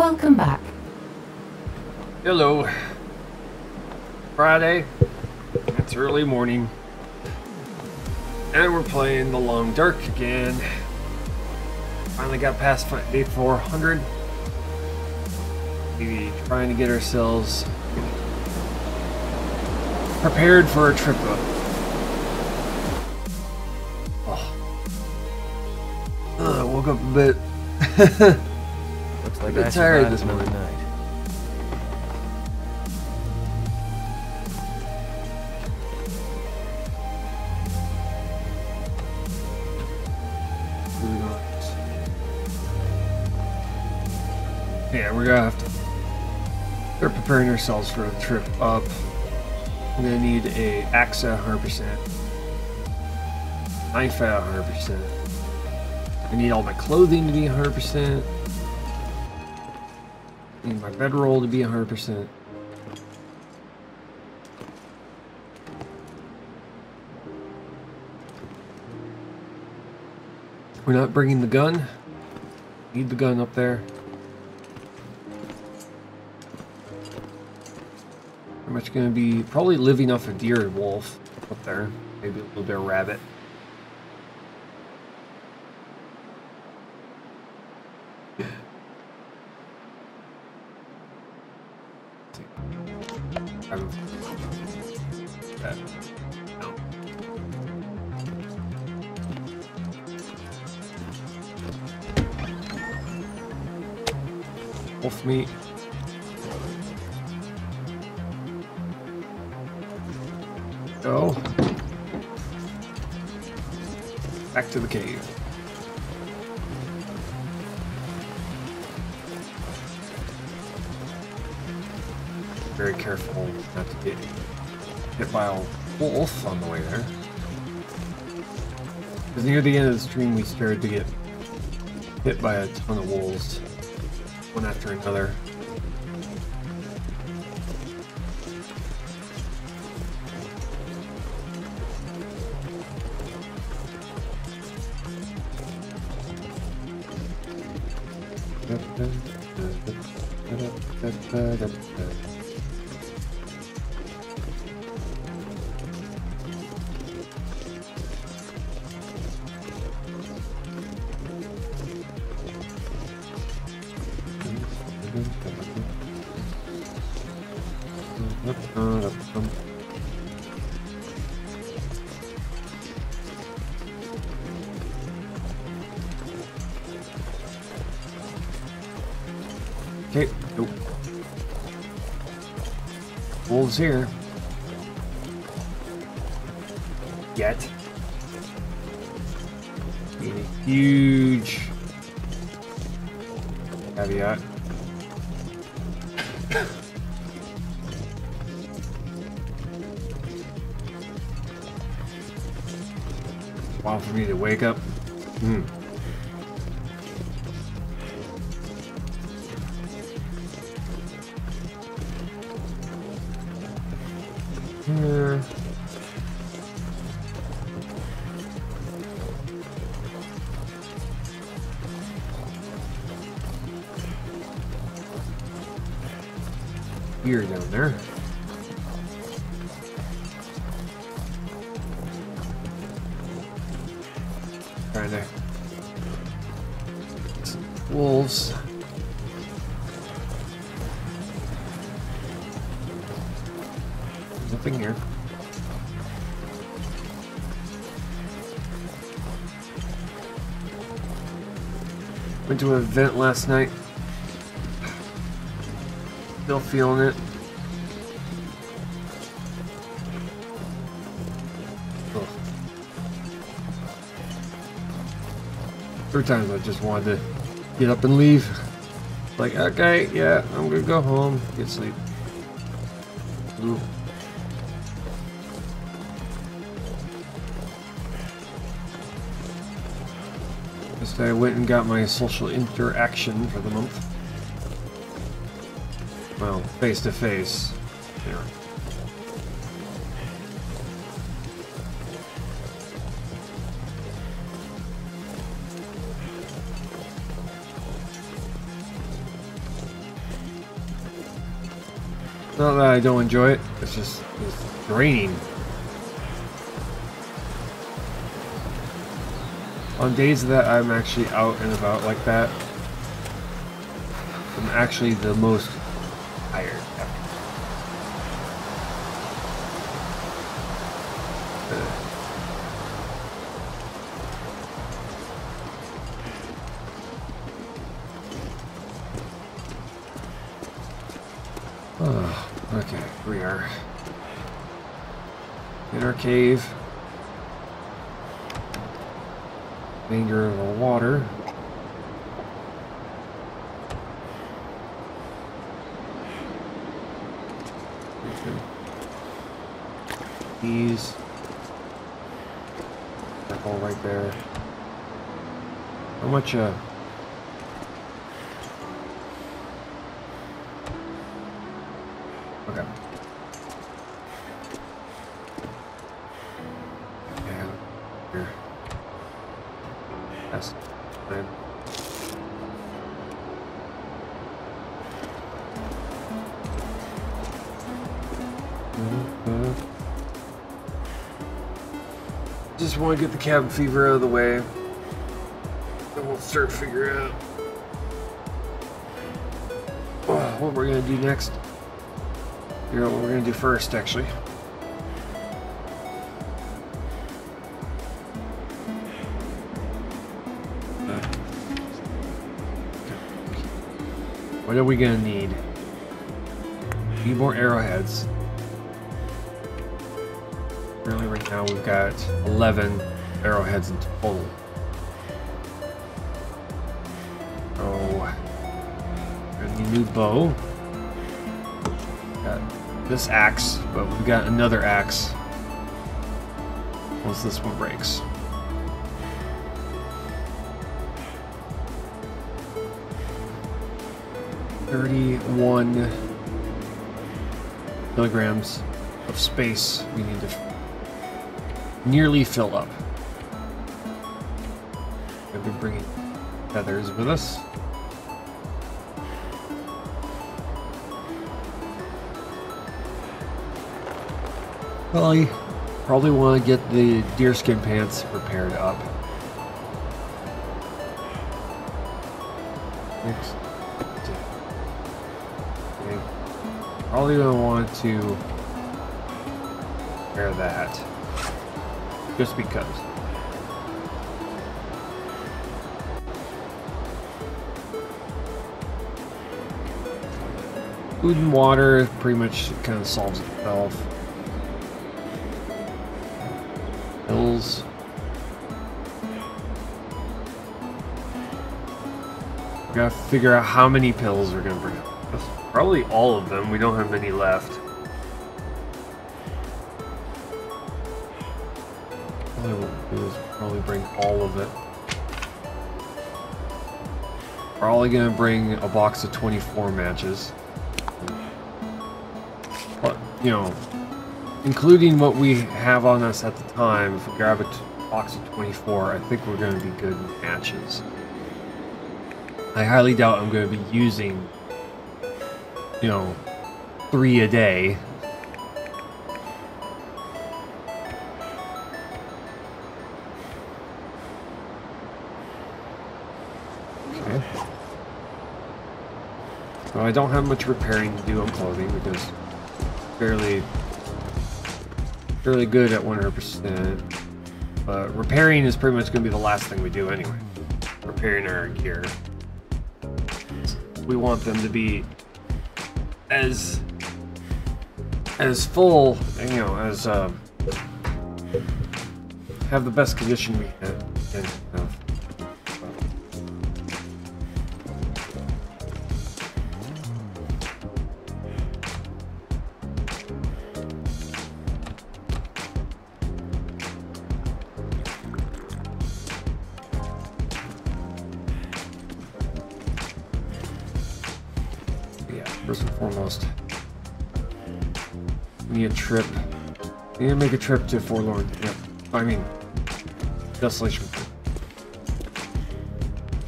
Welcome back. Hello. Friday. It's early morning. And we're playing The Long Dark again. Finally got past day 400. Maybe trying to get ourselves prepared for a trip up. I woke up a bit. Looks like a bit I tired survived this another morning. night. Yeah, we're gonna have to start preparing ourselves for a trip up. I'm gonna need a axe at 100%, knife at 100%. I need all my clothing to be 100%. I need my bedroll to be 100%. We're not bringing the gun. Need the gun up there. Pretty much gonna be probably living off a deer and wolf up there. Maybe a little bit of rabbit. No. Wolf meat. Go. Back to the cave. Very careful not to get hit by a wolf on the way there. Because near the end of the stream we started to get hit by a ton of wolves, one after another. Okay, nope. Wolves here. Yet. Need a huge caveat. While for me to wake up. Here. Here down there. Trying to wolves. Nothing here. Went to an event last night. Still feeling it. Ugh. 3 times I just wanted to get up and leave. Like, okay, yeah, I'm gonna go home, get sleep. Ooh. Just I went and got my social interaction for the month. Well, face to face. Yeah. Not that I don't enjoy it, it's just it's draining. On days that I'm actually out and about like that, I'm actually the most tired after. Oh, okay, here we are in our cave. Danger of the water. These circle right there. How much okay. Yeah, here. That's fine. Just want to get the cabin fever out of the way. Then we'll start figuring out what we're going to do next. Figure out what we're going to do first, actually. What are we going to need? Need more arrowheads. Currently right now we've got 11 arrowheads in total. Oh, got a new bow. Got this axe, but we've got another axe once this one breaks. $31 kilograms of space we need to nearly fill up. We'll be bringing feathers with us. Well, I probably want to get the deerskin pants repaired up. Next. Okay. Probably don't want to repair that. Just because. Food and water pretty much kind of solves itself. Pills. We gotta figure out how many pills we're gonna bring up. Probably all of them. We don't have many left. All I will do is probably bring all of it. We're probably gonna bring a box of 24 matches. But, you know, including what we have on us at the time, if we grab a box of 24, I think we're gonna be good with matches. I highly doubt I'm gonna be using, you know, 3 a day. Okay. So I don't have much repairing to do on clothing because I'm fairly good at 100%. But repairing is pretty much going to be the last thing we do anyway. Repairing our gear. We want them to be as full, you know, as have the best condition we can have. First and foremost, we need a trip. We need to make a trip to Forlorn. Yep. I mean, Desolation.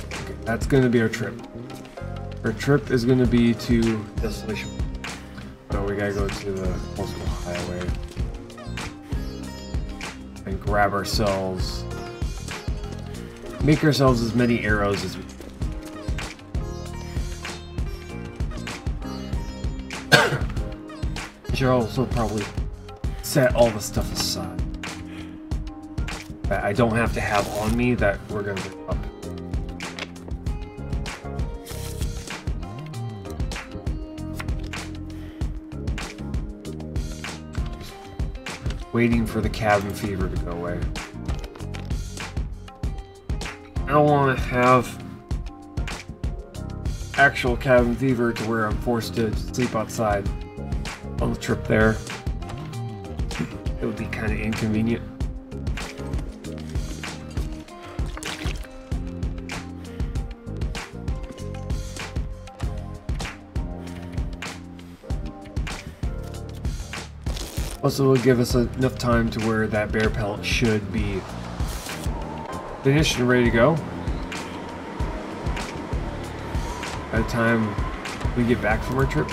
Okay, that's going to be our trip. Our trip is going to be to Desolation. So we gotta go to the coastal highway and grab ourselves, make ourselves as many arrows as we can. Should also probably set all the stuff aside that I don't have to have on me that we're gonna pick up. Waiting for the cabin fever to go away. I don't want to have actual cabin fever to where I'm forced to sleep outside on the trip there. It would be kind of inconvenient. Also, will give us enough time to where that bear pellet should be finished and ready to go by the time we get back from our trip.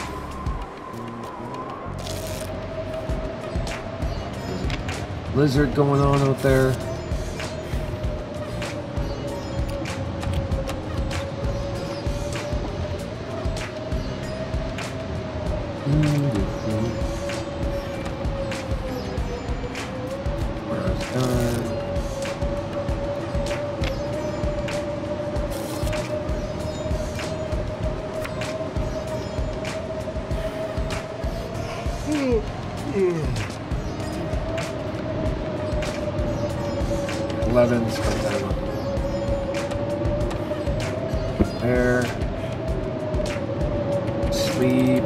There's a blizzard going on out there. There. Sleep.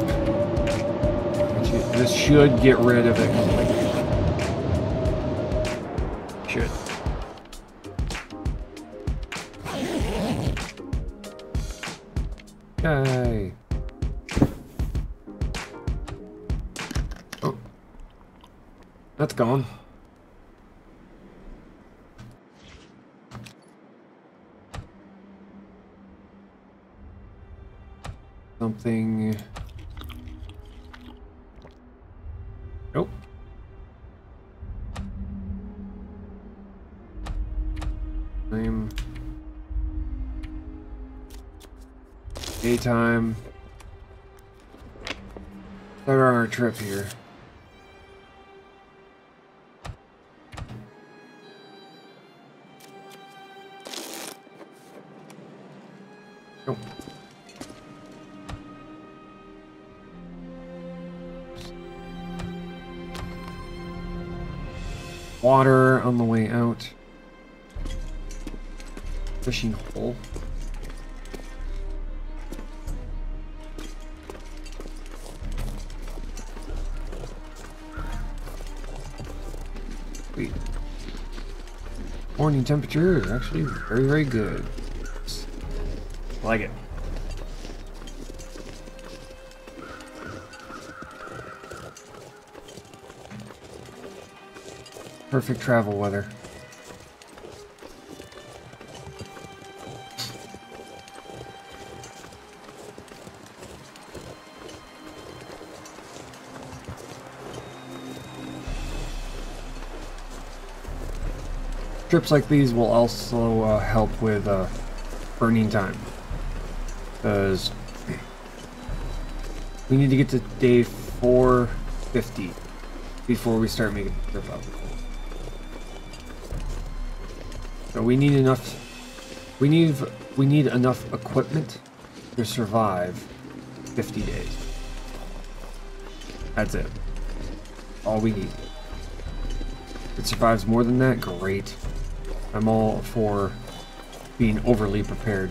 This should get rid of it completely. Should. Yay. Oh. That's gone. Something. Nope. Daytime. Start on our trip here. Nope. Water on the way out. Fishing hole. Sweet. Morning temperature is actually very, very good. Like it. Perfect travel weather. Trips like these will also help with burning time, because we need to get to day 450 before we start making the trip up. So we need enough. We need enough equipment to survive 50 days. That's it. All we need. If it survives more than that, great. I'm all for being overly prepared.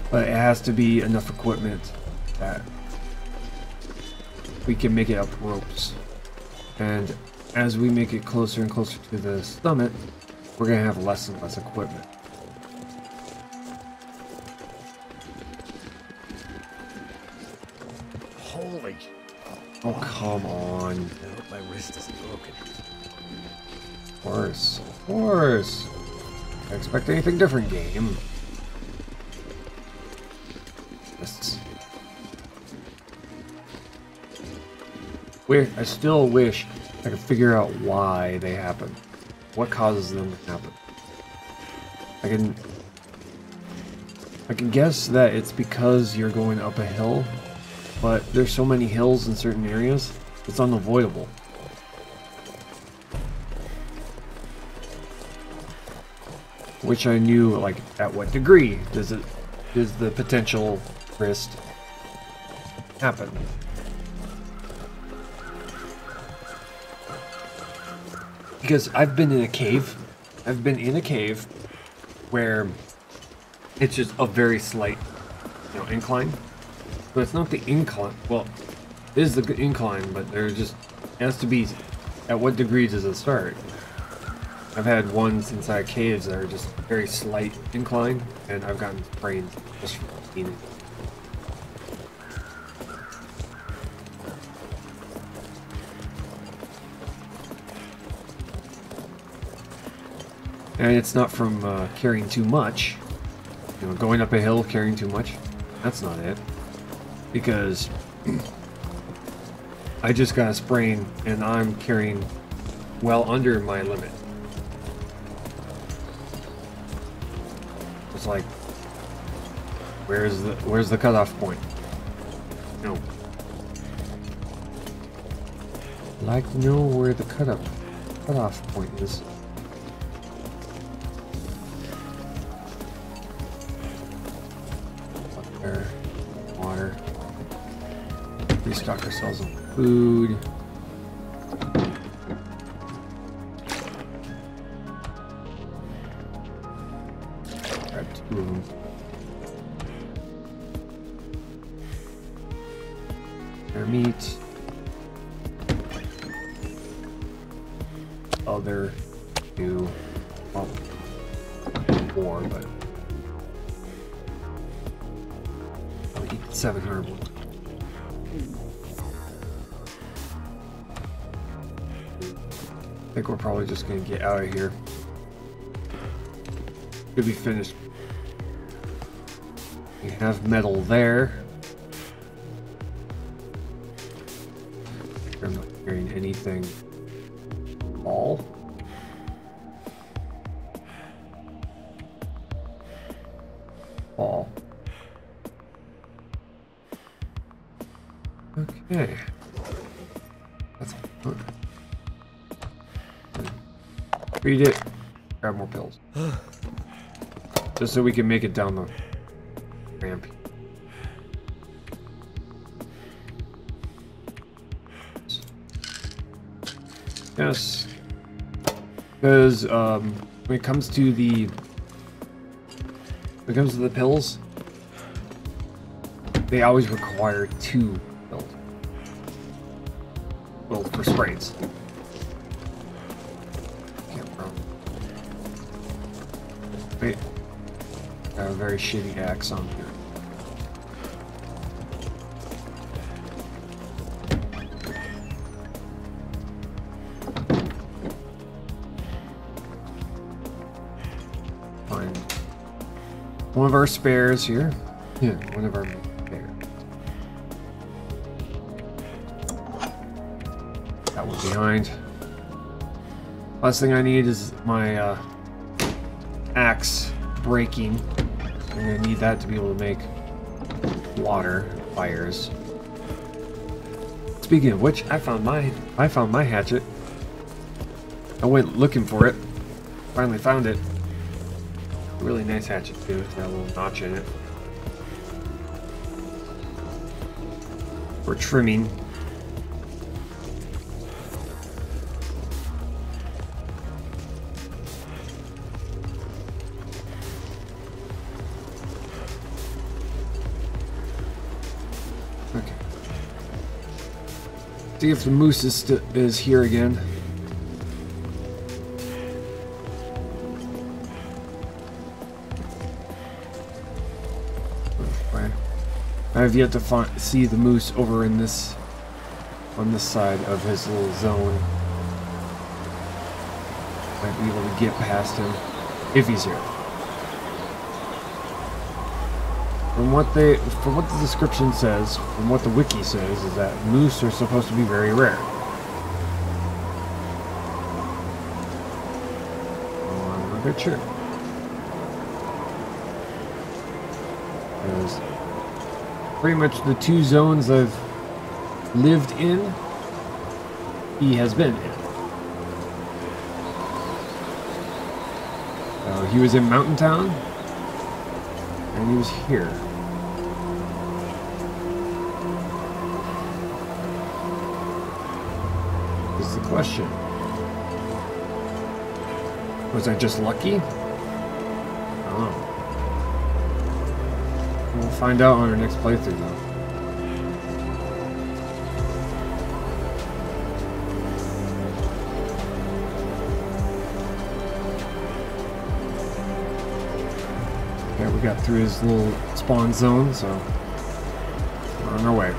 But it has to be enough equipment that we can make it up ropes. And as we make it closer and closer to the summit, we're going to have less and less equipment. Holy. Oh, come on. I hope my wrist isn't broken. Of course. Of course. I expect anything different, game. Just... I still wish I could figure out why they happen. What causes them to happen. I can guess that it's because you're going up a hill, but there's so many hills in certain areas, it's unavoidable. Which I knew, like, at what degree does the potential risk happen? Because I've been in a cave. I've been in a cave where it's just a very slight, incline. But it's not the incline. Well, it is the incline, but there just has to be. At what degree does it start? I've had ones inside caves that are just very slight incline, and I've gotten sprained just from seeing it. And it's not from carrying too much. Going up a hill, carrying too much. That's not it. Because I just got a sprain, and I'm carrying well under my limit. It's like, where's the cutoff point? No. I'd like to know where the cutoff point is. Water. Restock ourselves on food. Grab 2 of them. Their meat. Other 2. Well, 4, but 700. I think we're probably just gonna get out of here. Should be finished. We have metal there. I'm not hearing anything. All. All. Okay. That's good. Read it. Grab more pills. Just so we can make it down the ramp. Yes. Because when it comes to the pills, they always require 2 pills. Well, for sprays. Wait. Got a very shitty axe on here. Fine. One of our spares here. Yeah, one of our spares. That one behind. Last thing I need is my axe breaking. I'm gonna need that to be able to make water fires. Speaking of which, I found my hatchet. I went looking for it. Finally found it. Really nice hatchet too. It's got a little notch in it. For trimming. Okay. See if the moose is here again. I have yet to see the moose over in this, on this side of his little zone. Might be able to get past him if he's here. From what the description says, from what the wiki says, is that moose are supposed to be very rare. I'm not quite sure. Because pretty much the two zones I've lived in, he has been in. He was in Mountain Town, and he was here. This is the question. Was I just lucky? I don't know. We'll find out on our next playthrough, though. We got through his little spawn zone, so we're on our way.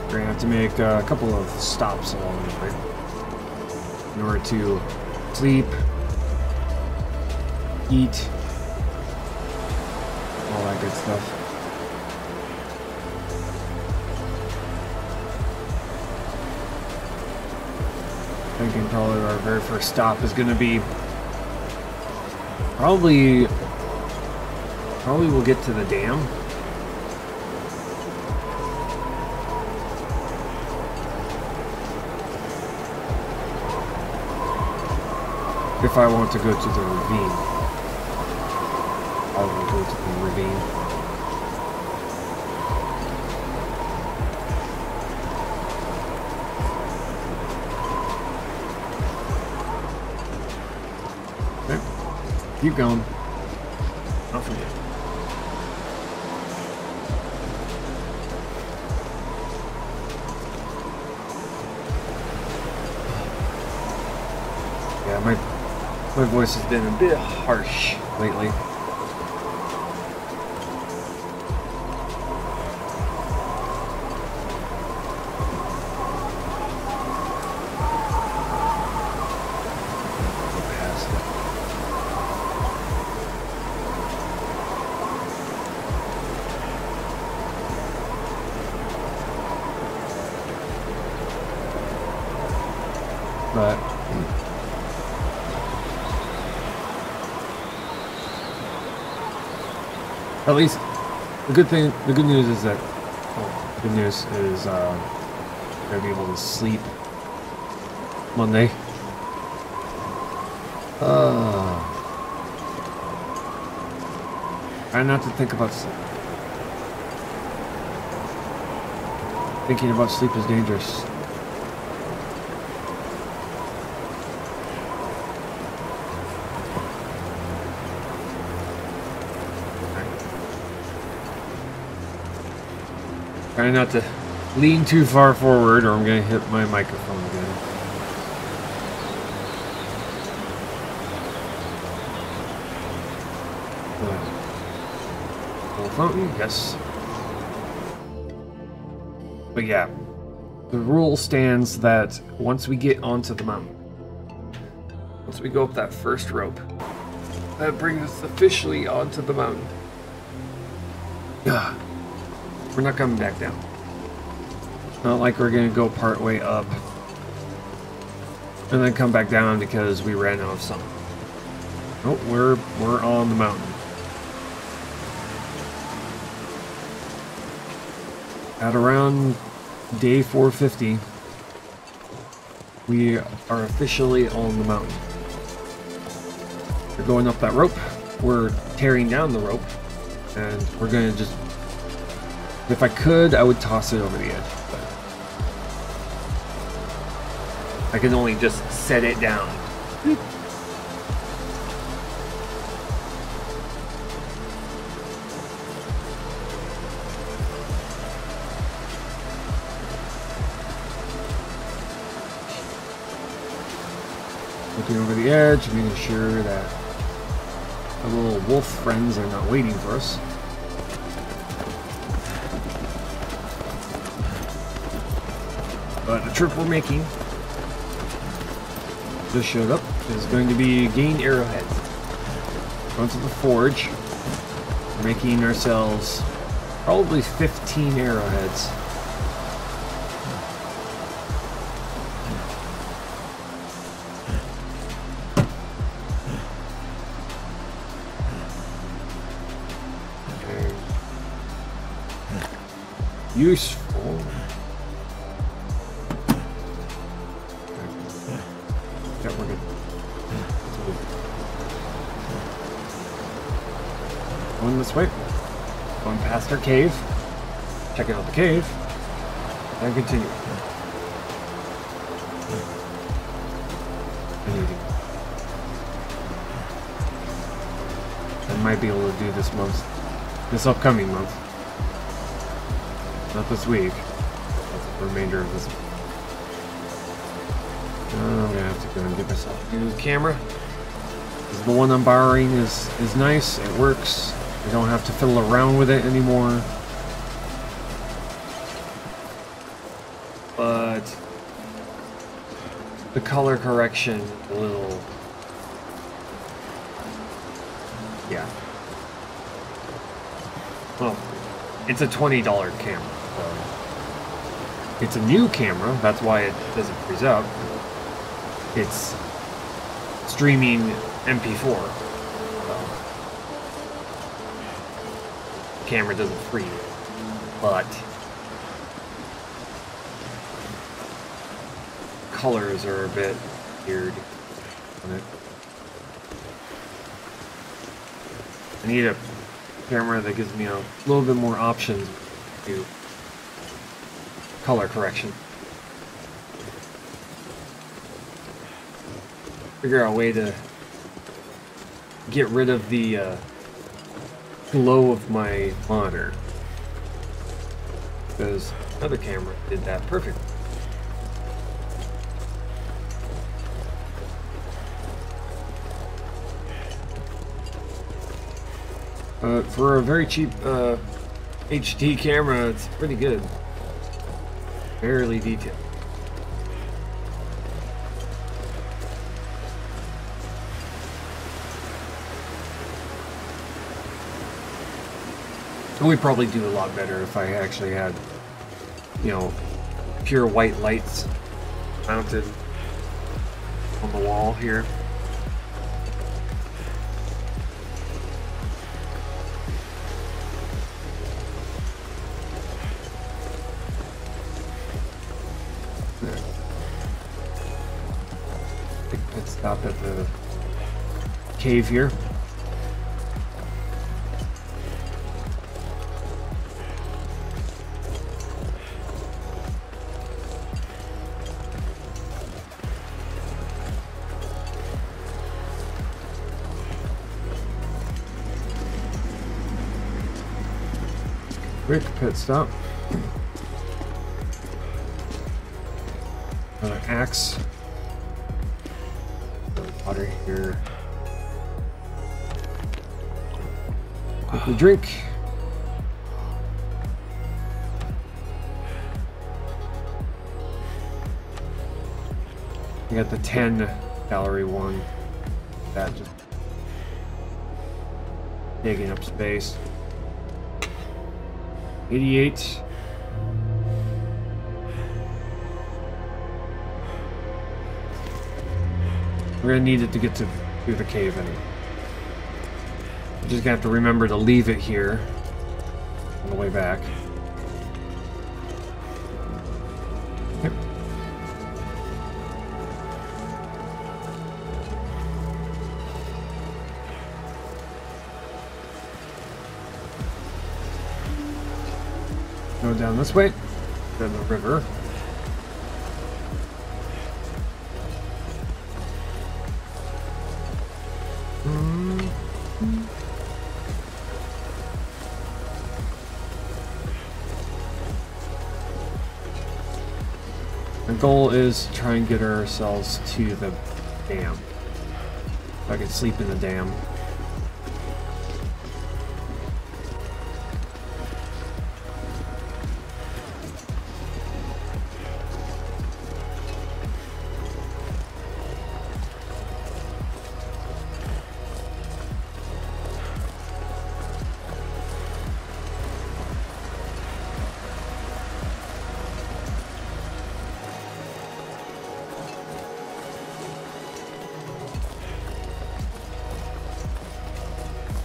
We're gonna have to make a couple of stops along the way in order to sleep, eat, all that good stuff. Thinking probably our very first stop is gonna be Probably we'll get to the dam. If I want to go to the ravine, I will go to the ravine. Keep going. Don't forget. Yeah, my voice has been a bit harsh lately. But at least the good news is that we're gonna be able to sleep Monday. Try not to think about sleep. Thinking about sleep is dangerous. Try not to lean too far forward or I'm going to hit my microphone again. Full fountain, yes. But yeah, the rule stands that once we get onto the mountain, once we go up that first rope, that brings us officially onto the mountain. Yeah. We're not coming back down. Not like we're gonna go part way up and then come back down because we ran out of something. Oh, we're on the mountain. At around day 450, we are officially on the mountain. We're going up that rope. We're tearing down the rope, and we're gonna just. If I could, I would toss it over the edge, but I can only just set it down. Looking over the edge, making sure that our little wolf friends are not waiting for us. But the trip we're making, just showed up, is going to be gain arrowheads. Going to the forge. Making ourselves probably 15 arrowheads. Okay. Useful. Yeah, we're good. Going this way. Going past our cave. Checking out the cave. And continue. I might be able to do this month. This upcoming month. Not this week. That's the remainder of this week. I'm gonna have to go and get myself a new camera. The one I'm borrowing is nice. It works. I don't have to fiddle around with it anymore. But the color correction a little, yeah. Well, it's a $20 camera. So it's a new camera. That's why it doesn't freeze up. It's streaming MP4. The camera doesn't freeze, but colors are a bit weird on it. I need a camera that gives me a little bit more options to color correction. Figure out a way to get rid of the glow of my monitor, because another camera did that perfectly. For a very cheap HD camera, it's pretty good. Fairly detailed. We'd probably do a lot better if I actually had, you know, pure white lights mounted on the wall here. Let's stop at the cave here. Quick pit stop. Another axe. Water here. Quickly drink. We got the 10 calorie one. That just taking up space. 88. We're gonna need it to get to through the cave anyway. We're just gonna have to remember to leave it here on the way back. Yep. Go down this way, to the river. The goal is to try and get ourselves to the dam. If I can sleep in the dam.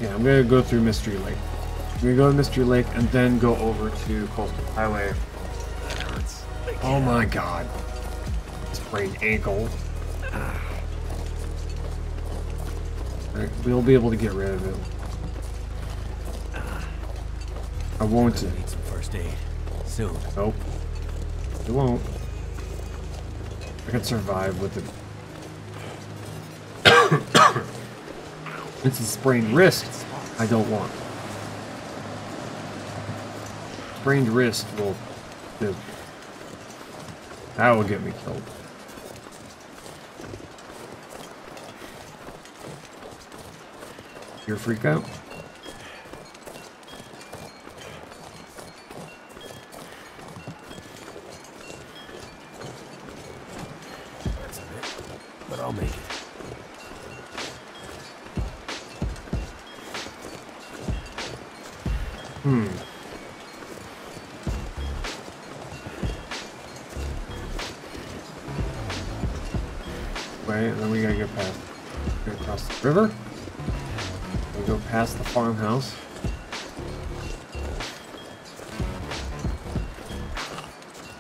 Yeah, I'm gonna go through Mystery Lake. I'm gonna go to Mystery Lake and then go over to Coastal Highway. Oh my god. Sprained ankle. Alright, we'll be able to get rid of it. I won't. Need some first aid soon. Nope. It won't. I can survive with it. It's a sprained wrist I don't want. Sprained wrist will... that will get me killed. You're a freak out? That's a bit, but I'll make it. Wait, then we gotta get past. Go across the river. We go past the farmhouse.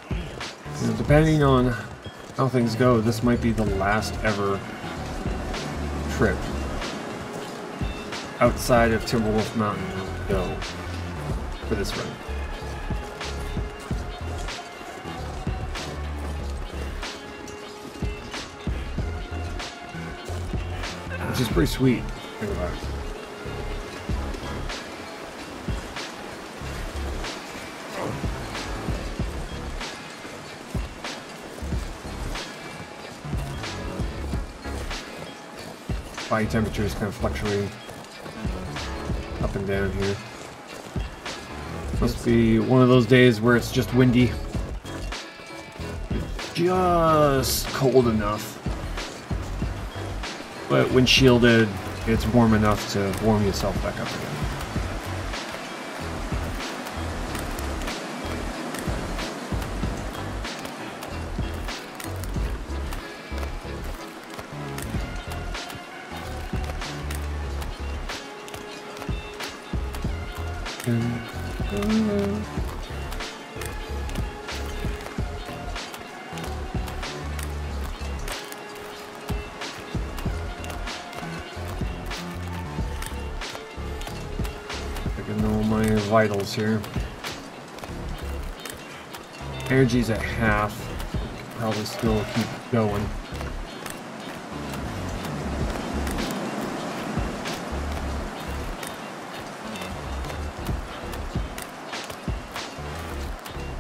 You know, depending on how things go, this might be the last ever trip outside of Timberwolf Mountain we'll go for this run. Which is pretty sweet. Think about it. Body temperature is kind of fluctuating up and down here. Must be one of those days where it's just windy. Just cold enough. But when shielded, it's warm enough to warm yourself back up again. Vitals here. Energy's at half. Probably still keep going.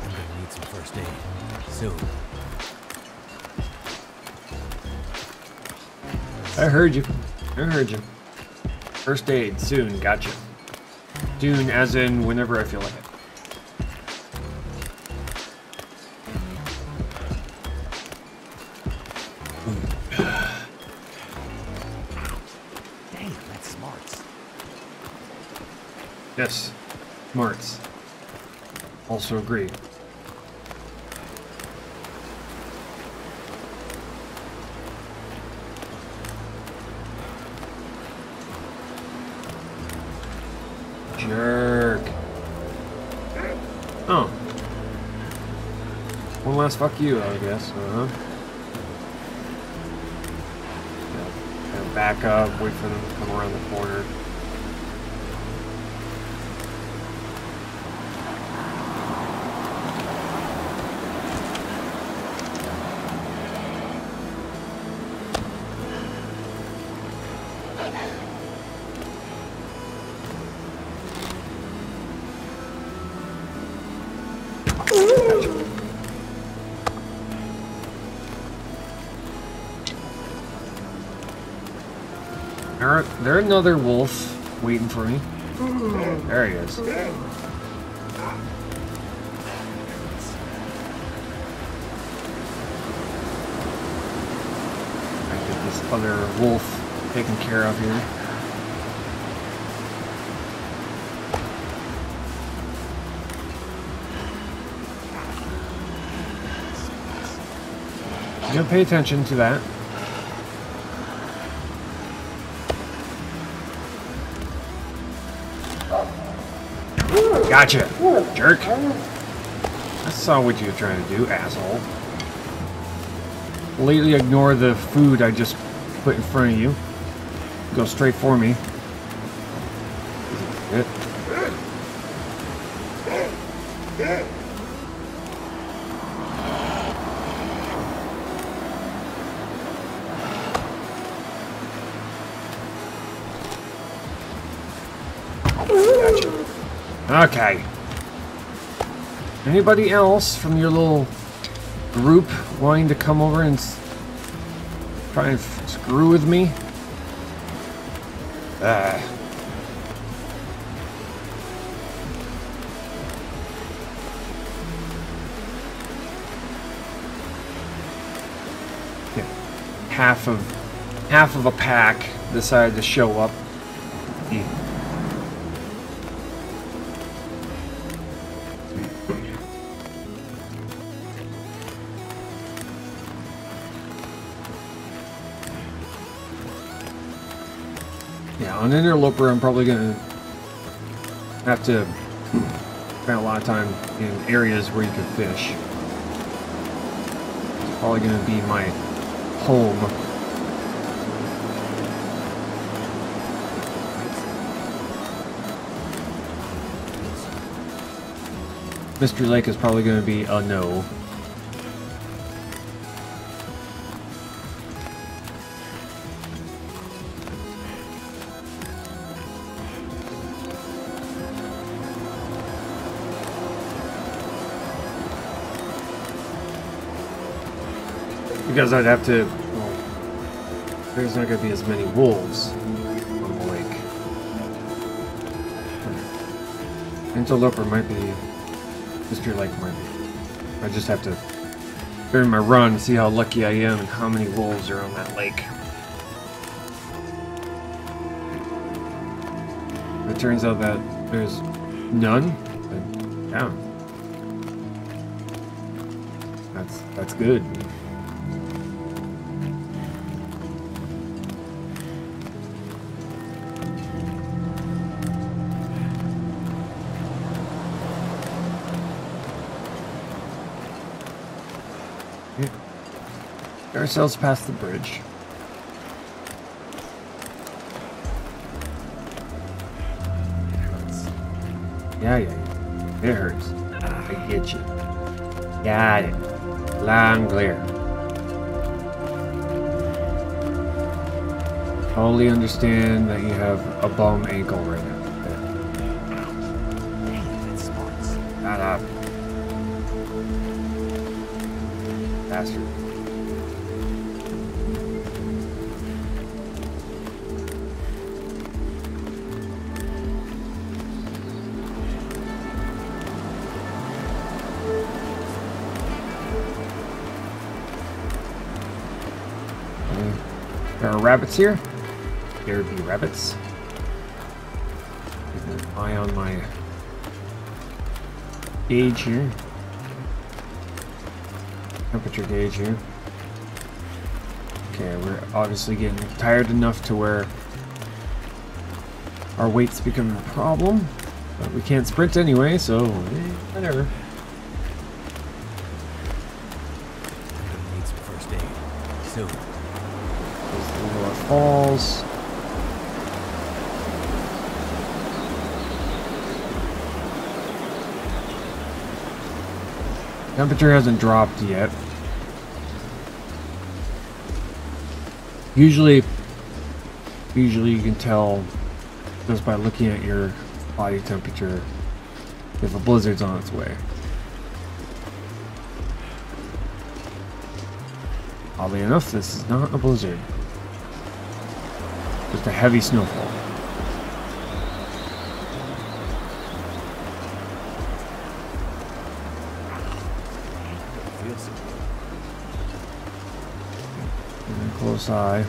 I'm gonna need some first aid soon. I heard you. I heard you. First aid soon. Gotcha. Soon, as in whenever I feel like it. Damn, that's smarts. Yes, smarts. Also agree. Jerk. Oh. One last fuck you, I guess. Yeah. Back up, wait for them to come around the corner. There's another wolf waiting for me. There he is. I get this other wolf taken care of here. I'm gonna pay attention to that. Gotcha, jerk. I saw what you were trying to do, asshole. Completely ignore the food I just put in front of you. Go straight for me. It. Gotcha. Okay. Anybody else from your little group wanting to come over and try and screw with me? Yeah. Half of a pack decided to show up. Yeah. On Interloper, I'm probably going to have to spend a lot of time in areas where you can fish. It's probably going to be my home. Mystery Lake is probably going to be a no. Because I'd have to, well, there's not going to be as many wolves on the lake. Interloper might be, Mystery Lake might be. I just have to during my run see how lucky I am and how many wolves are on that lake. If it turns out that there's none, then yeah. That's good. Get ourselves past the bridge. It hurts. Yeah. It hurts. I get you. Got it. Loud and clear. Totally understand that you have a bum ankle right now. Dang it, that smarts. Shut up. Bastard. There are rabbits here. There be rabbits. Keep an eye on my gauge here. Temperature gauge here. Okay, we're obviously getting tired enough to where our weight's becoming a problem. But we can't sprint anyway, so whatever. Need some first aid soon. Falls. Temperature hasn't dropped yet. Usually you can tell just by looking at your body temperature if a blizzard's on its way. Oddly enough, this is not a blizzard. Just a heavy snowfall. And a close eye.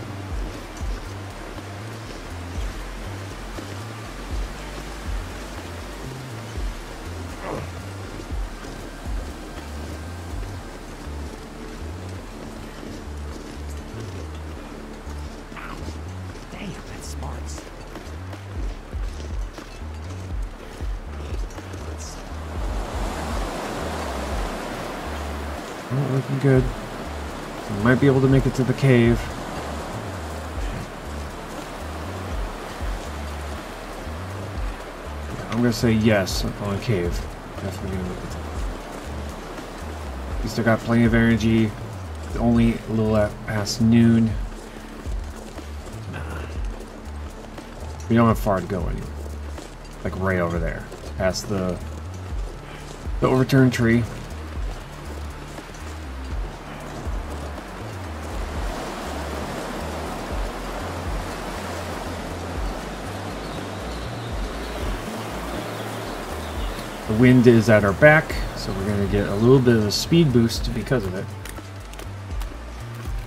Oh, looking good. We might be able to make it to the cave. I'm gonna say yes on cave. Definitely gonna make it. At least I got plenty of energy. Only a little past noon. We don't have far to go anyway. Like right over there, past the overturned tree. The wind is at our back, so we're going to get a little bit of a speed boost because of it.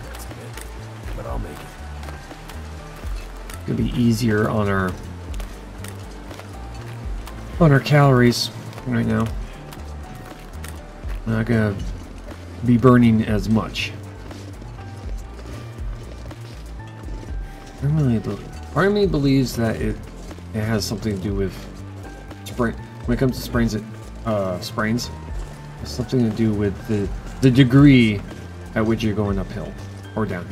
That's good, but I'll make it. It's going to be easier on our calories right now. We're not going to be burning as much. Part of me believes that it has something to do with sprain. When it comes to sprains, sprains, it's something to do with the degree at which you're going uphill or down.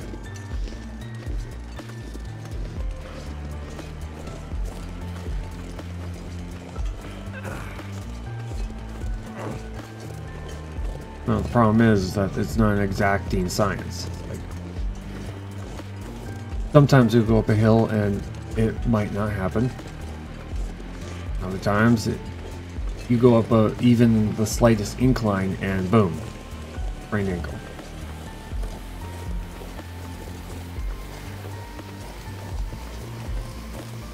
Well, the problem is that it's not an exacting science. Like, sometimes you go up a hill and it might not happen. Other times you go up even the slightest incline and boom, sprained ankle.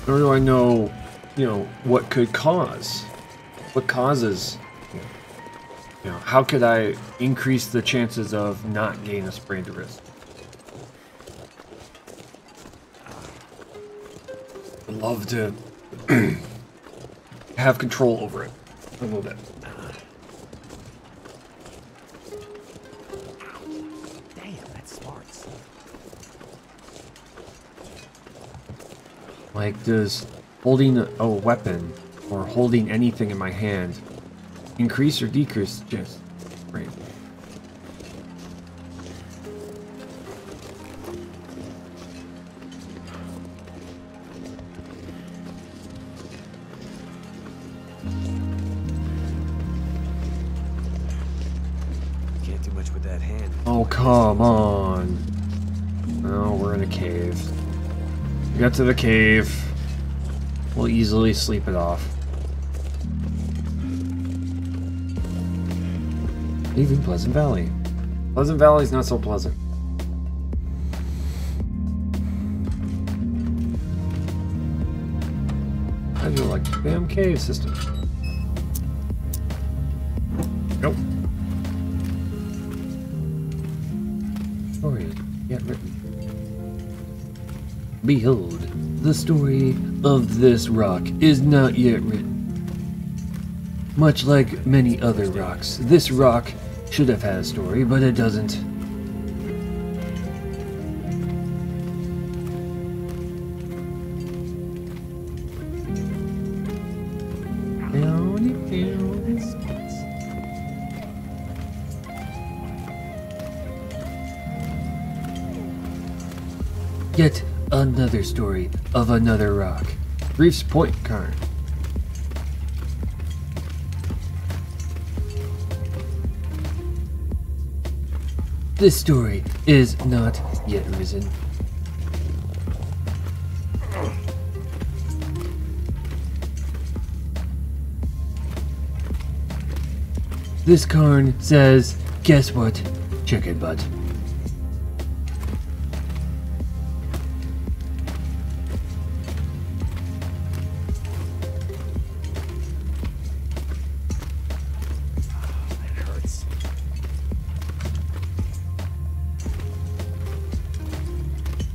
Nor do I know, what could cause, what causes, how could I increase the chances of not getting a sprained wrist? I'd love to have control over it a little bit. Damn, that smarts. Like, does holding a weapon or holding anything in my hand increase or decrease just right? Can't do much with that hand. Oh, come on. Oh, we're in a cave. We got to the cave. We'll easily sleep it off. Leaving Pleasant Valley. Pleasant Valley's not so pleasant. I do like the damn cave system. Nope. Story yet written. Behold, the story of this rock is not yet written. Much like many other rocks, this rock should have had a story, but it doesn't. Yet another story of another rock. Reef's Point Cairn. This story is not yet risen. This cairn says, guess what? Chicken butt.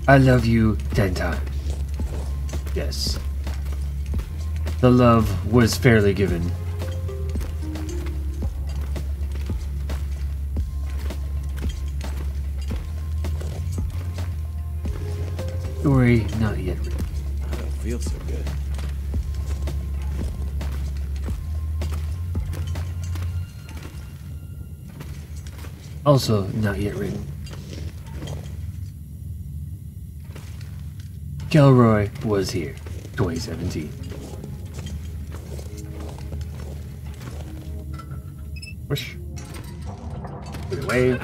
I love you 10 times. Yes. The love was fairly given. Story not yet written. I don't feel so good. Also not yet written. Kelroy was here, 2017. Push. Put it away.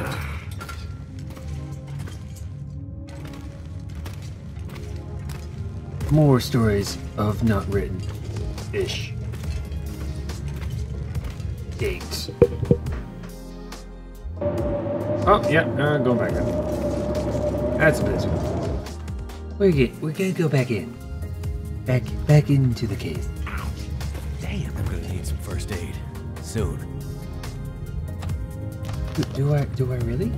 More stories of not written ish. Dates. Oh, yeah, go back in. That's busy. We're gonna go back in. Back into the cave. Damn, I'm gonna need some first aid. Soon. Do I really?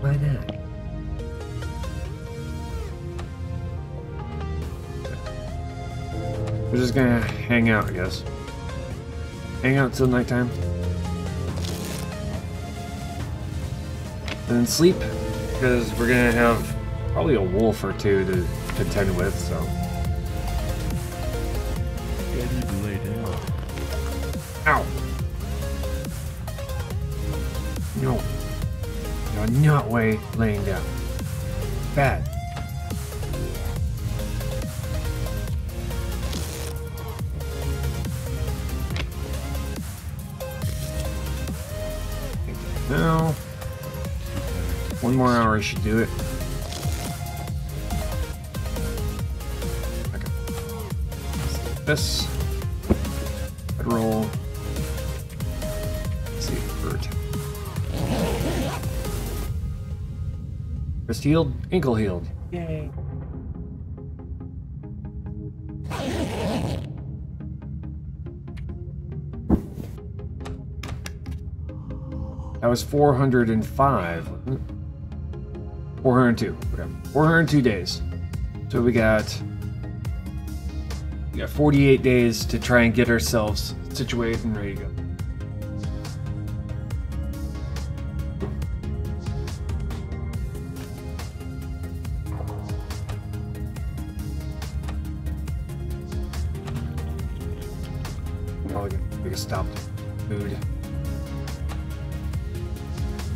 Why not? We're just gonna hang out, I guess. Hang out till nighttime. And then sleep, because we're gonna have probably a wolf or two to contend with, so. I need to lay down. Ow! No. You're not laying down. Bad. Now, 1 more hour should do it. Okay. This. Roll. Let's see, bird. Wrist healed, ankle healed. Yay. That was 405, wasn't it? 402. Okay. 402 days. So we got 48 days to try and get ourselves situated and ready to go. Probably gonna stop food.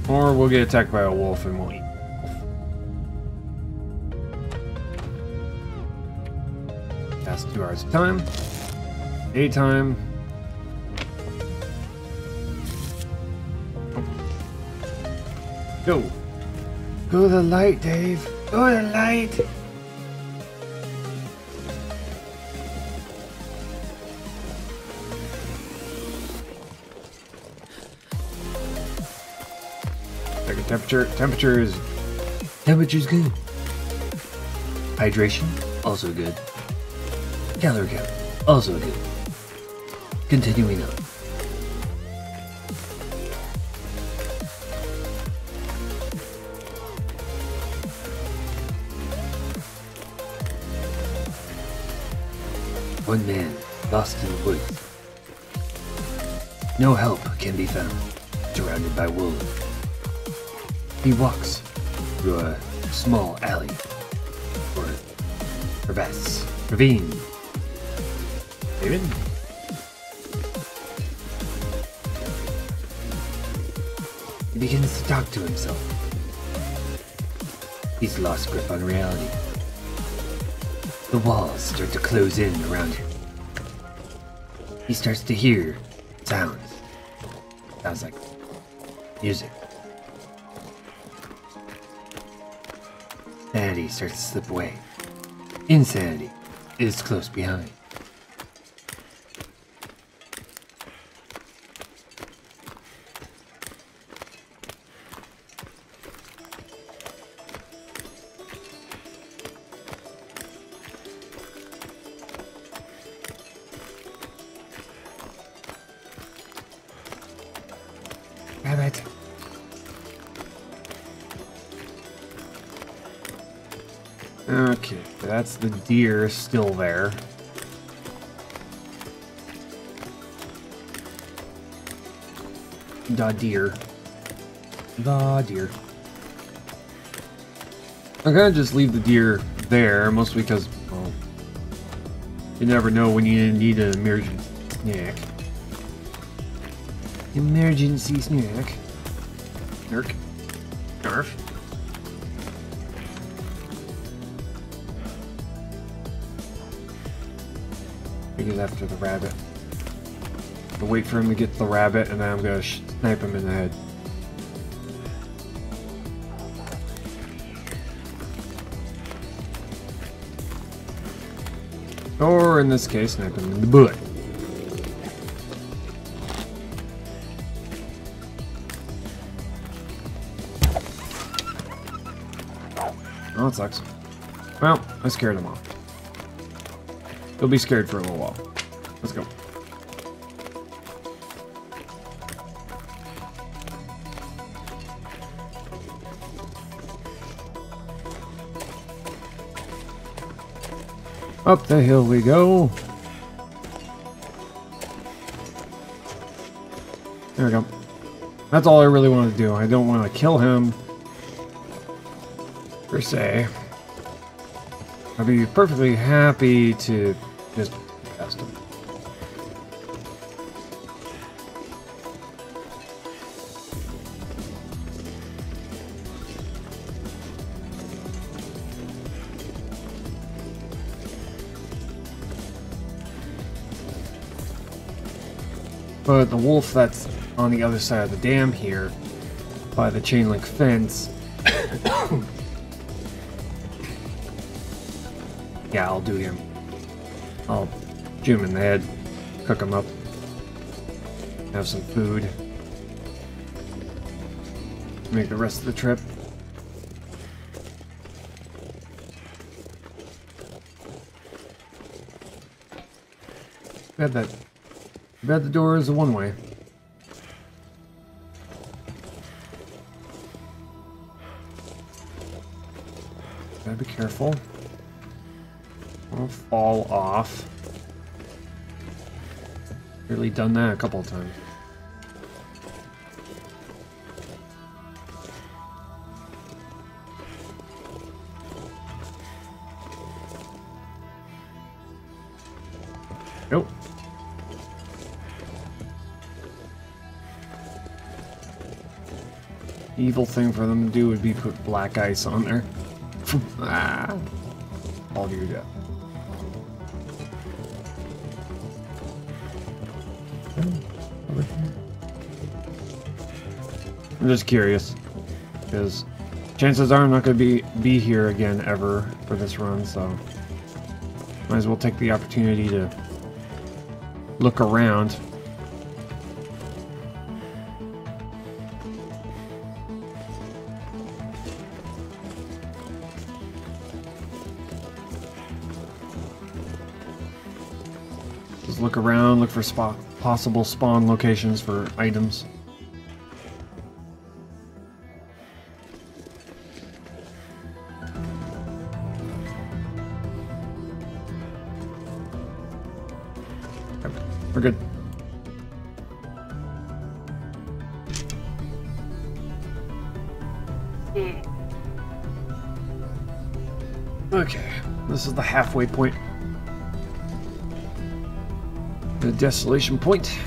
Or we'll get attacked by a wolf and we'll eat. Past 2 hours of time. Daytime. Go. Go to the light, Dave. Go to the light. Temperature's good. Hydration, also good. Calorie count, also good. Continuing on. One man lost in the woods. No help can be found. Surrounded by wolves. He walks through a small alley or crevasse, ravine. David? He begins to talk to himself. He's lost grip on reality. The walls start to close in around him. He starts to hear sounds. Sounds like music. Sanity starts to slip away. Insanity is close behind. Damn it. Okay, that's the deer still there. Da deer. Da deer. I'm gonna just leave the deer there, mostly because, well, you never know when you need an emergency snack. Emergency snack. Nerk. Narf. He's after the rabbit. I'll wait for him to get the rabbit, and then I'm gonna snipe him in the head. Or in this case, snipe him in the butt. Oh, that sucks. Well, I scared him off. He'll be scared for a little while. Let's go. Up the hill we go. There we go. That's all I really want to do. I don't want to kill him, per se. I'd be perfectly happy to just past him. But the wolf that's on the other side of the dam here, by the chain link fence, yeah, I'll do him. I'll shoot him in the head, cook him up, have some food, make the rest of the trip. Bet the door is a one-way. Gotta be careful. I'll fall off. Really done that a couple of times. Nope. Evil thing for them to do would be put black ice on there. Ah. All to your death. I'm just curious, because chances are I'm not going to be here again ever for this run, so might as well take the opportunity to look around. Just look around, look for possible spawn locations for items. We're good. Okay, this is the halfway point. The desolation point.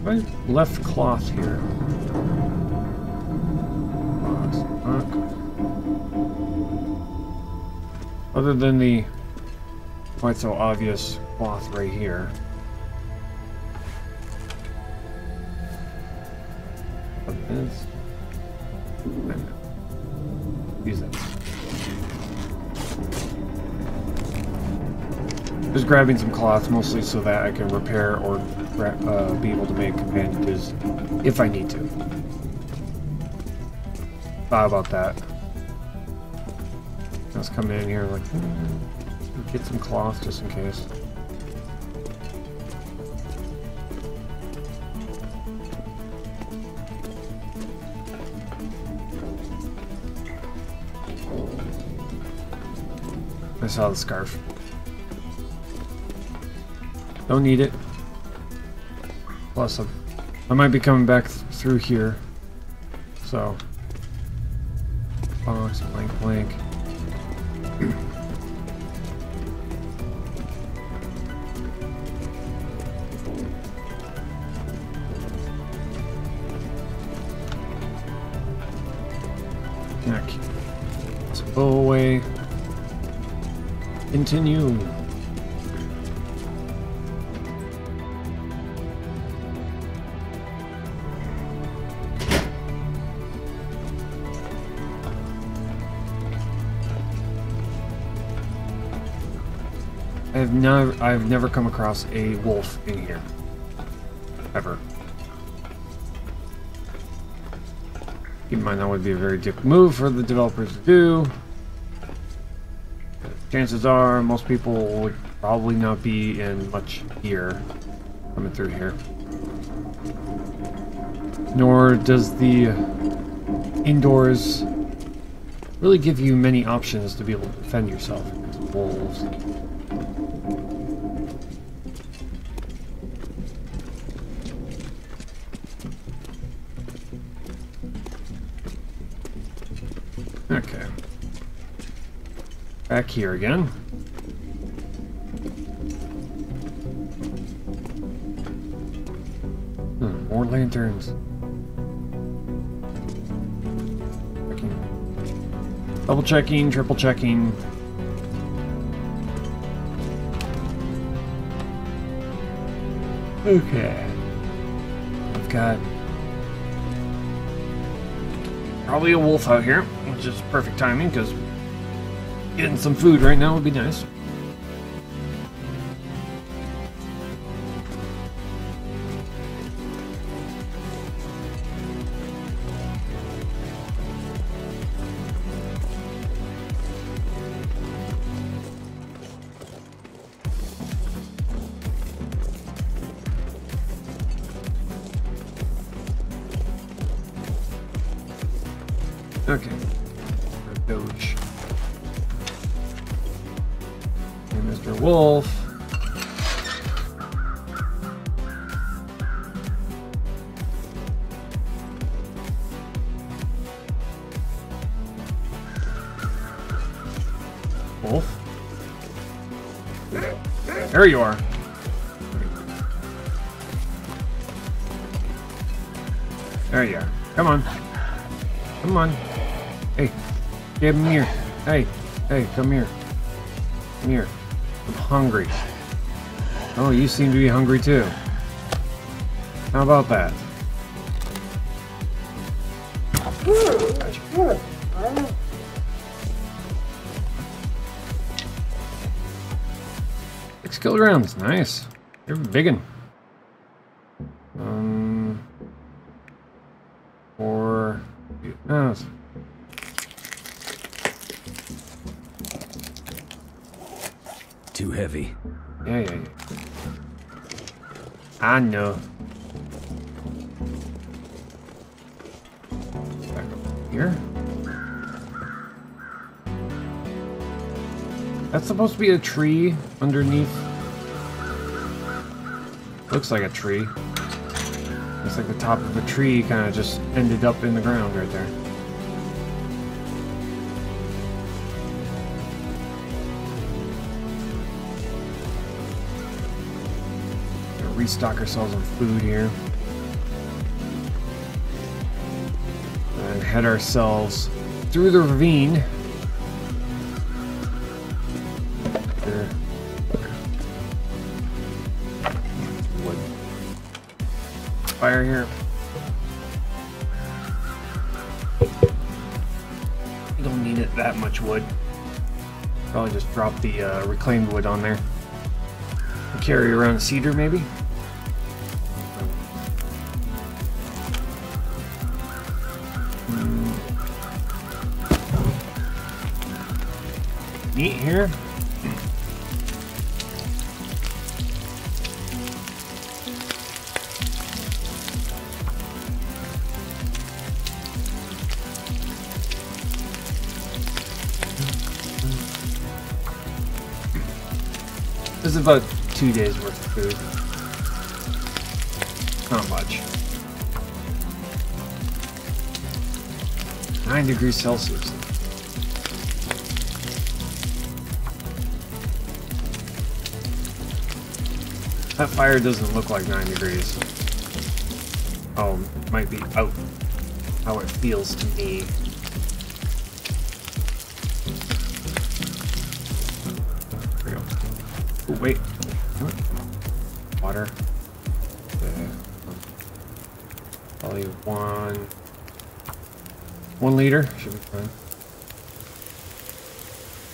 I left cloth here. Other than the quite so obvious cloth right here. What is? Use that. Just grabbing some cloth mostly so that I can repair or be able to make bandages if I need to. Thought about that. Let's come in here like get some cloth just in case. I saw the scarf. Don't need it. Plus, I might be coming back through here. So. Box, blank, blank. Let's go away. Continue. I've never come across a wolf in here. Ever. Keep in mind that would be a very dick move for the developers to do. Chances are most people would probably not be in much gear coming through here. Nor does the indoors really give you many options to be able to defend yourself against wolves. Okay. Back here again. More lanterns. Double checking, triple checking. Okay. I've got probably a wolf out here, which is perfect timing because getting some food right now would be nice. Okay. Doge. And Mr. Wolf. Wolf? There you are. There you are. Come on. Come on. Hey, get him here. Hey, come here. Come here. I'm hungry. Oh, you seem to be hungry too. How about that? Gotcha. 6 kilograms, nice. They're biggin'. Or too heavy. Yeah. I know. Back up here. That's supposed to be a tree underneath. Looks like a tree. Looks like the top of a tree kind of just ended up in the ground right there. Restock ourselves on food here and head ourselves through the ravine. There. Wood. Fire here. You don't need it that much wood. Probably just drop the reclaimed wood on there. Carry around a cedar maybe. Neat here. This is a 2 days worth of food. Not much. 9 degrees Celsius. That fire doesn't look like 9 degrees. Oh, it might be out how it feels to me. There we go. Oh, wait. Water. Probably 1 liter should be fine.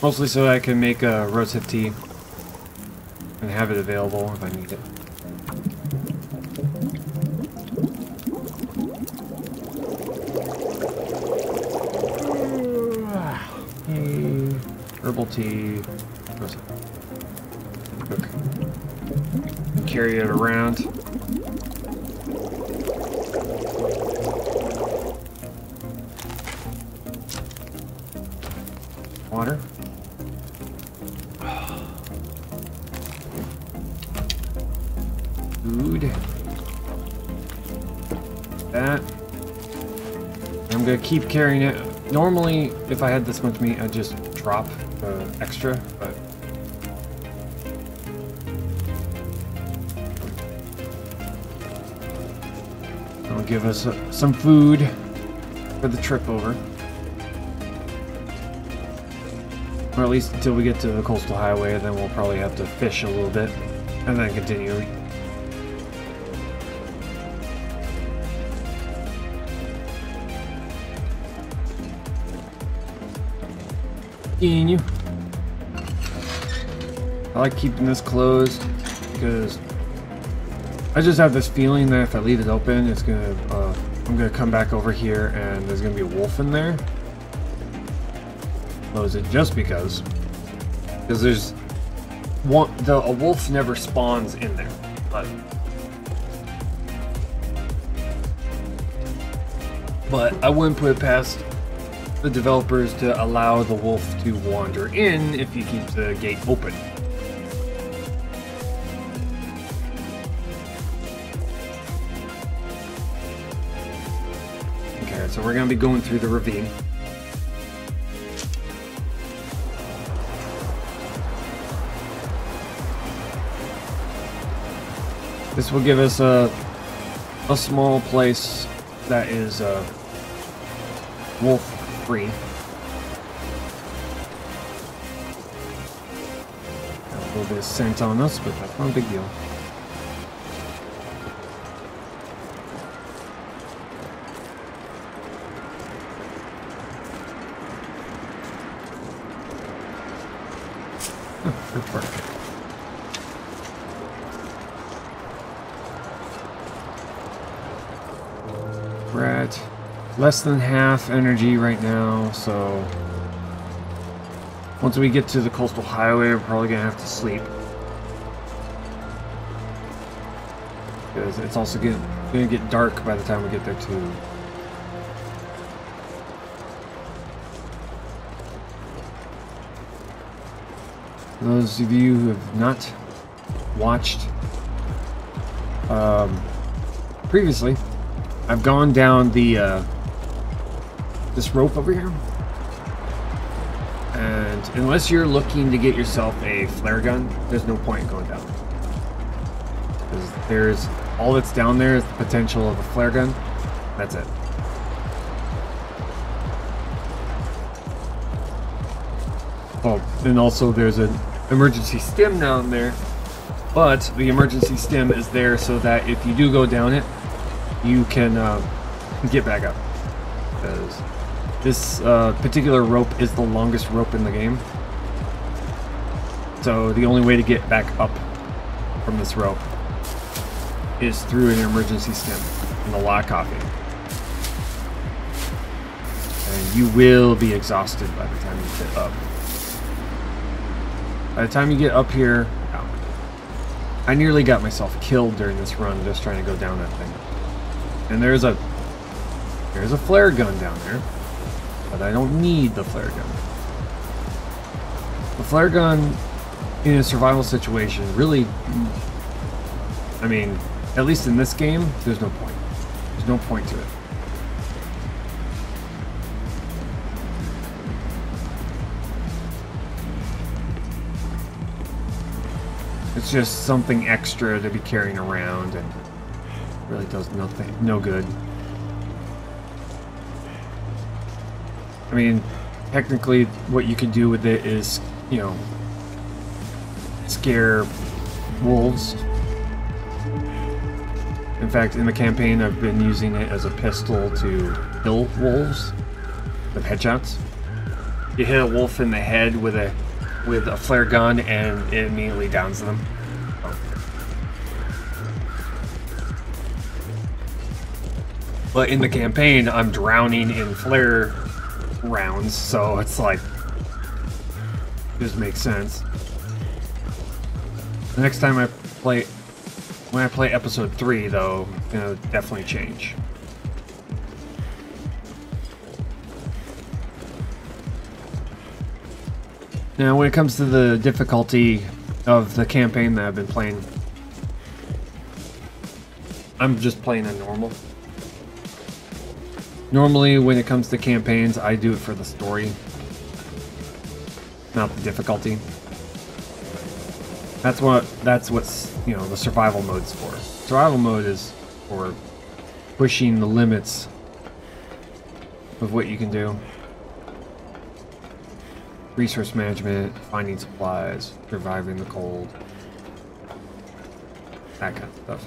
Mostly so I can make a rosehip tea and have it available if I need it. Hey, herbal tea. Okay. Carry it around. Water. Food. That. I'm gonna keep carrying it. Normally, if I had this much meat, I'd just drop the extra, but it'll give us some food for the trip over. Or at least until we get to the coastal highway, then we'll probably have to fish a little bit and then continue. Continue. I like keeping this closed because I just have this feeling that if I leave it open, it's gonna I'm gonna come back over here and there's gonna be a wolf in there. Close it just because there's one. A wolf never spawns in there, but I wouldn't put it past the developers to allow the wolf to wander in if you keep the gate open. Okay, so we're gonna be going through the ravine. This will give us a small place that is wolf free. Got a little bit of scent on us, but that's not a big deal. Oh, perfect. We're at less than half energy right now, so once we get to the coastal highway, we're probably gonna have to sleep because it's also gonna get dark by the time we get there too. For those of you who have not watched previously, I've gone down the this rope over here, and unless you're looking to get yourself a flare gun, there's no point in going down, because there's all that's down there is the potential of a flare gun. That's it. Oh, and also there's an emergency stim down there, but the emergency stim is there so that if you do go down it, you can get back up, because this particular rope is the longest rope in the game. So the only way to get back up from this rope is through an emergency stim and a lot of coffee. And you will be exhausted by the time you get up. By the time you get up here, I nearly got myself killed during this run just trying to go down that thing. And there's a flare gun down there, but I don't need the flare gun. The flare gun in a survival situation, really, I mean, at least in this game, there's no point. There's no point to it. It's just something extra to be carrying around and really does nothing, no good. I mean, technically what you can do with it is, you know, scare wolves. In fact, in the campaign, I've been using it as a pistol to kill wolves with headshots. You hit a wolf in the head with a flare gun, and it immediately downs them. But in the campaign, I'm drowning in flare rounds, so it's like, this makes sense. The next time when I play episode 3, though, it'll definitely change. Now, when it comes to the difficulty of the campaign that I've been playing, I'm just playing on normal. Normally, when it comes to campaigns, I do it for the story, not the difficulty. That's what's, you know, the survival mode's for. Survival mode is for pushing the limits of what you can do. Resource management, finding supplies, surviving the cold, that kind of stuff.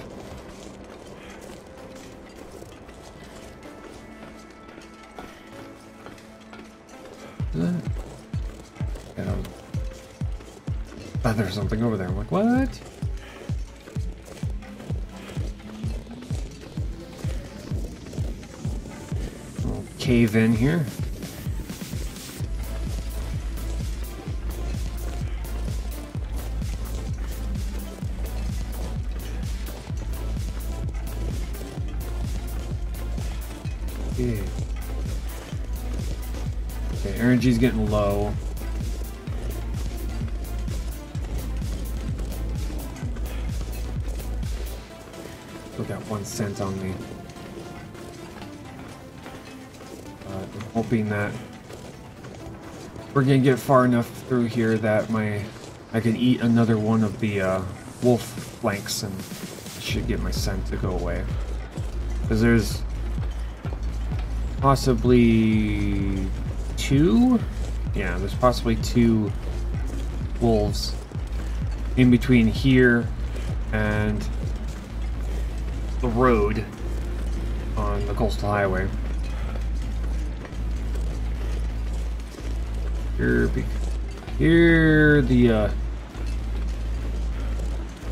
I thought there was something over there. I'm like, what? I'll cave in here. Yeah. Okay, energy's getting low. Still got 1 cent on me. I'm hoping that we're gonna get far enough through here that I can eat another one of the wolf flanks and I should get my scent to go away. Because there's possibly 2? Yeah, there's possibly 2 wolves in between here and the road on the coastal highway. Here the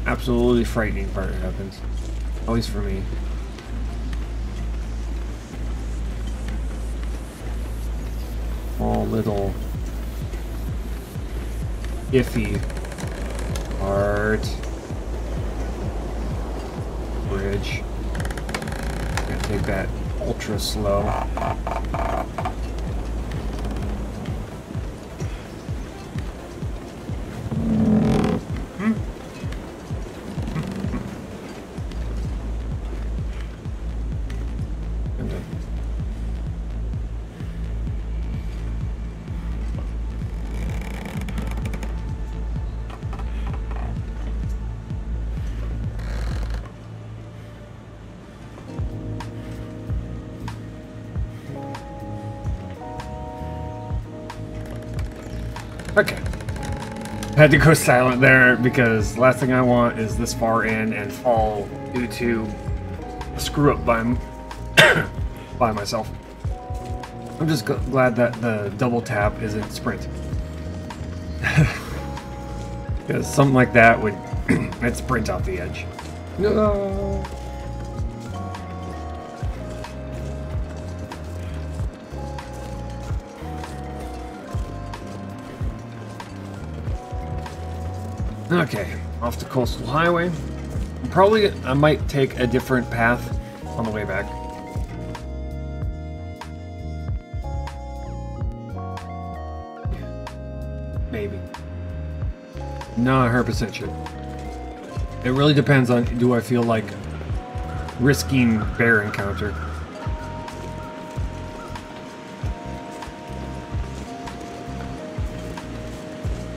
absolutely frightening part happens, at least for me. All little iffy part. Bridge. Gonna take that ultra slow. Okay. Had to go silent there because last thing I want is this far in and fall due to a screw up by myself. I'm just glad that the double tap isn't sprint. Because something like that would I'd sprint off the edge. No. Okay, off the coastal highway. I might take a different path on the way back. Maybe. Not 100% sure. It really depends on, do I feel like risking bear encounter?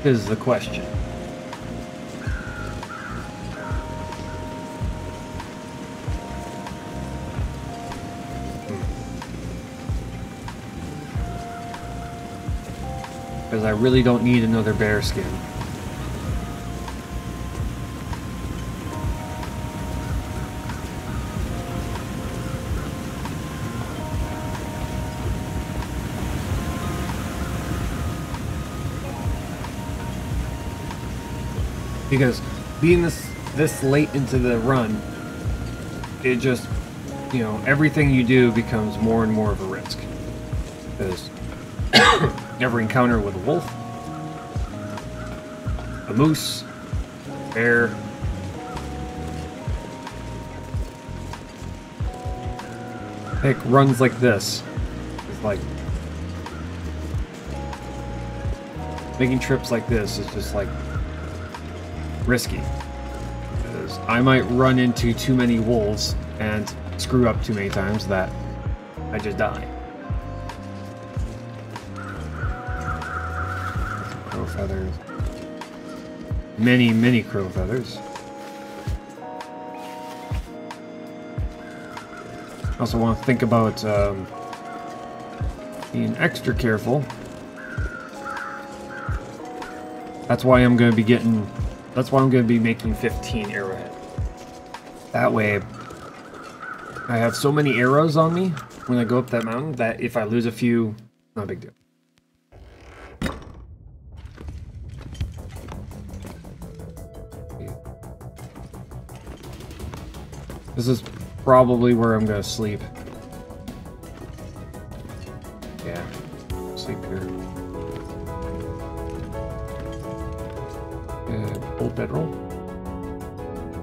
Is the question. Because I really don't need another bear skin. Because being this late into the run, it just, you know, everything you do becomes more and more of a risk. Because every encounter with a wolf, a moose, a bear, heck, runs like this. It's like making trips like this is just like risky, because I might run into too many wolves and screw up too many times that I just die. Crow feathers. Many crow feathers. I also want to think about being extra careful. That's why I'm going to be getting... That's why I'm going to be making 15 arrowhead. That way, I have so many arrows on me when I go up that mountain that if I lose a few, not a big deal. This is probably where I'm going to sleep. Yeah, sleep here. Old bedroll?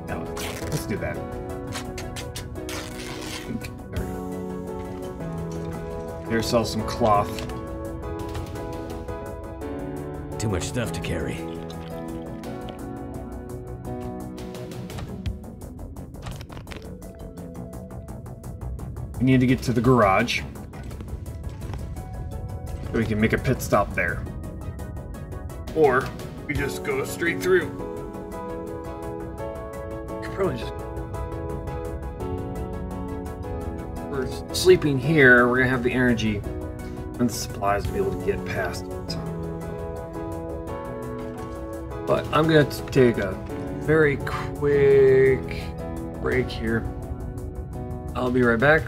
No, let's do that. There we go. Here, sell some cloth. Too much stuff to carry. We need to get to the garage, so we can make a pit stop there. Or we just go straight through. Could probably just... We're sleeping here, we're gonna have the energy and the supplies to be able to get past it. But I'm gonna take a very quick break here. I'll be right back.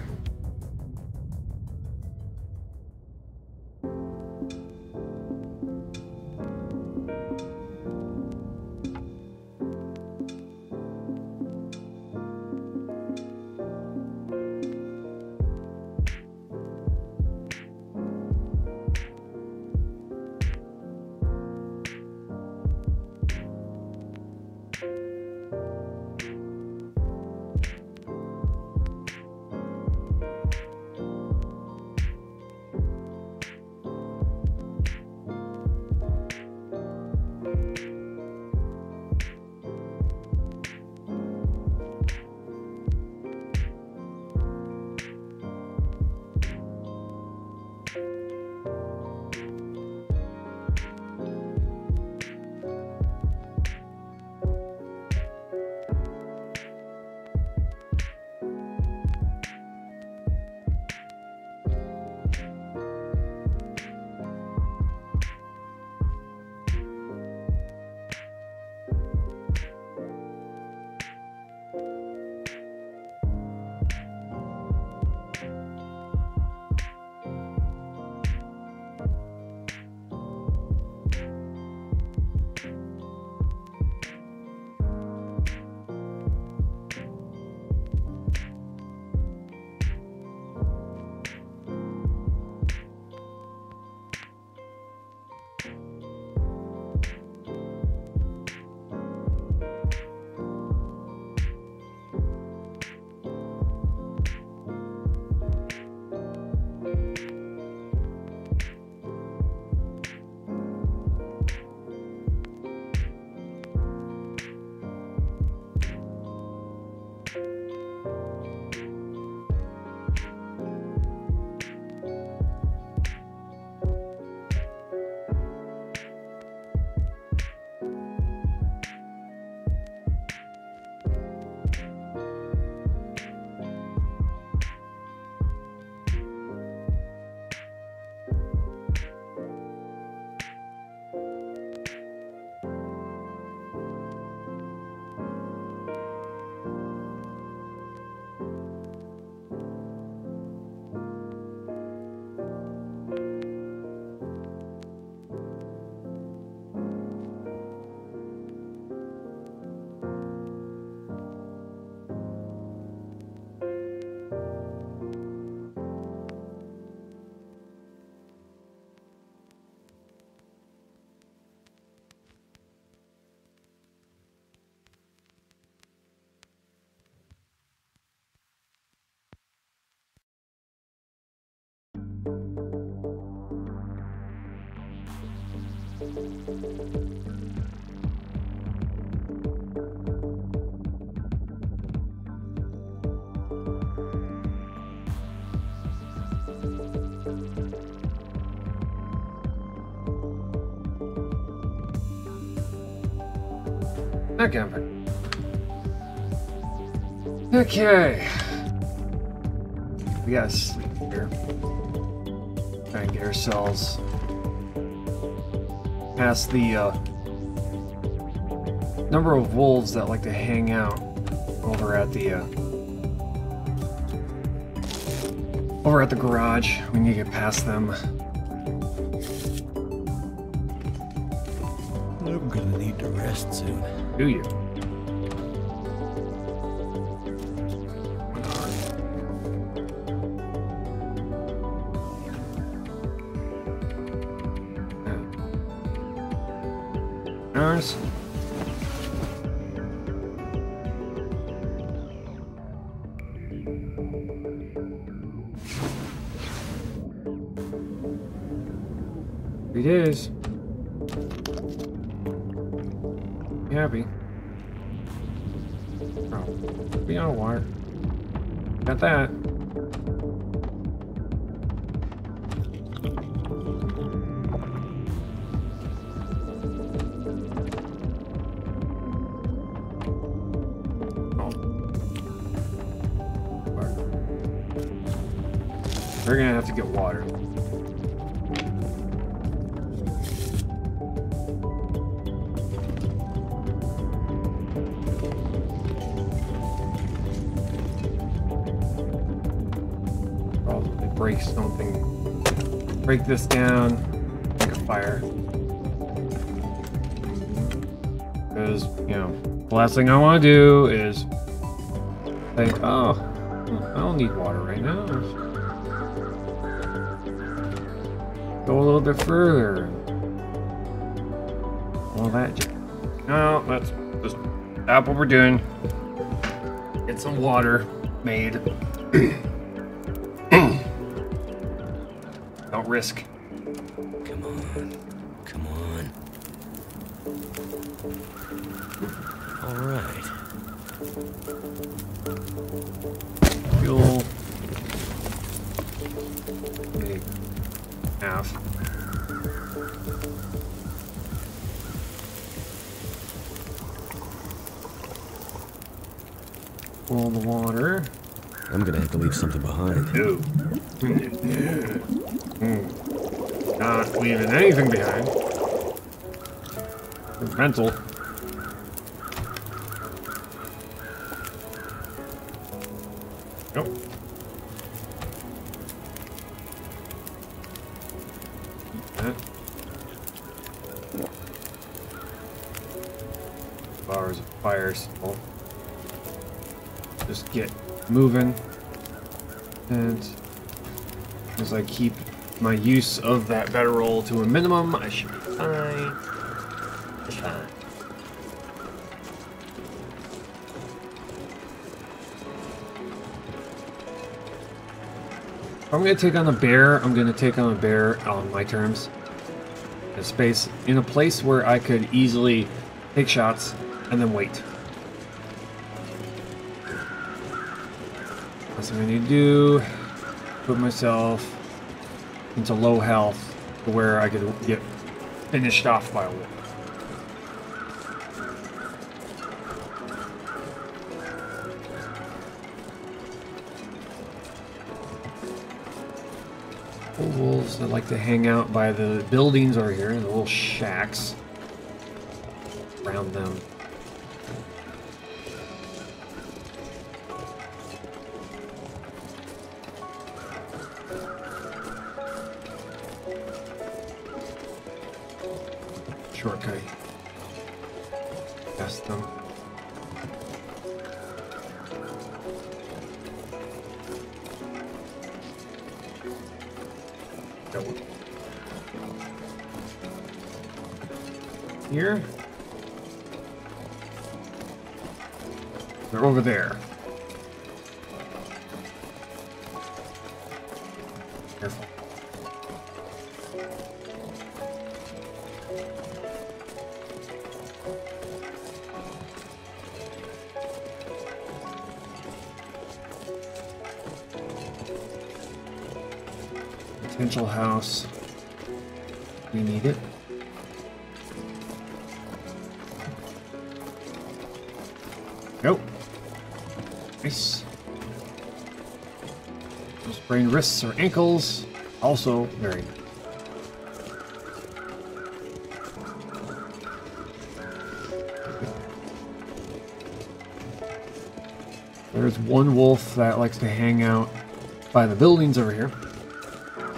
Okay. Okay. We gotta sleep here. Try and get ourselves past the number of wolves that like to hang out over at the garage. We need to get past them. I'm gonna need to rest soon. Do you? Ours. It is. Be happy. Oh, be on water. Got that. We're gonna have to get water. Probably break something. Break this down. Make a fire. Because, you know, the last thing I want to do is think, oh, I don't need water right now. Go a little bit further. All that. No, let's just stop what we're doing. Get some water made. Don't risk. Come on. Come on. All right. Fuel. Maybe half. Pull the water. I'm gonna have to leave something behind. No. Not leaving anything behind. Mental. Nope. That. Bars of fire still. Just get moving. And as I keep my use of that bedroll to a minimum, I should be fine. Just fine. If I'm gonna take on a bear, I'm gonna take on a bear on my terms. In a place where I could easily take shots and then wait. That's what I need to do. Put myself into low health to where I could get finished off by a wolf. Wolves that like to hang out by the buildings over here, the little shacks around them. Shortcut past them. Here. They're over there. Careful. potential house. We need it. Nope. Nice. No sprained wrists or ankles. Also very nice. There's one wolf that likes to hang out by the buildings over here.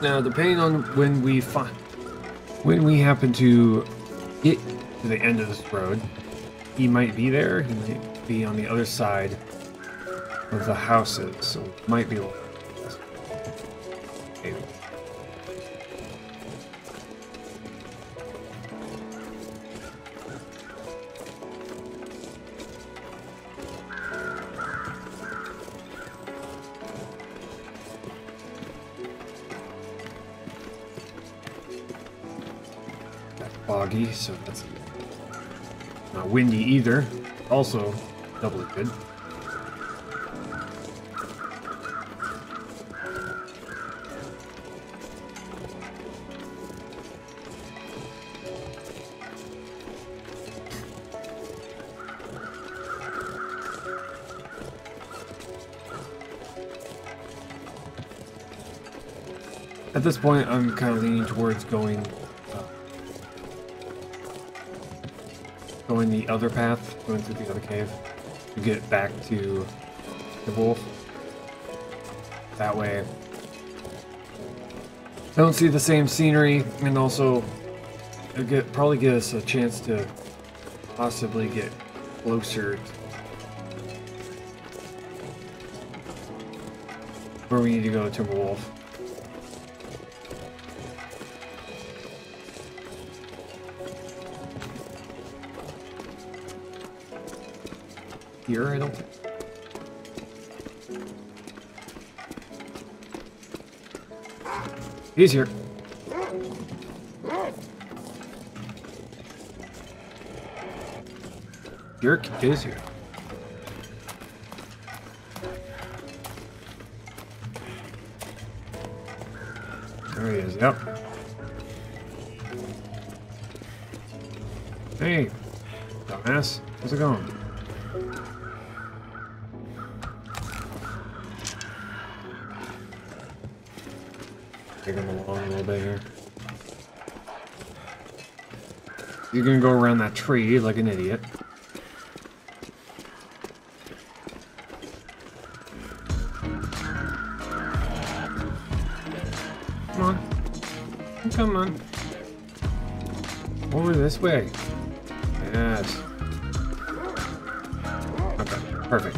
Now, depending on when we happen to get to the end of this road, he might be there. He might be on the other side of the houses, so it might be. Maybe. Foggy, so that's not windy either. Also, doubly good. At this point, I'm kind of leaning towards going the other path, going through the other cave to get back to the wolf. That way, I don't see the same scenery, and also it'll probably get us a chance to possibly get closer to where we need to go to Timberwolf. Here, I don't think. He's here. Yerk is here. There he is, yep. Hey, dumbass. How's it going? Taking him along a little bit here. You're gonna go around that tree like an idiot. Come on. Come on. Over this way. Yes. Okay, perfect.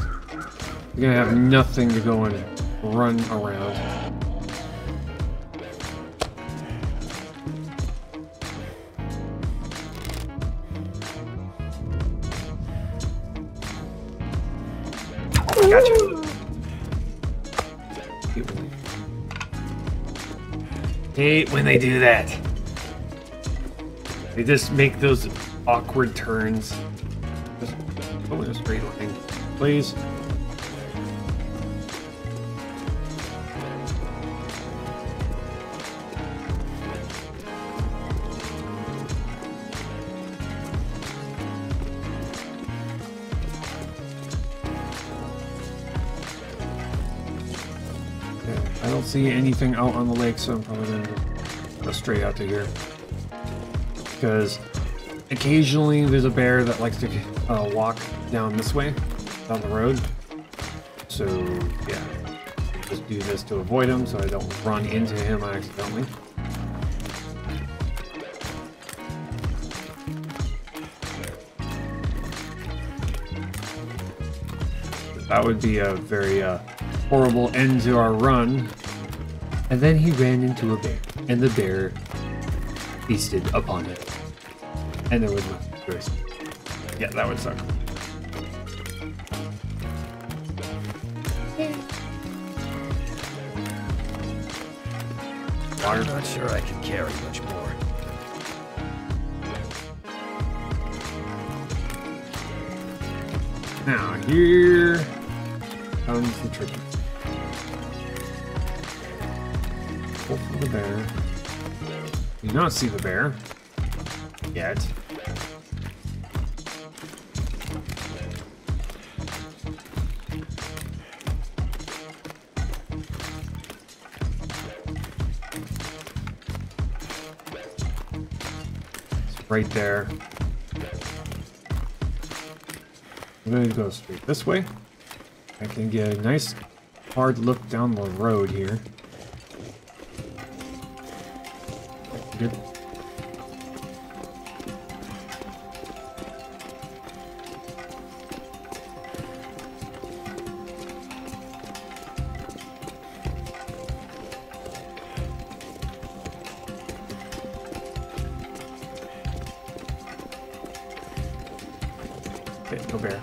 You're gonna have nothing to go and run around. Gotcha. Hate when they do that. They just make those awkward turns. Just go in a straight line, please. I don't see anything out on the lake, so I'm probably going to go straight out to here. Because occasionally there's a bear that likes to walk down this way, down the road. So, yeah. Just do this to avoid him so I don't run into him accidentally. That would be a very horrible end to our run. And then he ran into a bear, and the bear feasted upon it. And there was nothing to it. Yeah, that would suck. I'm not sure I can carry much more. Now, here comes the tricky. Pull for the bear. Do not see the bear yet. It's right there. I'm going to go straight this way. I can get a nice hard look down the road here. Good. Okay, go bear.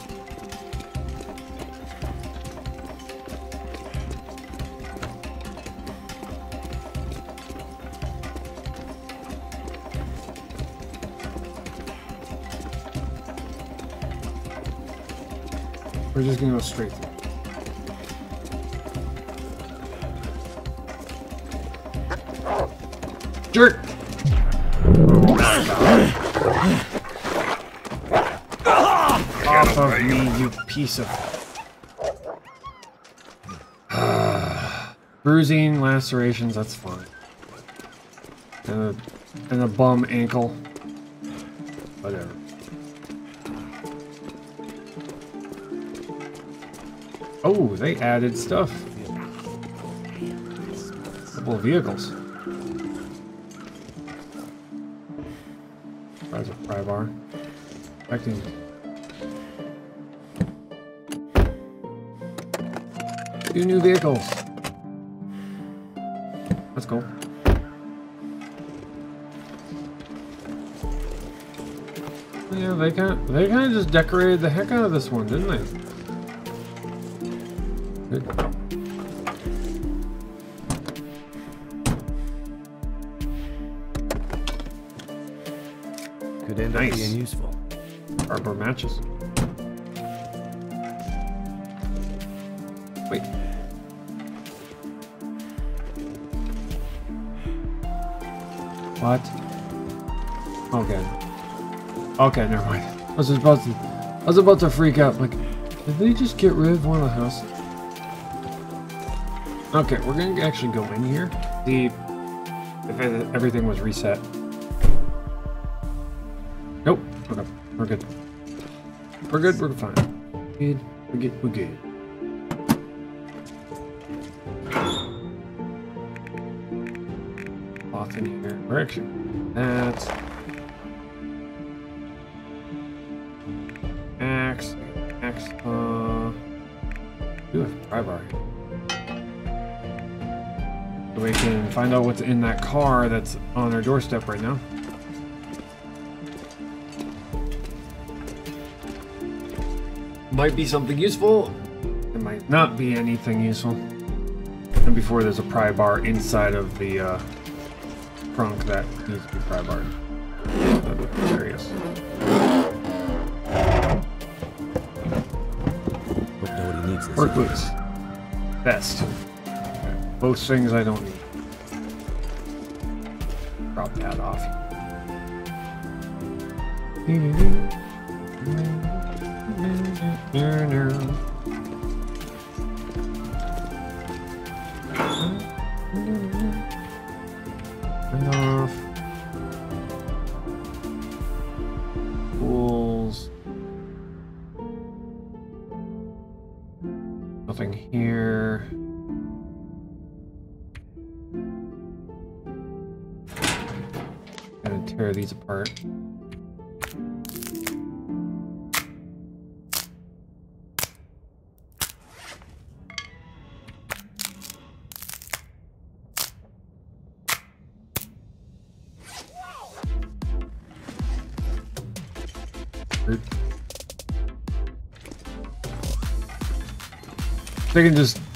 We're just gonna go straight through. Jerk! Off of me, you piece of... Bruising, lacerations, that's fine. And a bum ankle. Whatever. Oh, they added stuff. A couple of vehicles. There's a pry bar. Acting. 2 new vehicles. Let's go. Yeah, they kind of just decorated the heck out of this one, didn't they? Good. Could end up being useful. Arbor matches. Wait. What? Okay. Okay, never mind. I was about to freak out. Like, did they just get rid of one of the houses? Okay, we're gonna actually go in here. See if everything was reset. Nope. Okay, we're good. We're good. We're fine. Good. We're good. We're good. Cloth in here. We're actually that. Axe. Do have a pry bar here. So we can find out what's in that car that's on our doorstep right now. Might be something useful. It might not be anything useful. And before there's a pry bar inside of the trunk that needs to be pry barred. That'd be hilarious. Hope nobody needs this. Work boots. Best. Both things I don't need. Drop that off. Right off. Tools. Nothing here. Gotta tear these apart.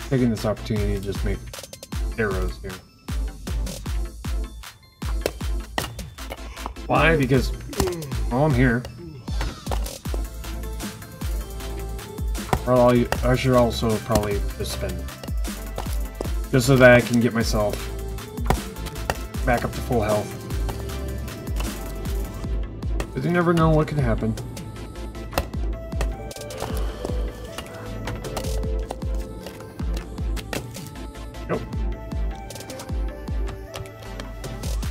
Taking this opportunity to just make arrows here. Why? Because while I'm here, I should also probably just spend it. Just so that I can get myself back up to full health. Because you never know what could happen. Nope.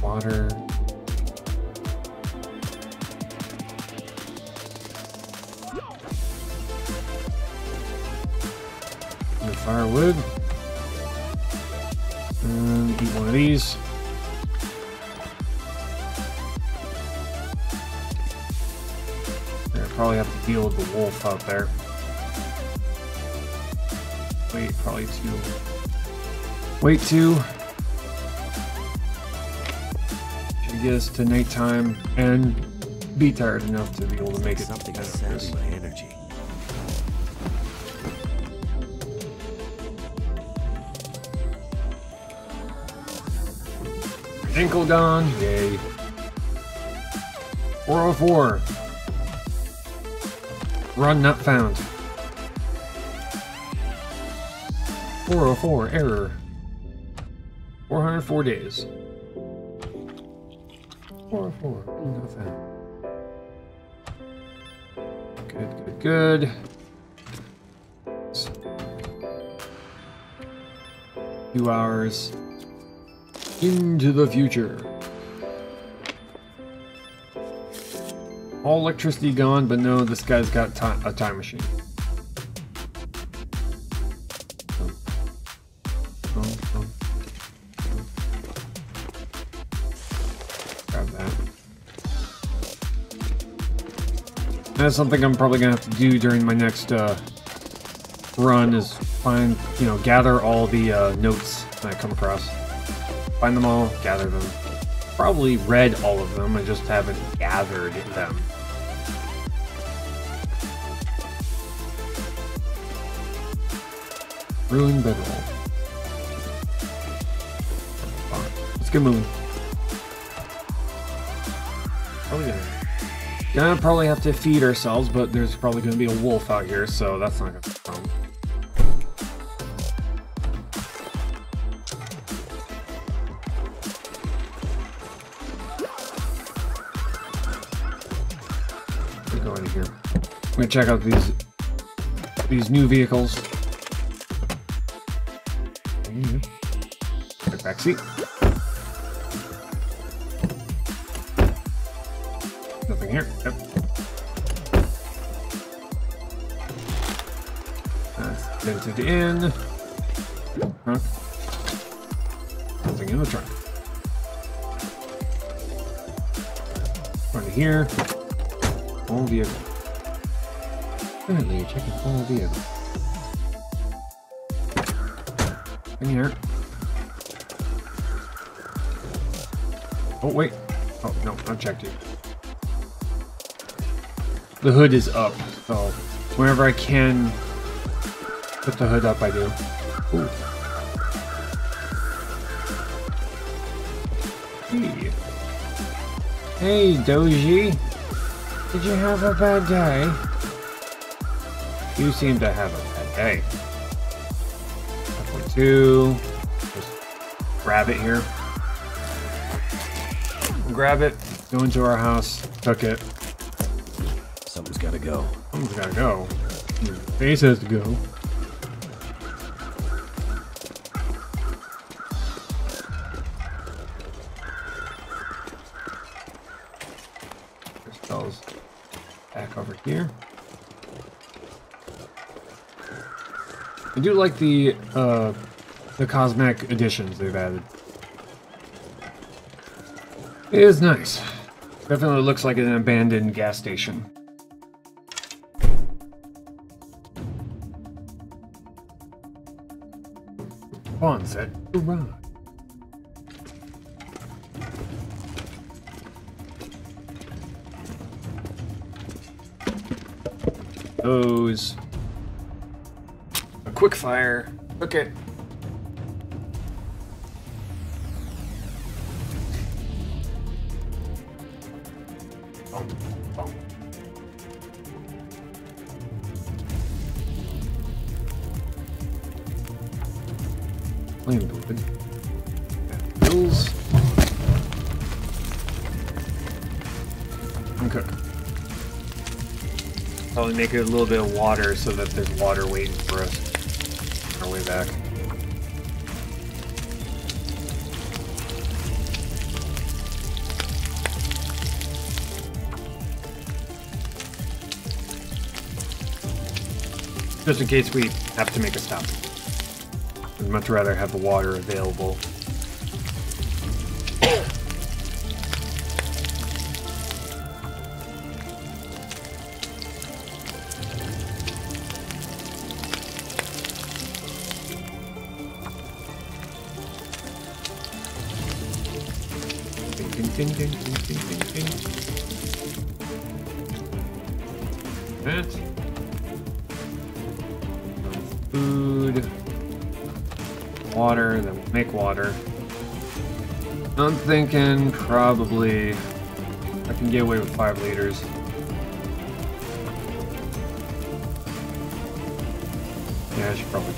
Water. And firewood. And eat one of these. Probably have to deal with the wolf out there. Wait, probably two. Wait two. Should get us to nighttime and be tired enough to be able to make it. Something is sapping my energy. Ankle gone, yay. 404. Run not found. 404 error. 404 days. 404 not found. Good. 2 hours into the future. All electricity gone, but no, this guy's got a time machine. Grab that. That's something I'm probably gonna have to do during my next run, is find, gather all the notes that I come across. Find them all, gather them. Probably read all of them, I just haven't gathered them. Ruined bedroll. Let's get moving. Gonna probably have to feed ourselves, but there's probably gonna be a wolf out here, so that's not gonna be a problem. Go in here. I'm gonna check out these new vehicles. Back seat. Nothing here. Yep. That's vented in. Huh? Nothing in the trunk. Run to here. All vehicle. Currently, you're checking all vehicle. In here. Oh, wait. Oh, no, unchecked you. The hood is up, so whenever I can put the hood up, I do. Ooh. Hey. Hey, Doji. Did you have a bad day? You seem to have a bad day. 5.2. Just grab it here. Grab it, go into our house, cook it. Someone's gotta go. Someone's gotta go. Your face has to go. Crystal's back over here. I do like the cosmetic additions they've added. It is nice. Definitely looks like an abandoned gas station. Pawn set. Hurrah. Those. A quick fire. Okay. Flame building. Bills. cook. Probably make it a little bit of water so that there's water waiting for us on our way back. Just in case we have to make a stop. I'd much rather have the water available. Ding, ding, ding, ding, ding, ding, ding. That. Food. Water, then we'll make water. I'm thinking probably I can get away with 5 liters. Yeah, I should probably.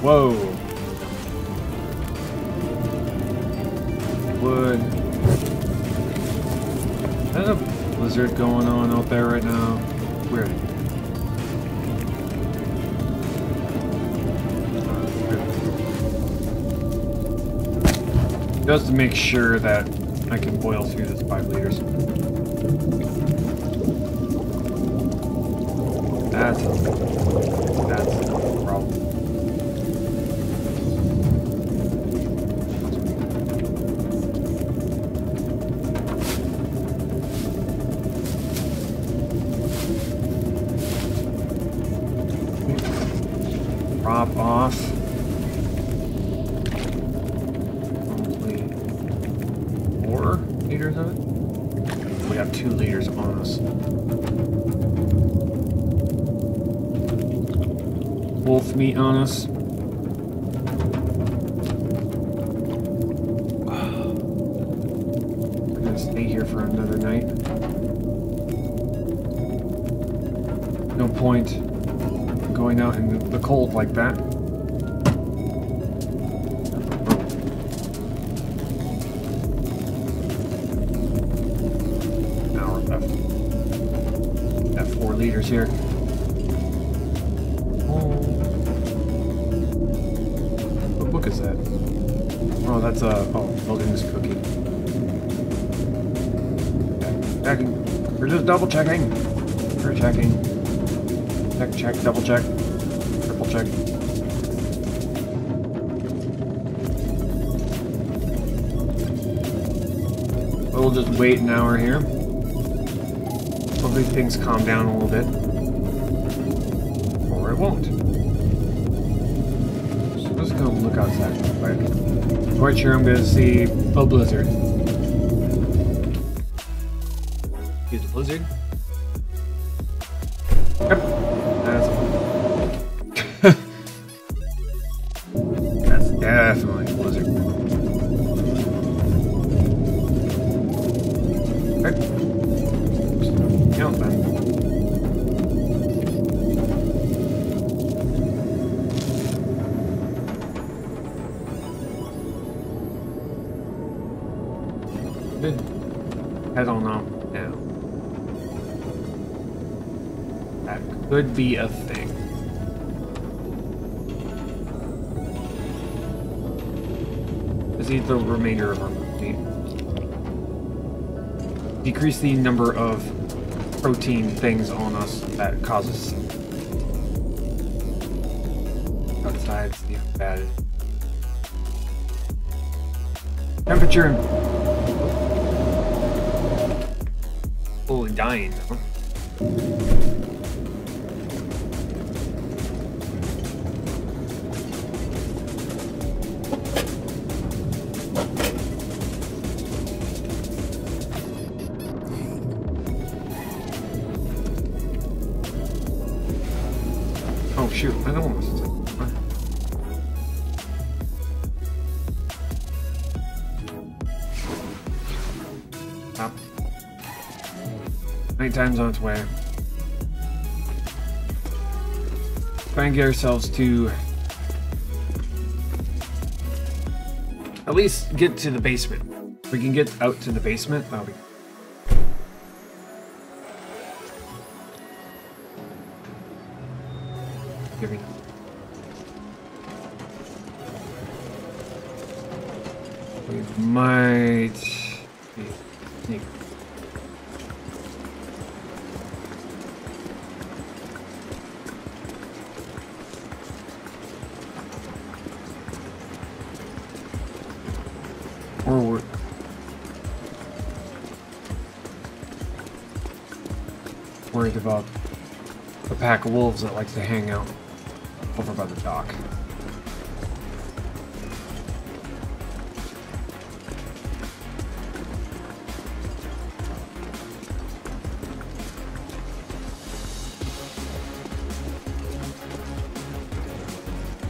Whoa. Wood. There's a blizzard going on out there right now. Weird. Just to make sure that I can boil through this 5 liters. That's the problem. Drop off. 4 liters of it? We have 2 liters on us. Wolf meat on us. We're gonna stay here for another night. No point going out in the cold like that. Hour left. Got 4 liters here. What book is that? Oh, that's Logan's cookie. Checking. We're just double checking. We're checking. Check, double check, triple check. We'll just wait an hour here. Hopefully things calm down a little bit. Or it won't. So I'm just gonna look outside real quick. I'm quite sure I'm gonna see a blizzard. Use the blizzard. Yep. That's definitely a blizzard. Okay. Count then. Good. Head on up now. That could be a thing. Eat the remainder of our protein. Decrease the number of protein things on us that causes outside. See how bad it is. Temperature. Fully dying though. Shoot, I don't want to. Stop. Nighttime's on its way. Try and get ourselves to at least get to the basement. We can get out to the basement. That'll be. Give me. We might. Sneak. Or we're worried about a pack of wolves that likes to hang out over by the dock.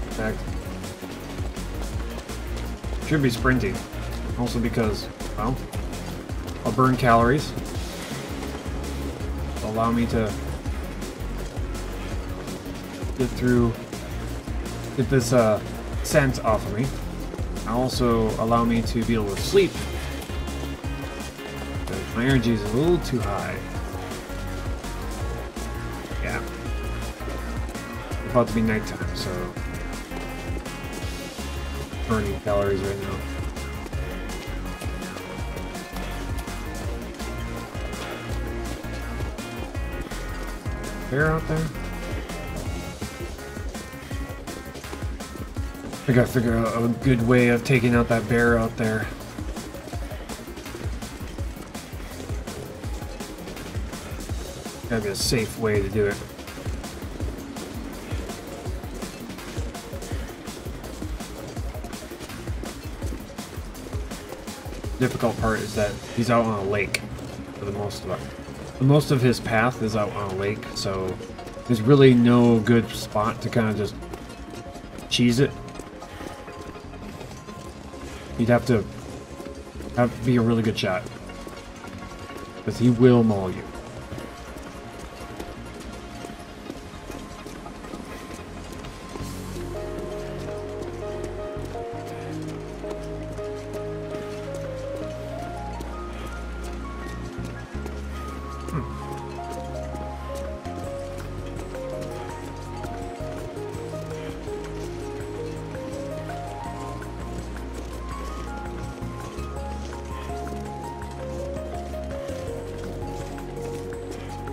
In fact, should be sprinting. Also because, well, I'll burn calories. It'll allow me to get this scent off of me. It'll also allow me to be able to sleep. But my energy is a little too high. Yeah. It's about to be nighttime, so burning calories right now. Bear out there? I gotta figure out a good way of taking out that bear out there. Gotta be a safe way to do it. Difficult part is that he's out on a lake for the most of it. Most of his path is out on a lake, so there's really no good spot to kind of just cheese it. You'd have to be a really good shot, because he will maul you.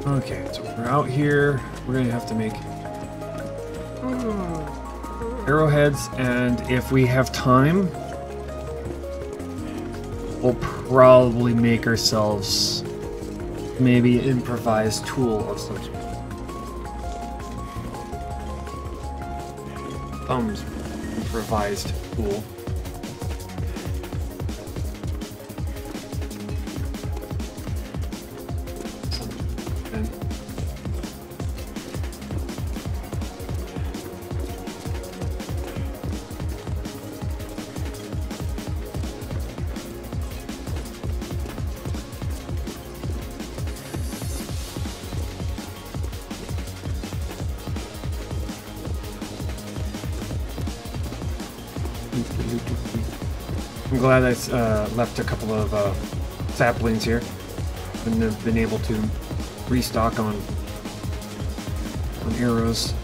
Okay, so we're out here. We're gonna have to make arrowheads, and if we have time, we'll probably make ourselves maybe an improvised tool of some sort. Thumbs improvised tool. I'm glad I left a couple of saplings here and have been able to restock on arrows.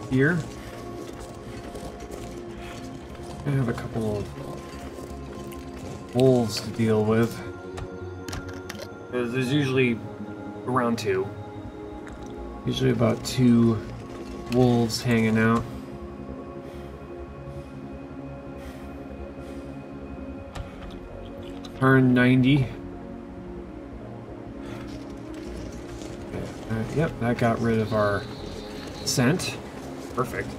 Here, I have a couple of wolves to deal with. There's usually around two. Usually about 2 wolves hanging out. Turn 90. Yep, that got rid of our scent. Perfect.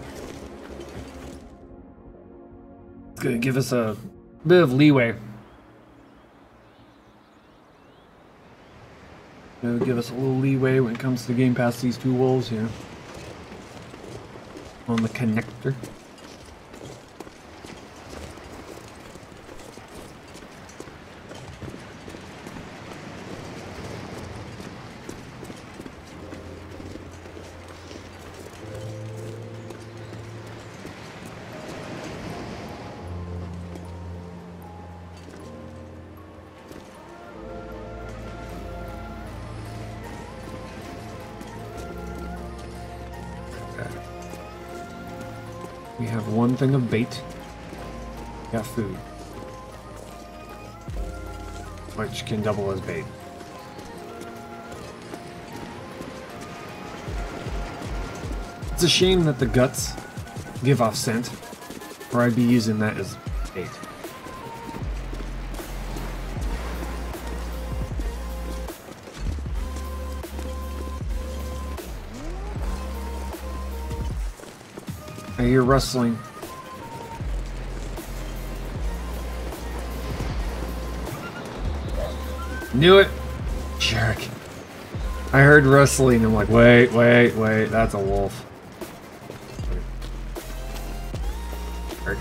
It's gonna give us a bit of leeway. It'll give us a little leeway when it comes to getting past these 2 wolves here. on the connector. We have one thing of bait. Got food. Which can double as bait. It's a shame that the guts give off scent, or I'd be using that as bait. I hear rustling. Knew it! Jerk. I heard rustling. I'm like, wait, that's a wolf. Jerk.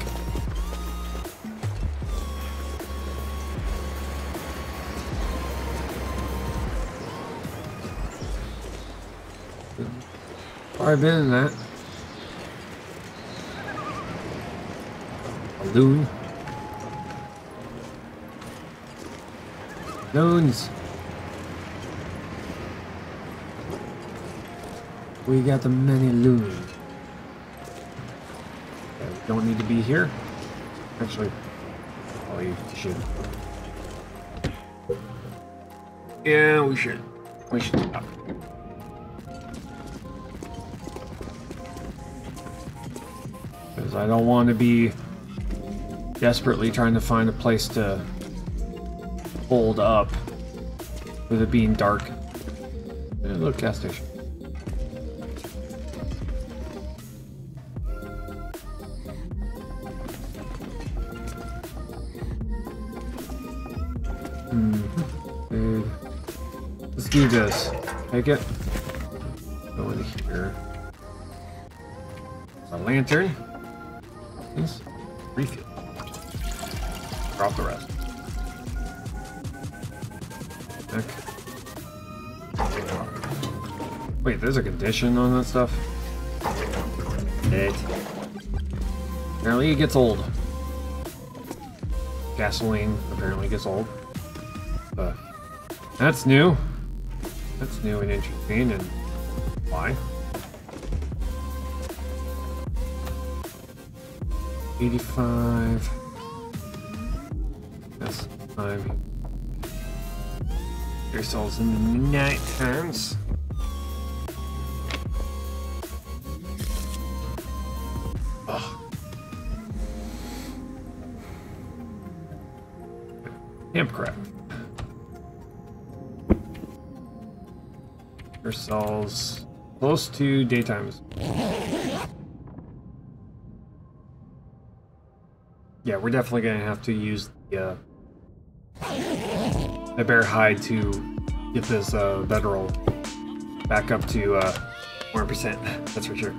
I've been in that. Loon. Loons. We got the many loons. Okay, we don't need to be here. Actually, probably should. Yeah, we should. We should stop. Because I don't want to be desperately trying to find a place to hold up with it being dark. Look, gas station. Dude. Let's do this. Take it. Go in here. A lantern. Please. Refuel. Drop the rest. Back. Wait, there's a condition on that stuff? It. Apparently it gets old. Gasoline apparently gets old. But that's new. That's new and interesting, and why? 85. That's time. Yourselves in the night times. Oh. Campcraft. Yourselves close to daytimes. Yeah, we're definitely gonna have to use the bear hide to get this bedroll back up to 100%. That's for sure.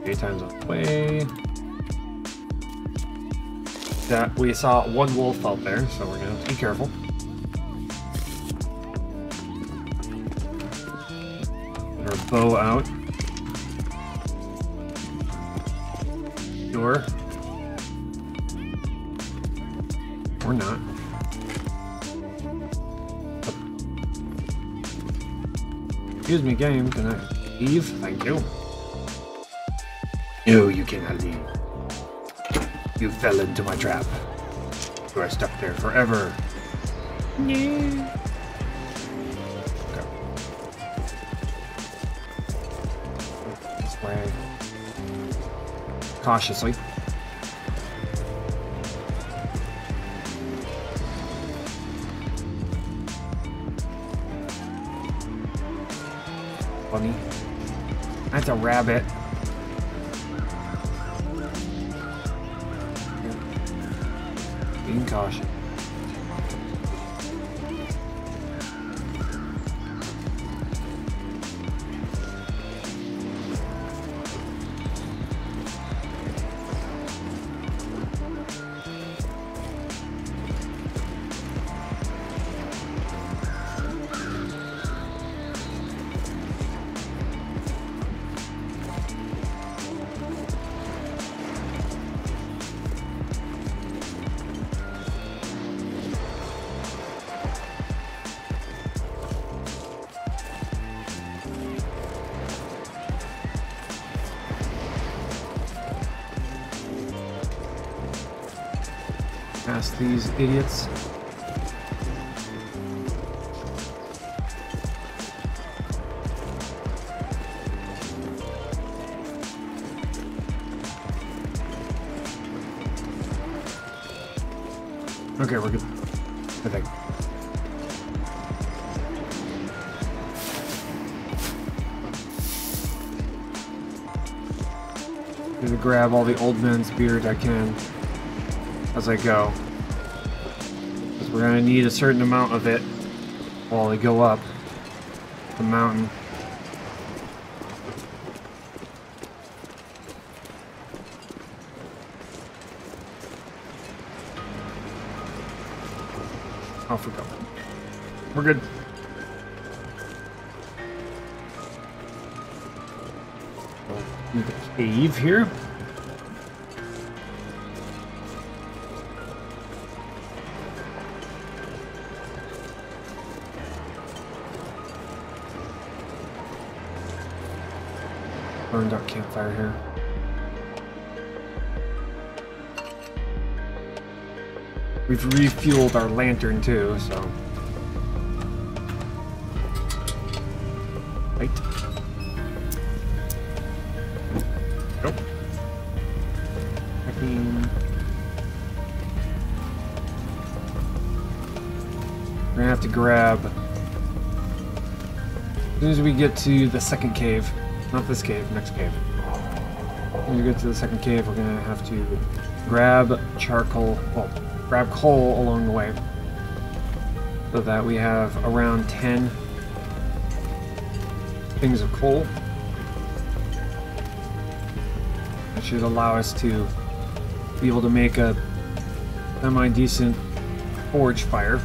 Daytime's on the way. That we saw one wolf out there, so we're gonna have to be careful. Get our bow out. Sure. Or not. Excuse me, game. Can I leave? Thank you. No, you cannot leave. You fell into my trap. You are stuck there forever. No. Okay. This way. Cautiously. Bunny. That's a rabbit. Being cautious. past these idiots. Okay, we're good. I think. I'm gonna grab all the old man's beard I can as I go. Because we're gonna need a certain amount of it while we go up the mountain. Off we go. We're good. Need a cave here. Burned out campfire here. We've refueled our lantern too, so. Right. Nope. We're gonna have to grab. As soon as we get to the second cave, not this cave, next cave. When we get to the second cave, we're gonna have to grab charcoal. Well, grab coal along the way so that we have around 10 things of coal. That should allow us to be able to make a semi-decent forge fire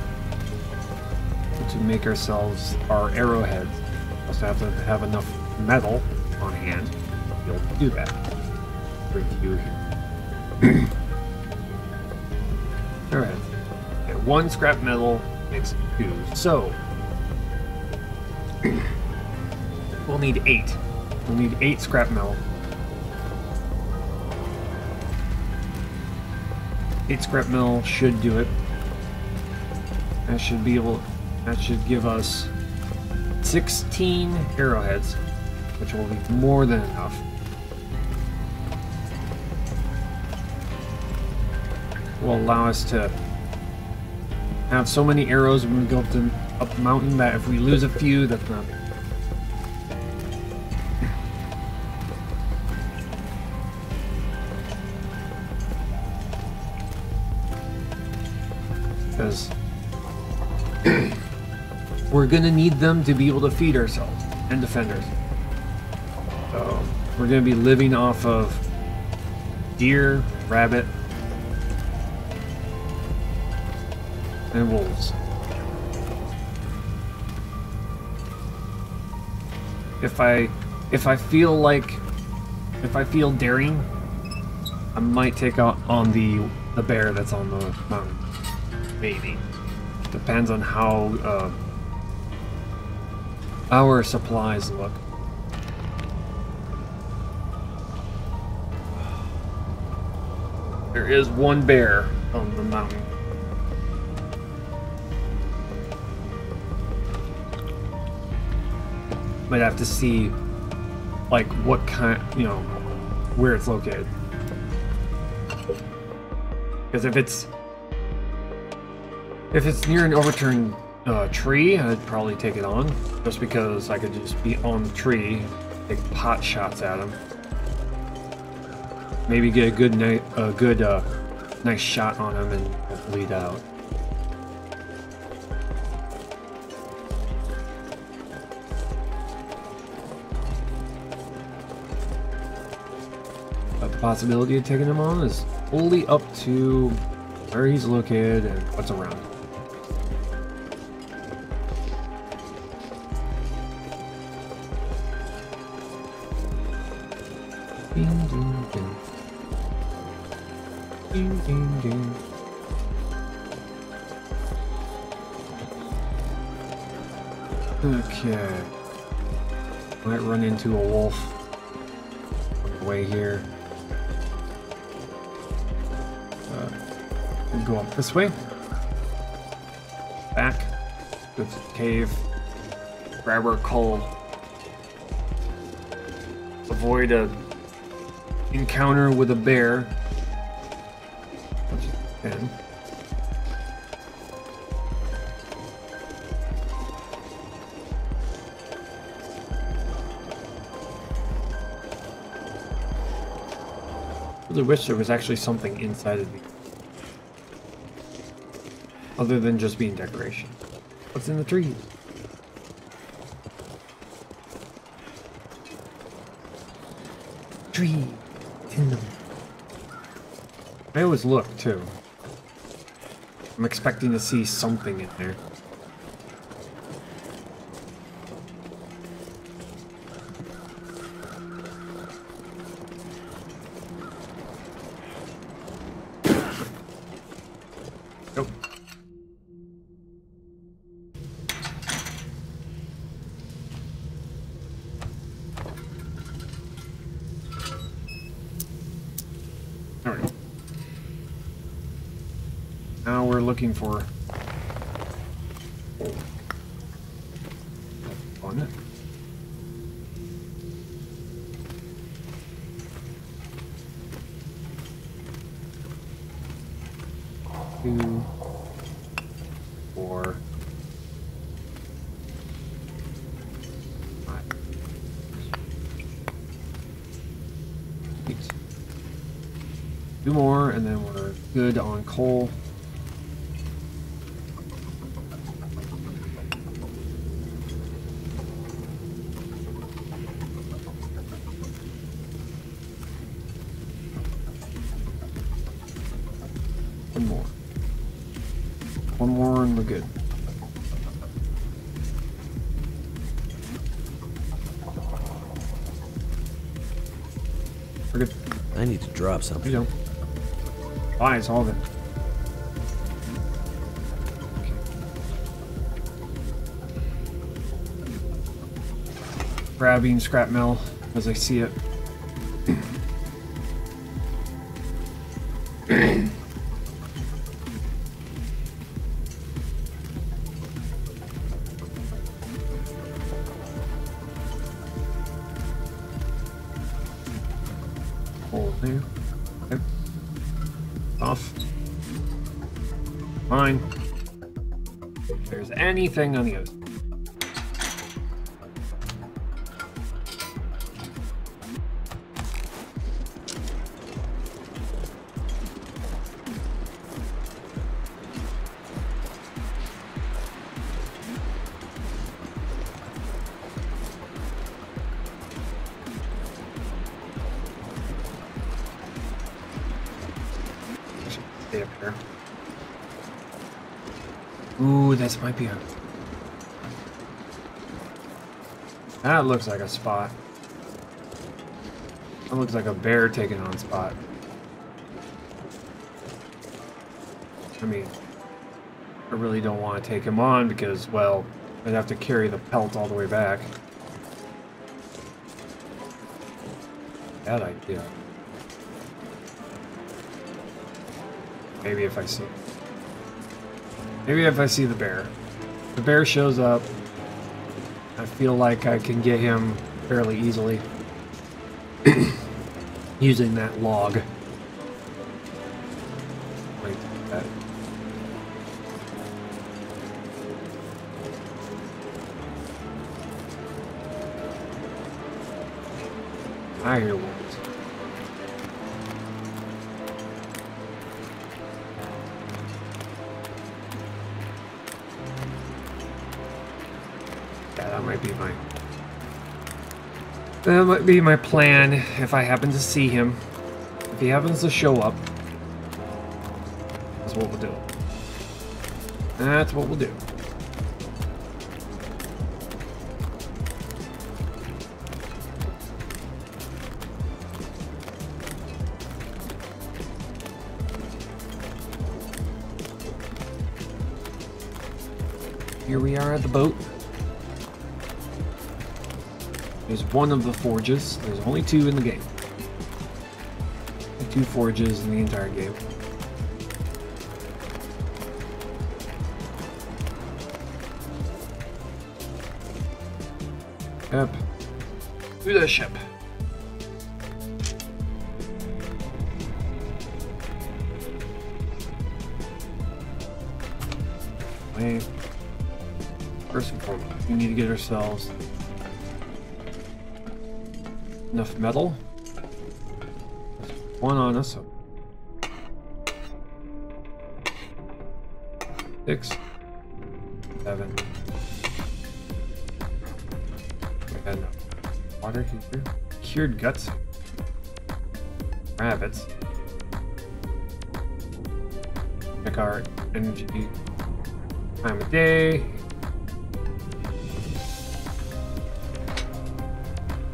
to make ourselves our arrowheads. We also have to have enough metal on hand to be able to do that. Review here. Alright. And 1 scrap metal makes 2. So we'll need 8. We'll need 8 scrap metal. 8 scrap metal should do it. That should give us 16 arrowheads, which will be more than enough. Will allow us to have so many arrows when we go up the mountain that if we lose a few, that's not. Because we're gonna need them to be able to feed ourselves and defend ourselves. So we're gonna be living off of deer, rabbit, and wolves. If I feel daring, I might take on the bear that's on the mountain. Maybe. Depends on how our supplies look. There is one bear on the mountain. Might have to see, like, what kind, where it's located. Because if it's near an overturned tree, I'd probably take it on, just because I could just be on the tree, take pot shots at him. Maybe get a good nice shot on him and bleed out. But the possibility of taking him on is fully up to where he's located and what's around him. Ding, ding, ding. Ding, ding, ding. Okay. Might run into a wolf on the way here. And go up this way. Back. Go to the cave. Grab our coal. Avoid a encounter with a bear. Which is 10. I really wish there was actually something inside of me. Other than just being decoration. What's in the trees? Tree. In them. I always look too. I'm expecting to see something in there. Nope. All right. Now we're looking for on it. Two, 4, 5, 8. 2 more, and then we're good on coal. One more and we're good. We're good. I need to drop something. You don't. Why is all of it? Okay. Grabbing scrap metal as I see it. Hold there. Okay. Off. Fine. If there's anything on the other. Stay up here. Ooh, this might be a... That looks like a spot. That looks like a bear taking on spot. I mean, I really don't want to take him on because, well, I'd have to carry the pelt all the way back. Bad idea. Maybe if I see... Maybe if I see the bear. The bear shows up. I feel like I can get him fairly easily. Using that log. Like that. I hear wolves. That might be my plan if I happen to see him. If he happens to show up, that's what we'll do. That's what we'll do. Here we are at the boat. There's one of the forges. There's only 2 in the game. 2 forges in the entire game. Yep. To the ship. Wait. First and foremost, we need to get ourselves enough metal. There's one on us. 6, 7. We had enough water here. Cured guts. Rabbits. Check our energy time of day.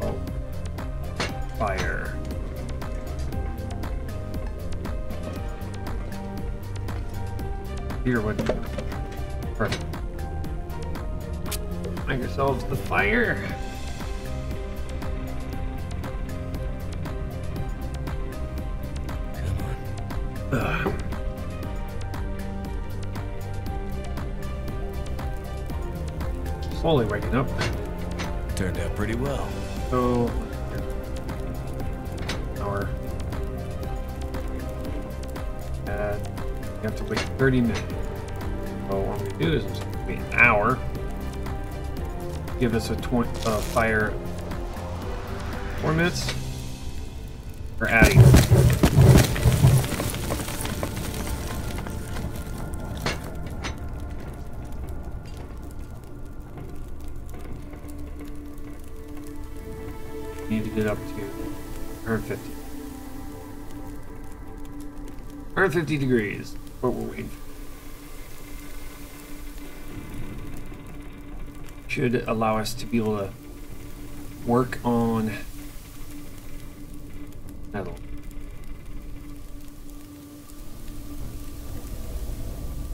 Oh. Fire. Here would perfect. Make yourselves the fire. Come on. Slowly waking up. Turned out pretty well. So, hour. You have to wait 30 minutes. So what we do is just wait an hour. Give us a fire 4 minutes. We're adding. Need to get up to 150. 150 degrees. What we're waiting for. Should allow us to be able to work on metal.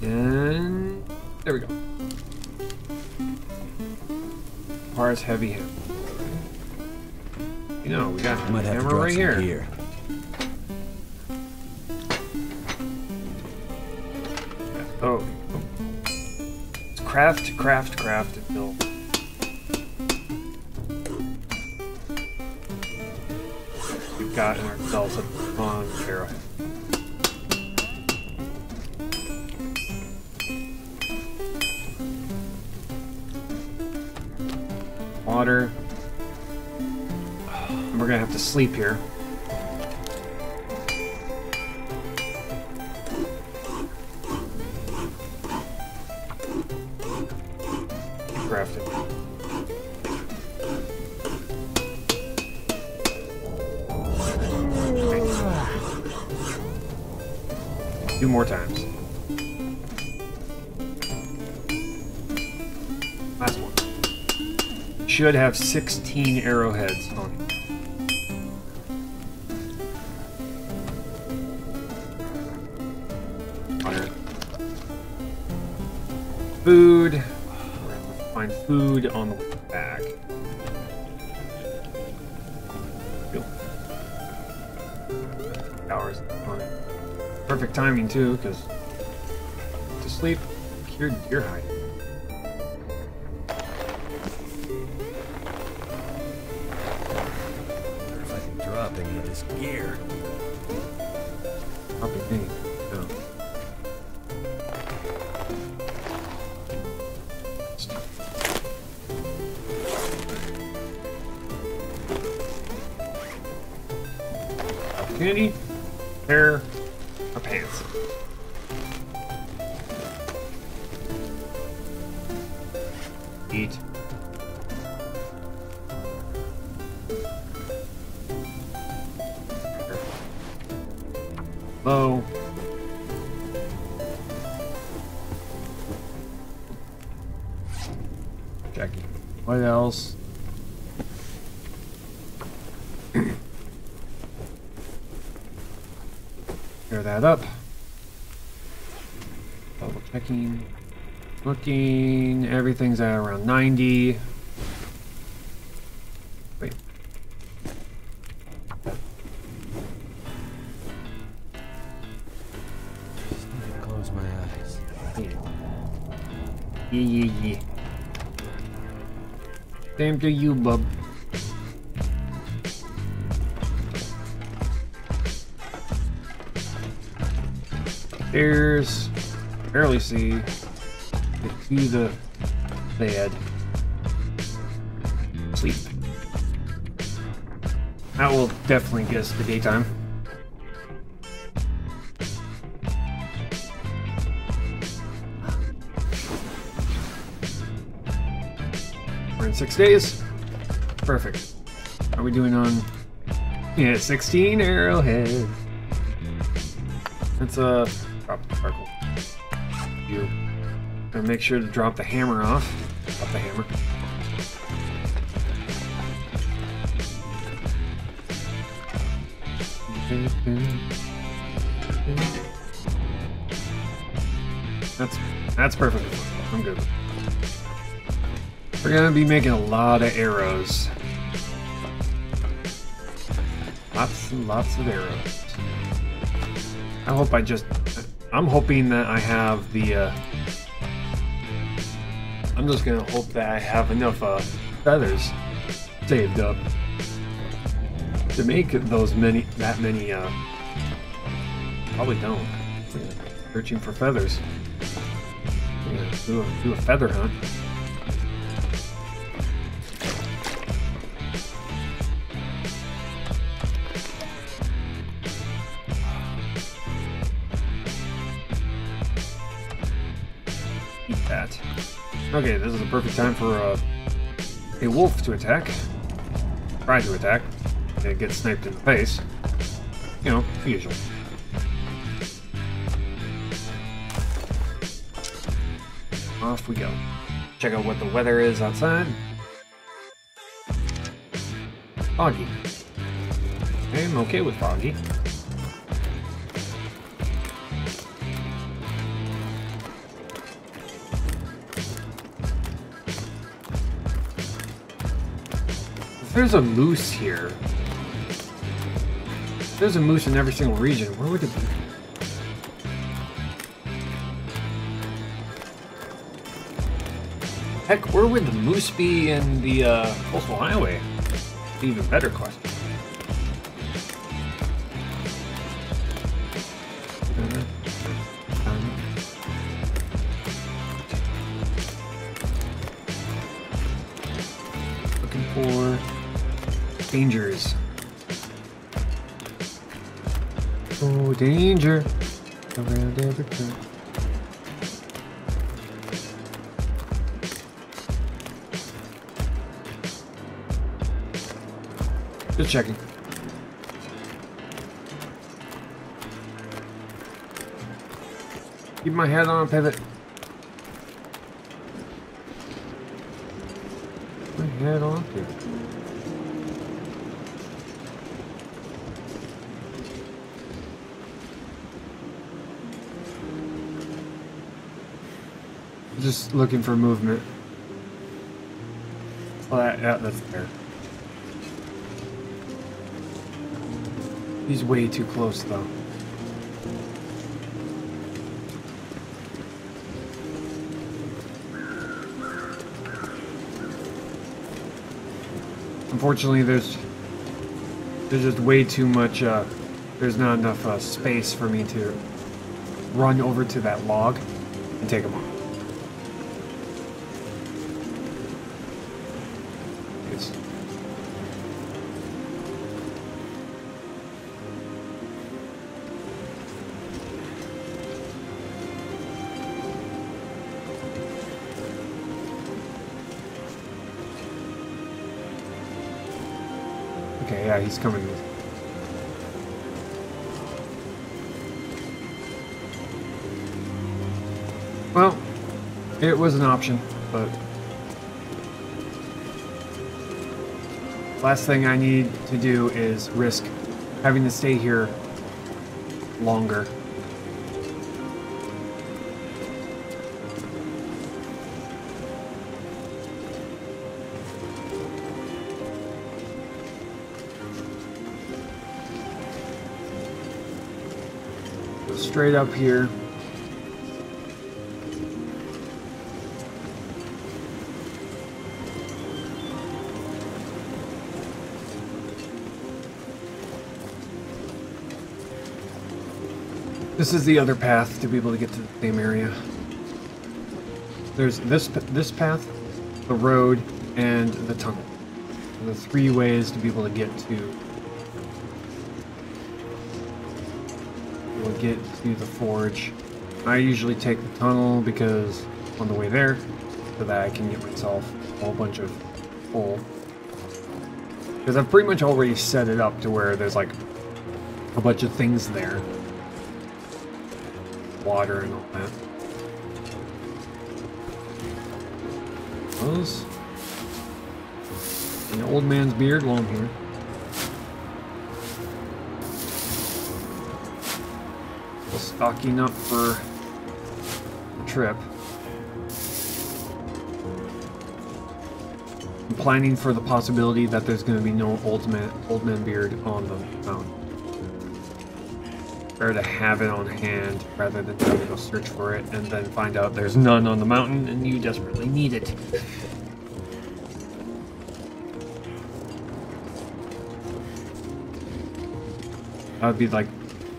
And there we go. Requires heavy hammer. You know, we got Might have to hammer drop right some here. gear. Oh. It's craft and build. We've gotten ourselves a long arrowhead. Water. And we're gonna have to sleep here. Crafting. Okay. 2 more times. Last one. Should have 16 arrowheads on it. Water. Food. Find food on the way back. Cool. Hours on it. Perfect timing too, because to sleep, cured deer hide. If I can drop any of this gear. Probably me. No. Candy, hair, or pants. Eat. Low. Jackie. What else? Clear that up. Double checking. Looking. Everything's at around 90. Wait. Just need to close my eyes. Yeah. Same to you, bub. There's barely see to the bed. Sleep. That will definitely get us to daytime. We're in 6 days. Perfect. How are we doing on? Yeah, 16 arrowhead. That's a drop the sparkle. You gotta make sure to drop the hammer off. Drop the hammer. That's perfect. I'm good. We're gonna be making a lot of arrows. Lots and lots of arrows. I'm hoping that I have the, I'm just gonna hope that I have enough, feathers saved up to make that many, probably don't. Searching for feathers. Yeah, do a feather hunt. Eat that. Okay, this is the perfect time for a wolf to attack. Try to attack. And get sniped in the face. You know, the usual. Off we go. Check out what the weather is outside. Foggy. I'm okay with foggy. If there's a moose here, if there's a moose in every single region, where would it be? Heck, where would the moose be in the coastal highway? Even better question. Looking for dangers. Oh, danger around every turn. Just checking. Keep my head on a pivot. My head on a pivot. Just looking for movement. Oh, yeah, that's there. He's way too close, though. Unfortunately, there's just way too much, there's not enough space for me to run over to that log and take him off. Okay, yeah, he's coming. Well, it was an option, but last thing I need to do is risk having to stay here longer. Straight up here. This is the other path to be able to get to the same area. There's this path, the road, and the tunnel. So the 3 ways to be able to get to. We'll get to the forge. I usually take the tunnel because on the way there, so that I can get myself a whole bunch of coal. Because I've pretty much already set it up to where there's like a bunch of things there. Water and all that. Those. An old man's beard while I'm here. Still stocking up for the trip. I'm planning for the possibility that there's going to be no old man beard on the mountain. Better to have it on hand rather than trying to go search for it and then find out there's none on the mountain and you desperately need it. That would be like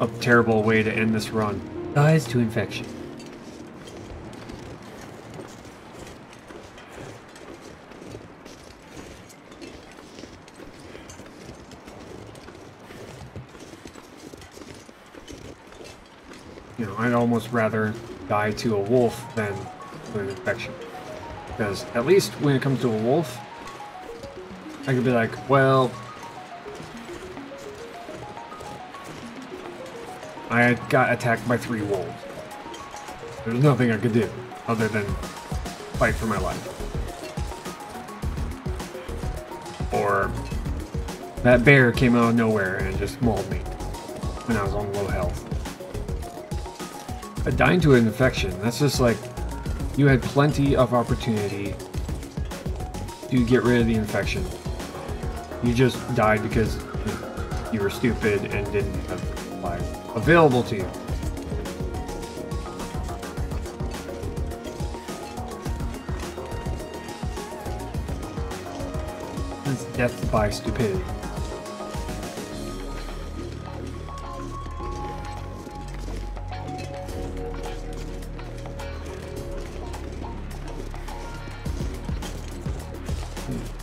a terrible way to end this run. Dies to infection. You know, I'd almost rather die to a wolf than to an infection. Because at least when it comes to a wolf, I could be like, well, I got attacked by 3 wolves. There's nothing I could do other than fight for my life. Or that bear came out of nowhere and just mauled me when I was on low health. Dying to an infection, that's just like you had plenty of opportunity to get rid of the infection. You just died because you were stupid and didn't have the supply available to you. It's death by stupidity.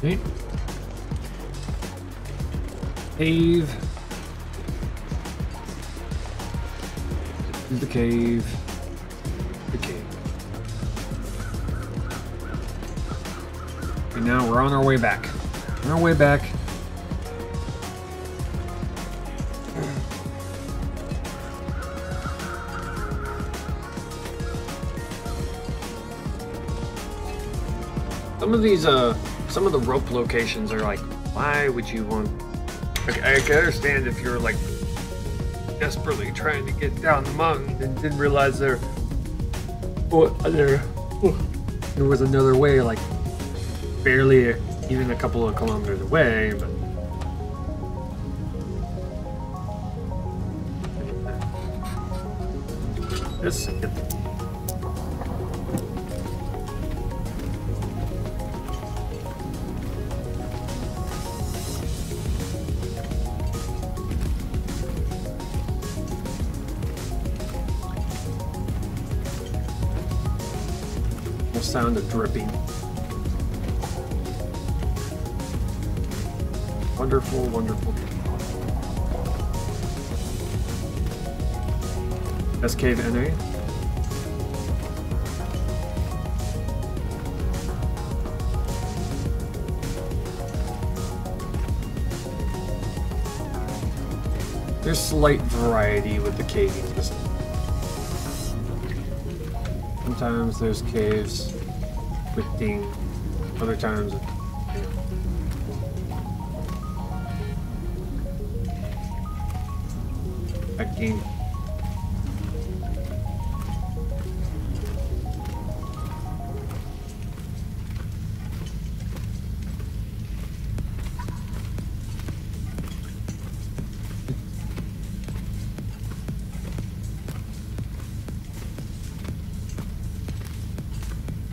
Okay. Cave. The cave. The cave. And now we're on our way back. On our way back. Some of the rope locations are like, why would you want... I can understand if you're like desperately trying to get down the mountain and didn't realize there was another way, like barely even a couple of kilometers away, but this. Sound of dripping. Wonderful, wonderful. Best cave NA. There's slight variety with the caving system. Sometimes there's caves with ding, other times that game.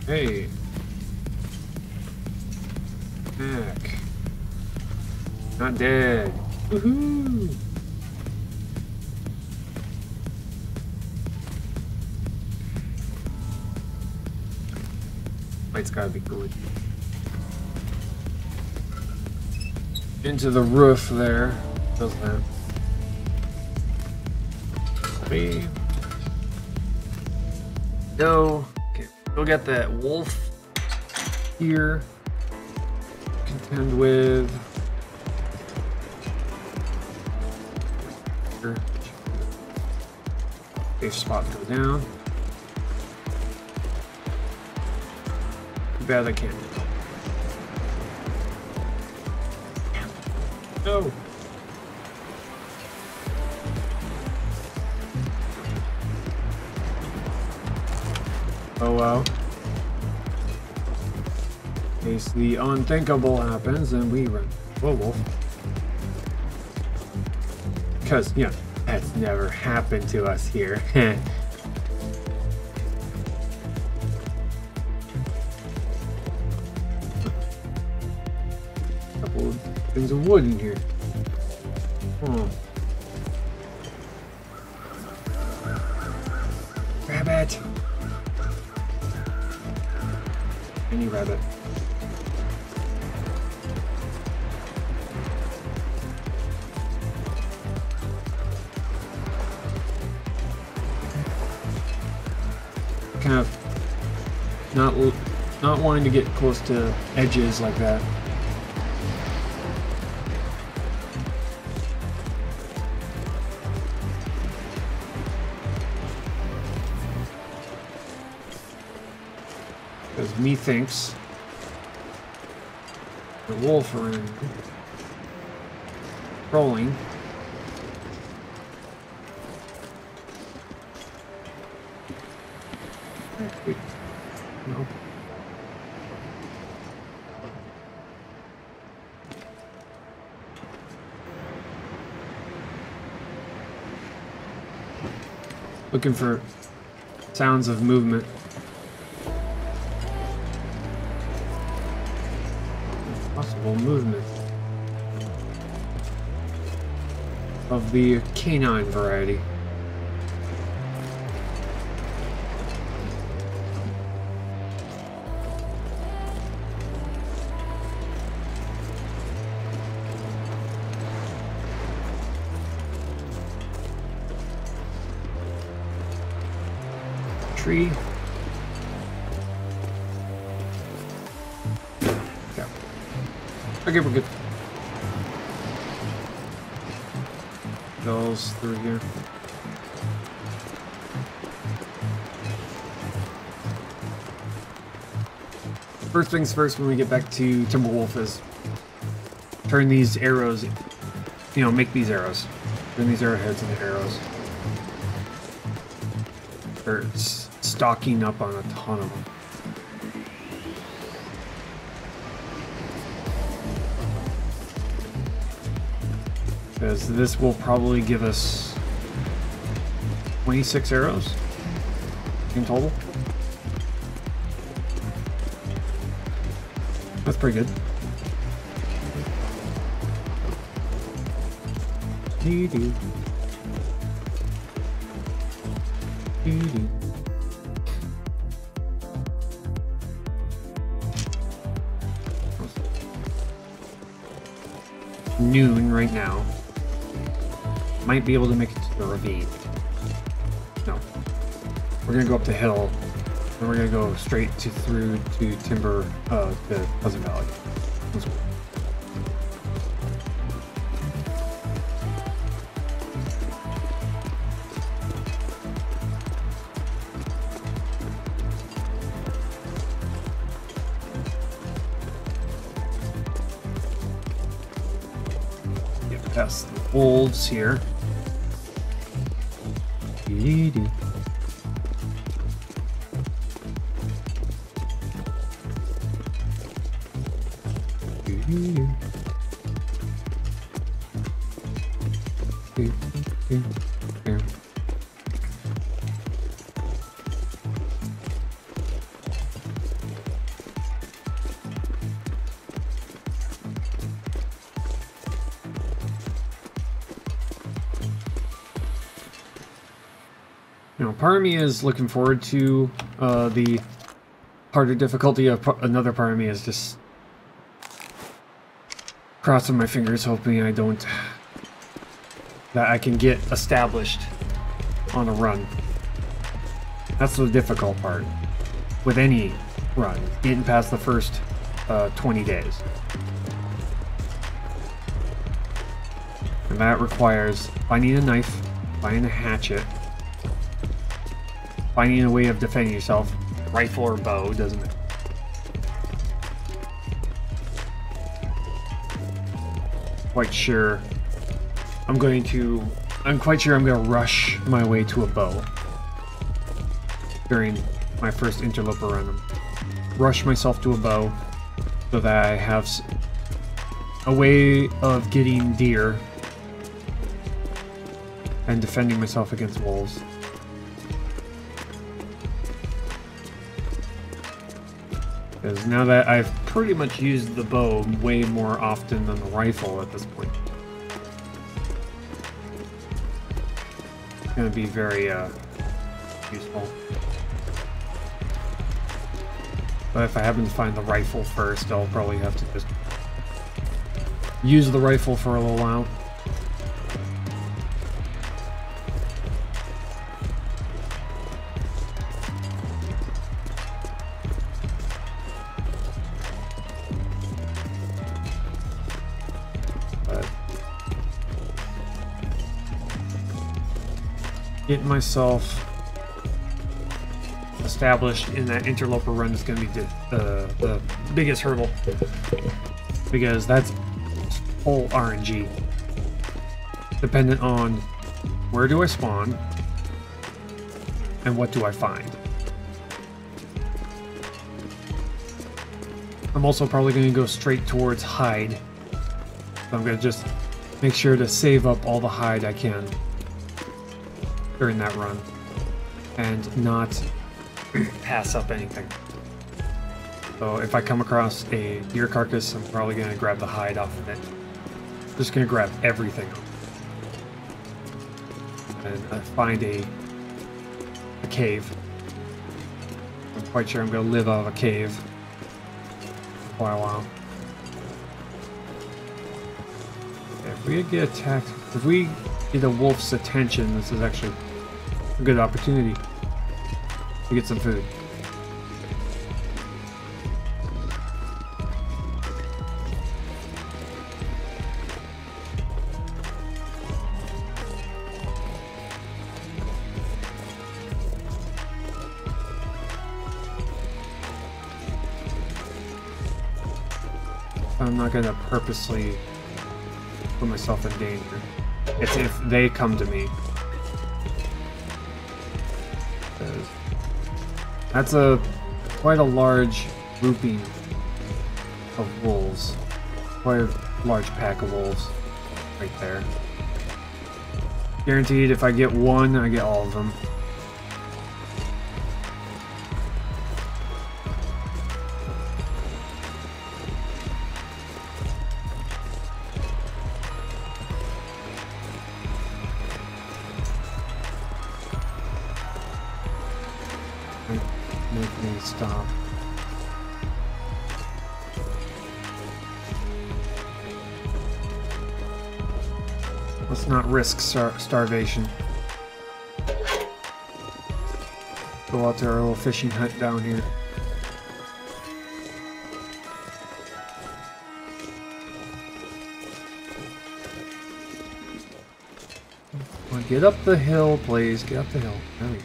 Hey. Back. Not dead. Woohoo! Light's gotta be going into the roof there. Does that? Okay. No. Okay. We'll get that wolf here. Contend with. Safe spot go down. Too bad I can't. No. Oh well. In case the unthinkable happens, then we run. Whoa, wolf. Because, yeah, that's never happened to us here. Couple of things of wood in here. Oh. Rabbit! Any rabbit. Kind of not wanting to get close to edges like that. Because methinks the wolf around rolling. No. Looking for sounds of movement. Possible movement of the canine variety. Tree. Yeah. Okay, we're good. Goes through here. First things first, when we get back to Timberwolf, is turn these arrows, you know, make these arrows. Turn these arrowheads into arrows. They're stocking up on a ton of them. Because this will probably give us 26 arrows in total. That's pretty good. Doo-doo. Doo-doo. Noon right now. Might be able to make it to the ravine. No. We're gonna go up the hill, and we're gonna go straight through to Timber, to Pleasant Valley. Let's go. Get past the wolves here. Dee-dee-dee. You know, part of me is looking forward to the harder difficulty. Another part of me is just crossing my fingers, hoping that I can get established on a run. That's the difficult part with any run, getting past the first 20 days. And that requires finding a knife, finding a hatchet, finding a way of defending yourself, rifle or bow, doesn't it? Quite sure I'm quite sure I'm going to rush my way to a bow during my first interloper run. Rush myself to a bow so that I have a way of getting deer and defending myself against wolves. Because now that I've pretty much used the bow way more often than the rifle at this point, it's going to be very useful. But if I happen to find the rifle first, I'll probably have to just use the rifle for a little while. Getting myself established in that interloper run is going to be the biggest hurdle, because that's full RNG, dependent on where do I spawn and what do I find. I'm also probably going to go straight towards hide, so I'm going to just make sure to save up all the hide I can during that run and not pass up anything. So if I come across a deer carcass, I'm probably going to grab the hide off of it. Just going to grab everything and find a cave. I'm quite sure I'm going to live out of a cave for quite a while. If we get attacked, if we get a wolf's attention, this is actually a good opportunity to get some food. I'm not going to purposely put myself in danger. It's if they come to me. That's quite a large grouping of wolves. Quite a large pack of wolves right there. Guaranteed if I get one, I get all of them. Make me stop. Let's not risk starvation. Go out to our little fishing hut down here. Come on, get up the hill, please. Get up the hill. There we go.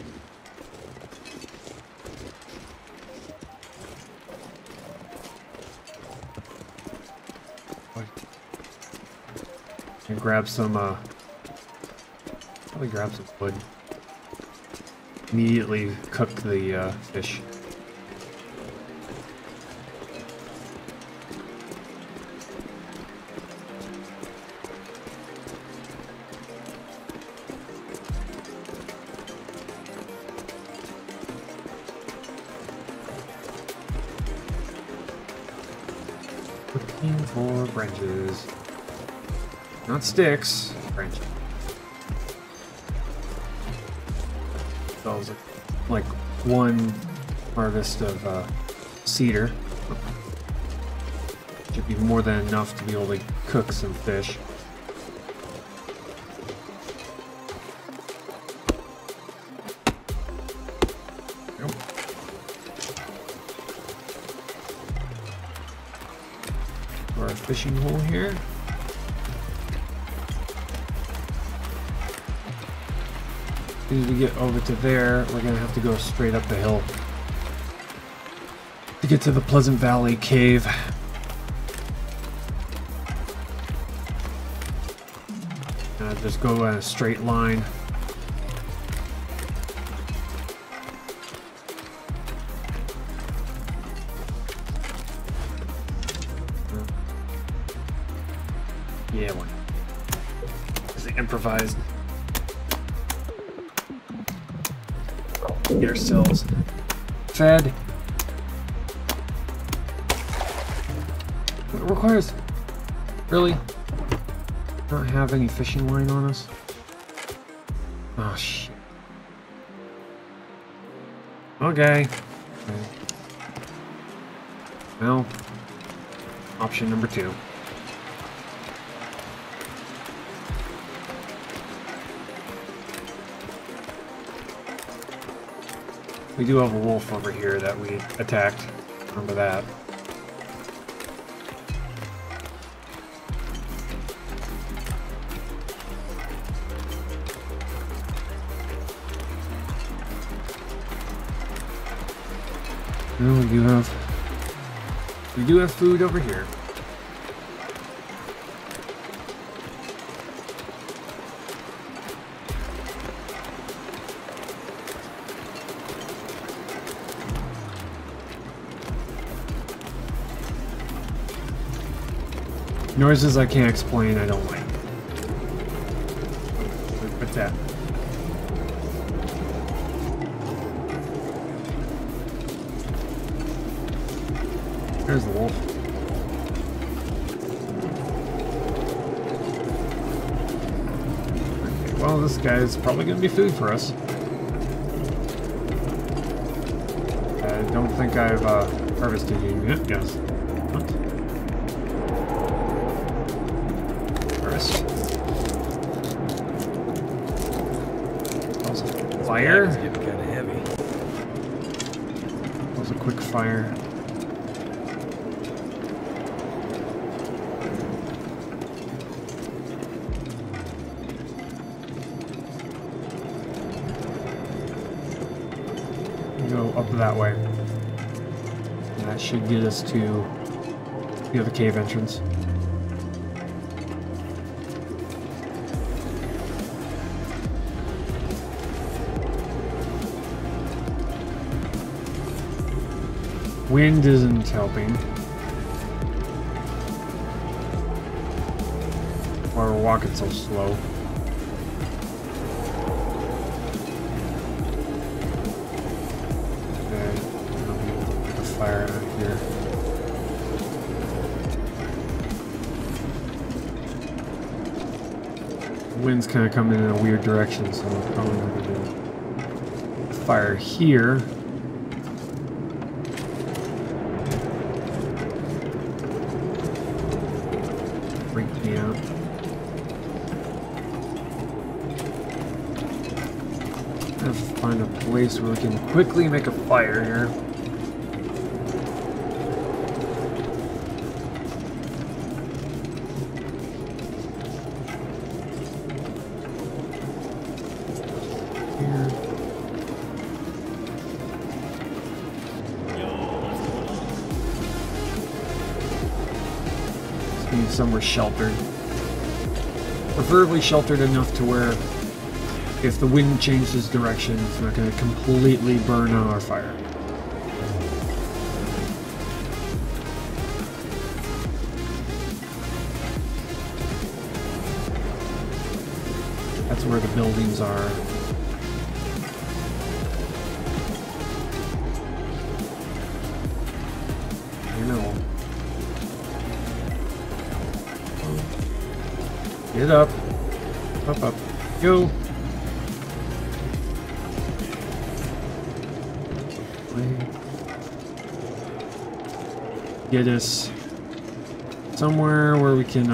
And grab some, probably grab some wood. Immediately cook the fish. Looking for branches. Not sticks, branches. So it was like one harvest of cedar. Should be more than enough to be able to cook some fish. Our fishing hole here. As soon as we get over to there, we're gonna have to go straight up the hill to get to the Pleasant Valley cave. Just go in a straight line. Yeah, one. Is it improvised? Get ourselves fed. It requires really not have any fishing line on us. Oh shit. Okay. Well, option number 2. We do have a wolf over here that we attacked. Remember that. No, we do have food over here. Noises I can't explain, I don't like. What's that? There's the wolf. Okay, well, this guy's probably going to be food for us. I don't think I've harvested you yet. Yes. What? Fire? It's getting kind of heavy. That was a quick fire. Go up that way. And that should get us to the other cave entrance. Wind isn't helping. Why we're walking so slow. Okay, put the fire out here. The wind's kind of coming in a weird direction, so I'm probably going to do fire here. Freaked me out. I have to find a place where we can quickly make a fire here. Somewhere sheltered. Preferably sheltered enough to where if the wind changes direction, it's not going to completely burn out our fire. That's where the buildings are. You know. Get up. Up, up. Go. get us somewhere where we can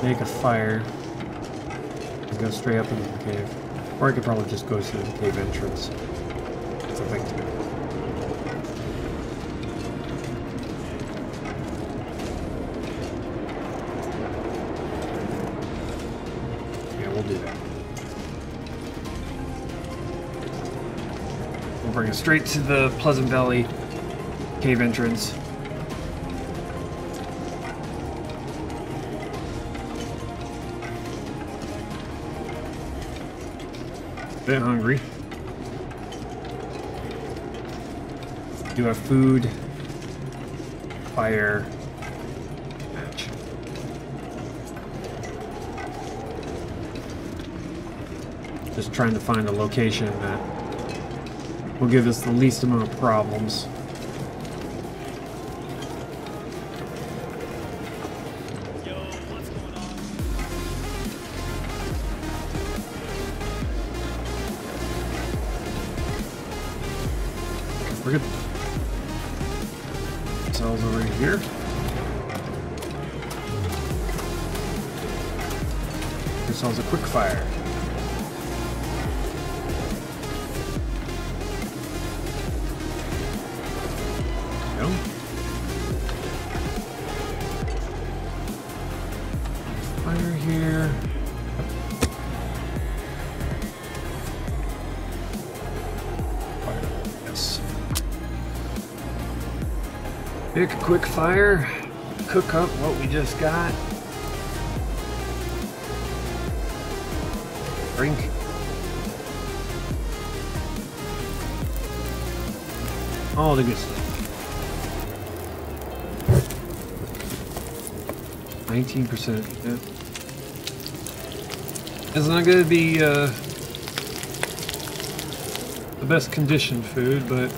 make a fire and go straight up into the cave. Or I could probably just go to the cave entrance. That's a thing too. Yeah, we'll do that. We'll bring it straight to the Pleasant Valley cave entrance. Bit hungry. Do have food, fire, match. Just trying to find a location that will give us the least amount of problems. We're good. Cells over here. This cells a quick fire. No. Fire here. Fire. Yes. Pick a quick fire, cook up what we just got. Drink. All the good stuff. 19%. Yeah. It's not going to be the best conditioned food, but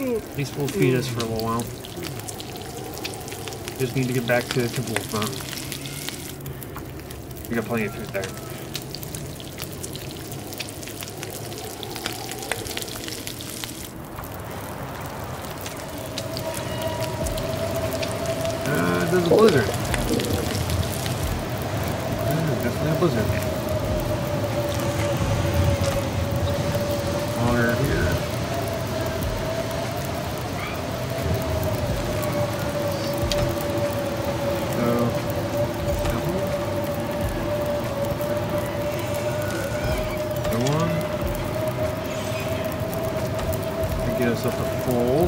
at least will feed us for a little while. Just need to get back to Wolf Mountain. We got plenty of food there. There's a blizzard. Definitely a blizzard. Water here. Get us up to full.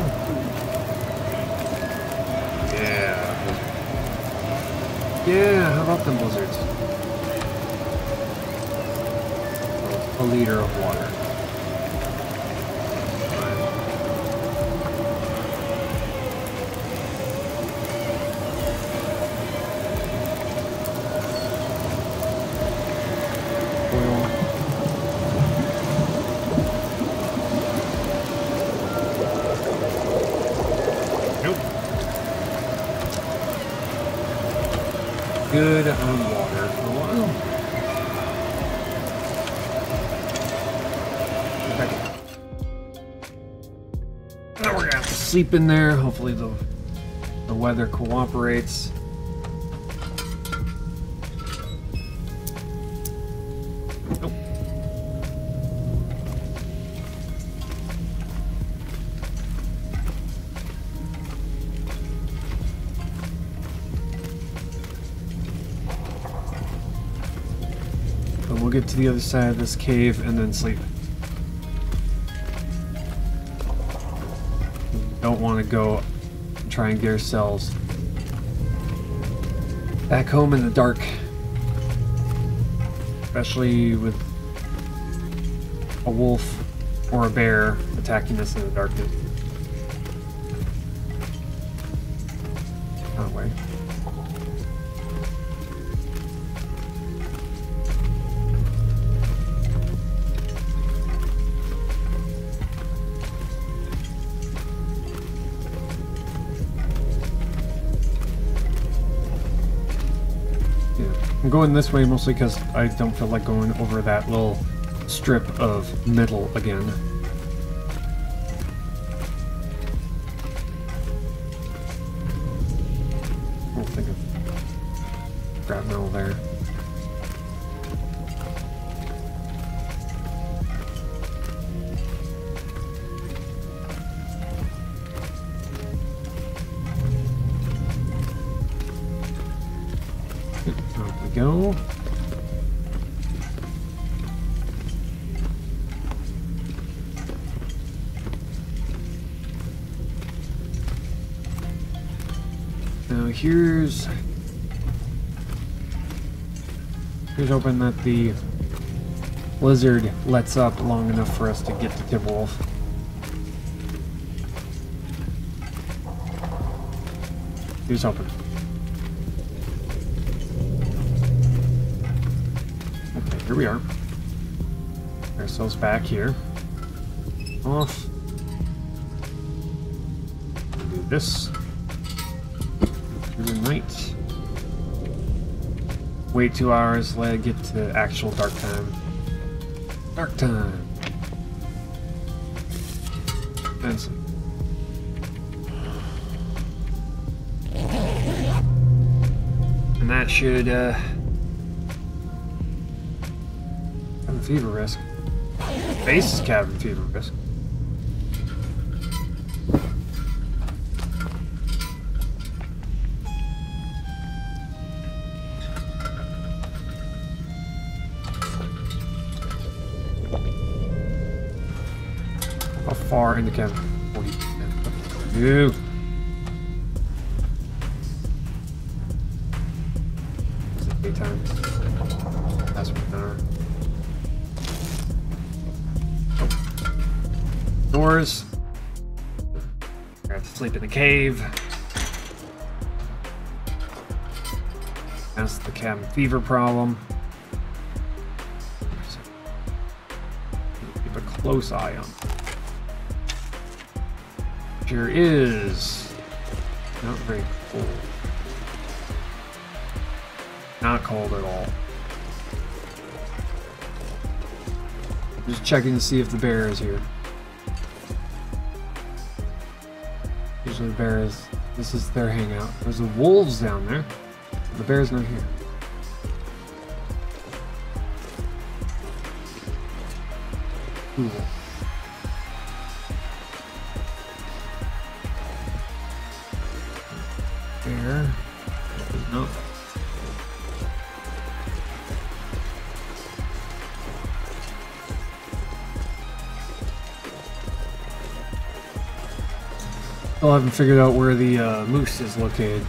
Yeah. Yeah, how about them blizzards? A liter of water. Good on water for a while. Okay. Now we're gonna have to sleep in there. Hopefully the weather cooperates. Nope. We'll get to the other side of this cave and then sleep. Don't want to go and try and get ourselves back home in the dark. Especially with a wolf or a bear attacking us in the darkness. That way. I'm going this way mostly because I don't feel like going over that little strip of metal again. I don't think of scrap metal there. Up we go. Now here's hoping that the blizzard lets up long enough for us to get to Timberwolf. Here's hoping. Okay, here we are. Get ourselves back here. Off. Do this. Through the night. Wait 2 hours, let it get to actual dark time. Dark time. Fancy. And that should cabin fever risk. Base is cabin fever risk. How far into cabin? 40%. Ew. Is it daytime? That's what matter. Doors. I have to sleep in the cave. That's the cabin fever problem. Keep a close eye on. Here is not very cold. Not cold at all. Just checking to see if the bear is here. Usually the bear is, this is their hangout. There's the wolves down there. The bear's not here. Cool. Bear. No. Still haven't figured out where the moose is located.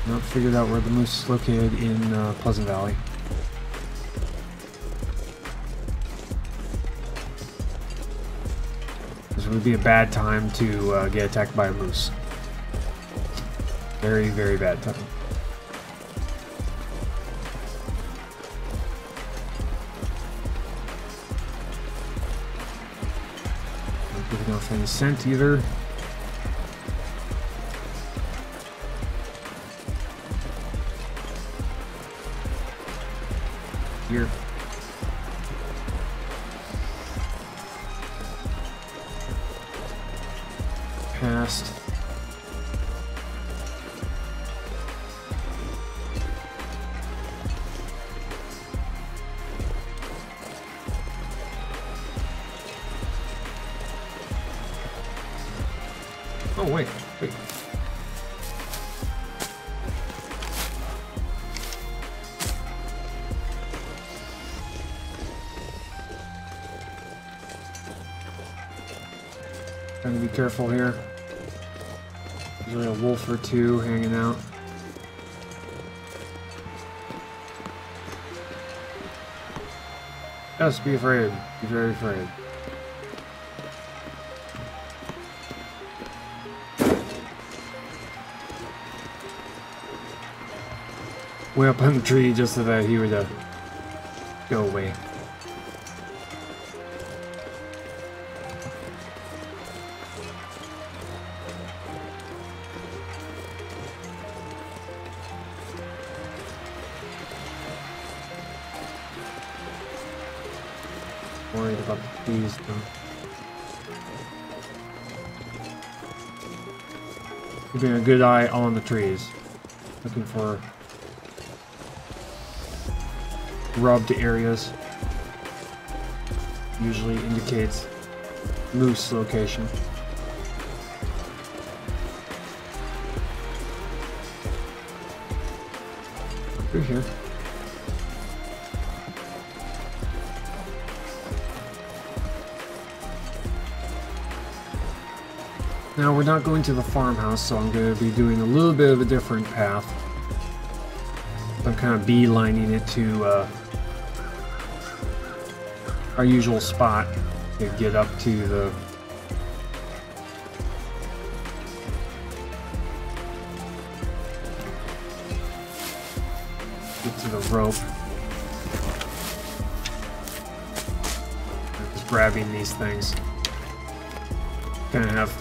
Not figured out where the moose is located in Pleasant Valley. This would be a bad time to get attacked by a moose. Very, very bad time. Not giving off any scent either. Here. Past. Oh, wait. Trying to be careful here. Usually a wolf or two hanging out. Just be afraid. Be very afraid. Way up on the tree just so that he would go away. worried about the trees though. Keeping a good eye on the trees. Looking for rubbed areas. Usually indicates moose location. Through here. Now we're not going to the farmhouse, so I'm going to be doing a little bit of a different path. I'm kind of beelining it to our usual spot to get up to the rope. I'm just grabbing these things. Gonna have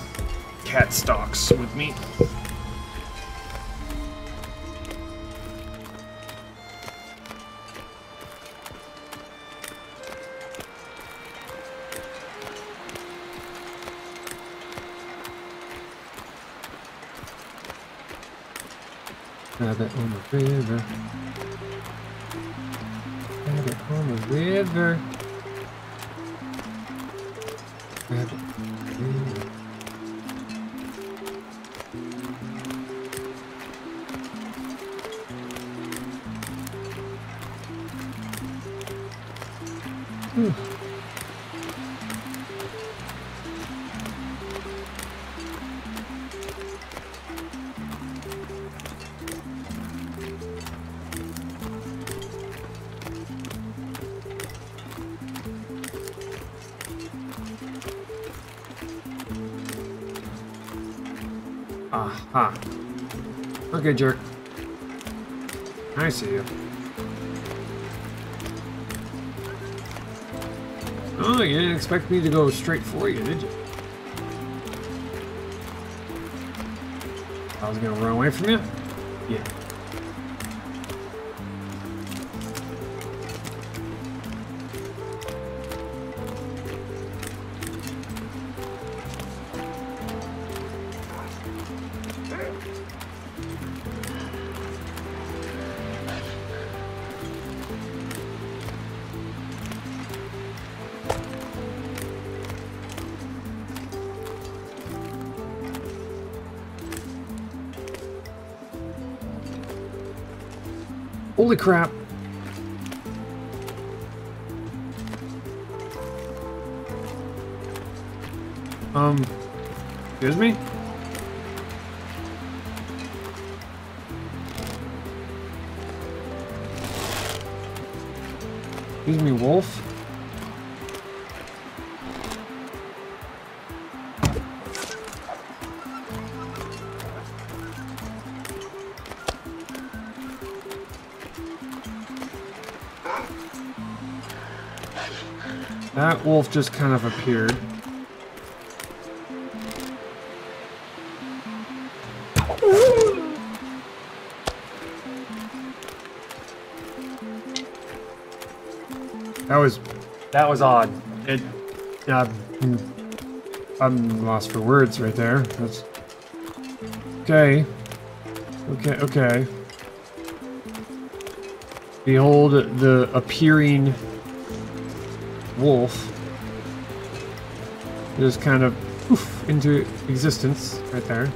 cat stalks with me. Rabbit on the river. Rabbit on the river. Rabbit on the river. Aha. Okay, jerk. I see you. Oh, you didn't expect me to go straight for you, did you? I was gonna run away from you? Yeah. Holy crap. Excuse me? Excuse me, wolf? That wolf just kind of appeared. That was odd. It, I'm lost for words right there. That's okay. Okay. Behold the appearing wolf just kind of poof into existence right there.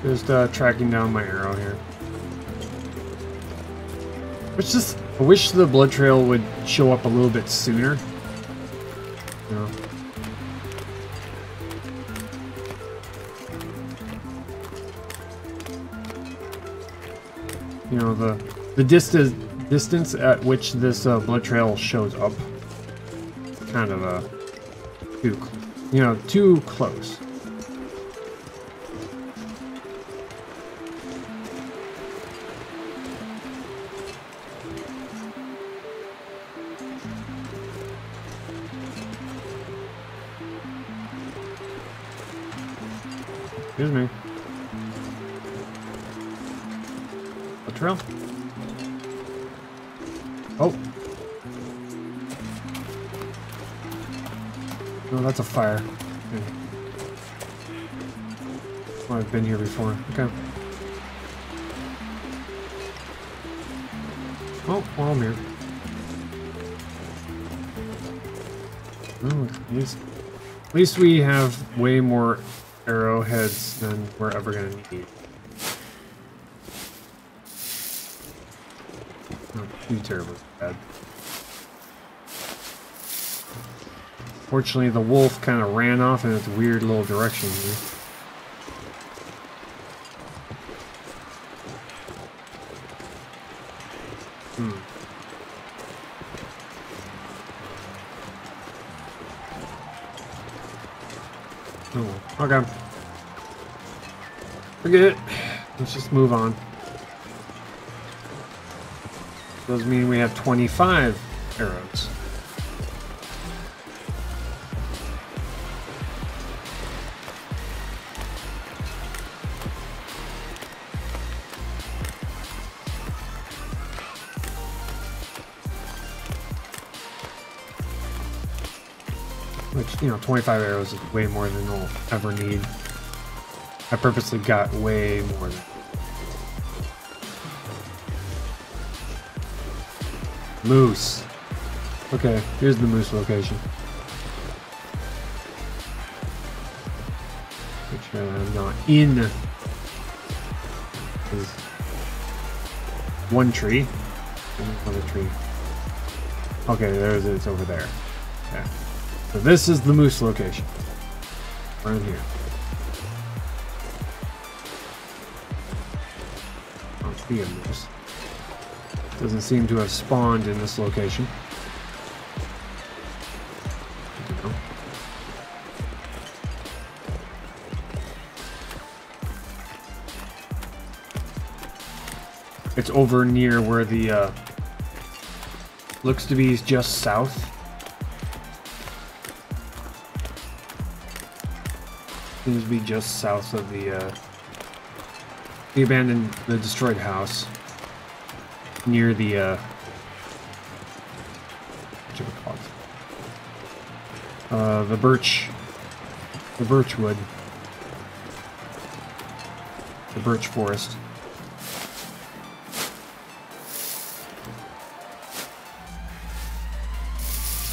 Just tracking down my arrow here. I wish the blood trail would show up a little bit sooner. You know, the distance at which this blood trail shows up, kind of too close. Excuse me. A trail? Oh. No, that's a fire. Okay. Oh, I've been here before. Okay. Oh, well, I'm here. Oh, at least we have way more arrowheads than we're ever gonna need. Not too terribly bad. Fortunately, the wolf kind of ran off in its weird little direction here. Oh, okay. Forget it. Let's just move on. Does mean we have 25 arrows. Which, you know, 25 arrows is way more than we'll ever need. I purposely got way more than. Moose. Okay, here's the moose location. Make sure that I'm not in. There's one tree. Another tree. Okay, there's it's over there. Okay. So this is the moose location. Around here. Must be a moose. Doesn't seem to have spawned in this location. It's over near where the looks to be just south. Seems to be just south of the abandoned, the destroyed house, near the what you call it? The birchwood, the birch forest.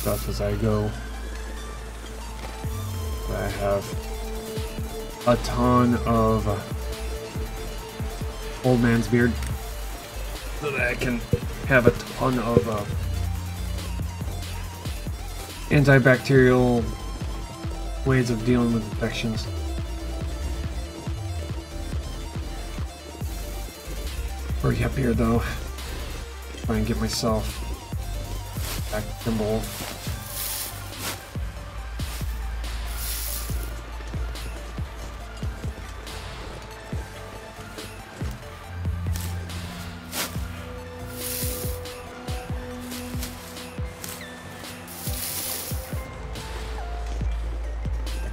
Stuff as I go. I have a ton of old man's beard so that I can have a ton of antibacterial ways of dealing with infections. Already up here though. Try and get myself back to Timberwolf.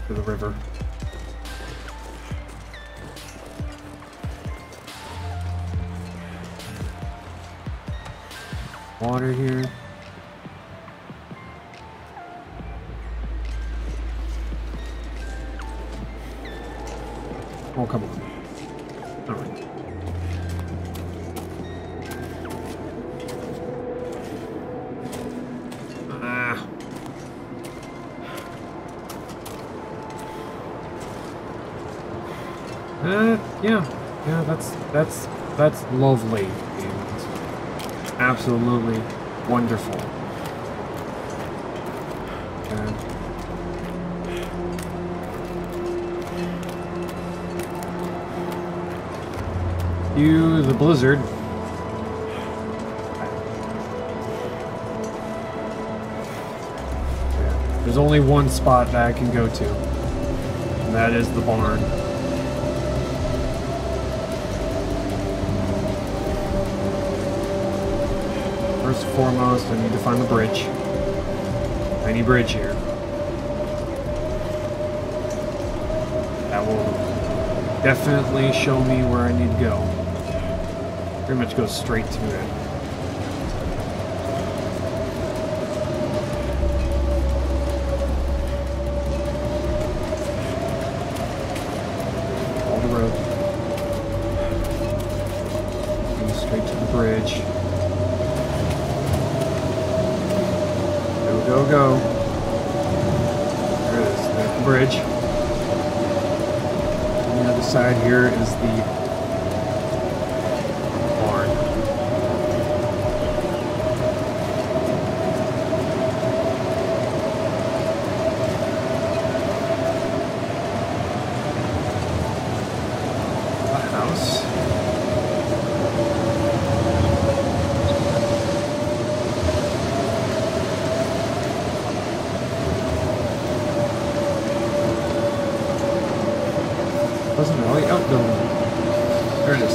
To the river. Water here. Oh, come on. All right. Yeah, that's lovely. It's absolutely wonderful. Cue the blizzard. Yeah, there's only one spot that I can go to, and that is the barn. First and foremost, I need to find the bridge. Tiny bridge here. That will definitely show me where I need to go. Pretty much go straight to it. All the road. Going straight to the bridge. Go, go, go. There it is. There's the bridge. On the other side here is the barn. A house. Pleasant Valley Outbuilding. There it is.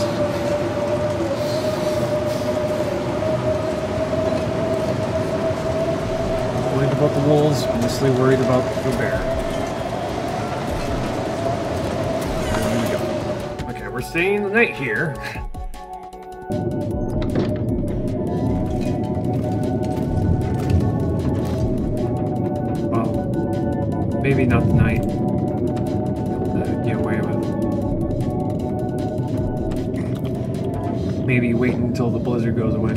Worried about the wolves, mostly worried about the bear. There we go. Okay, we're staying the night here. Well, maybe not the night. Get away with. Maybe wait until the blizzard goes away.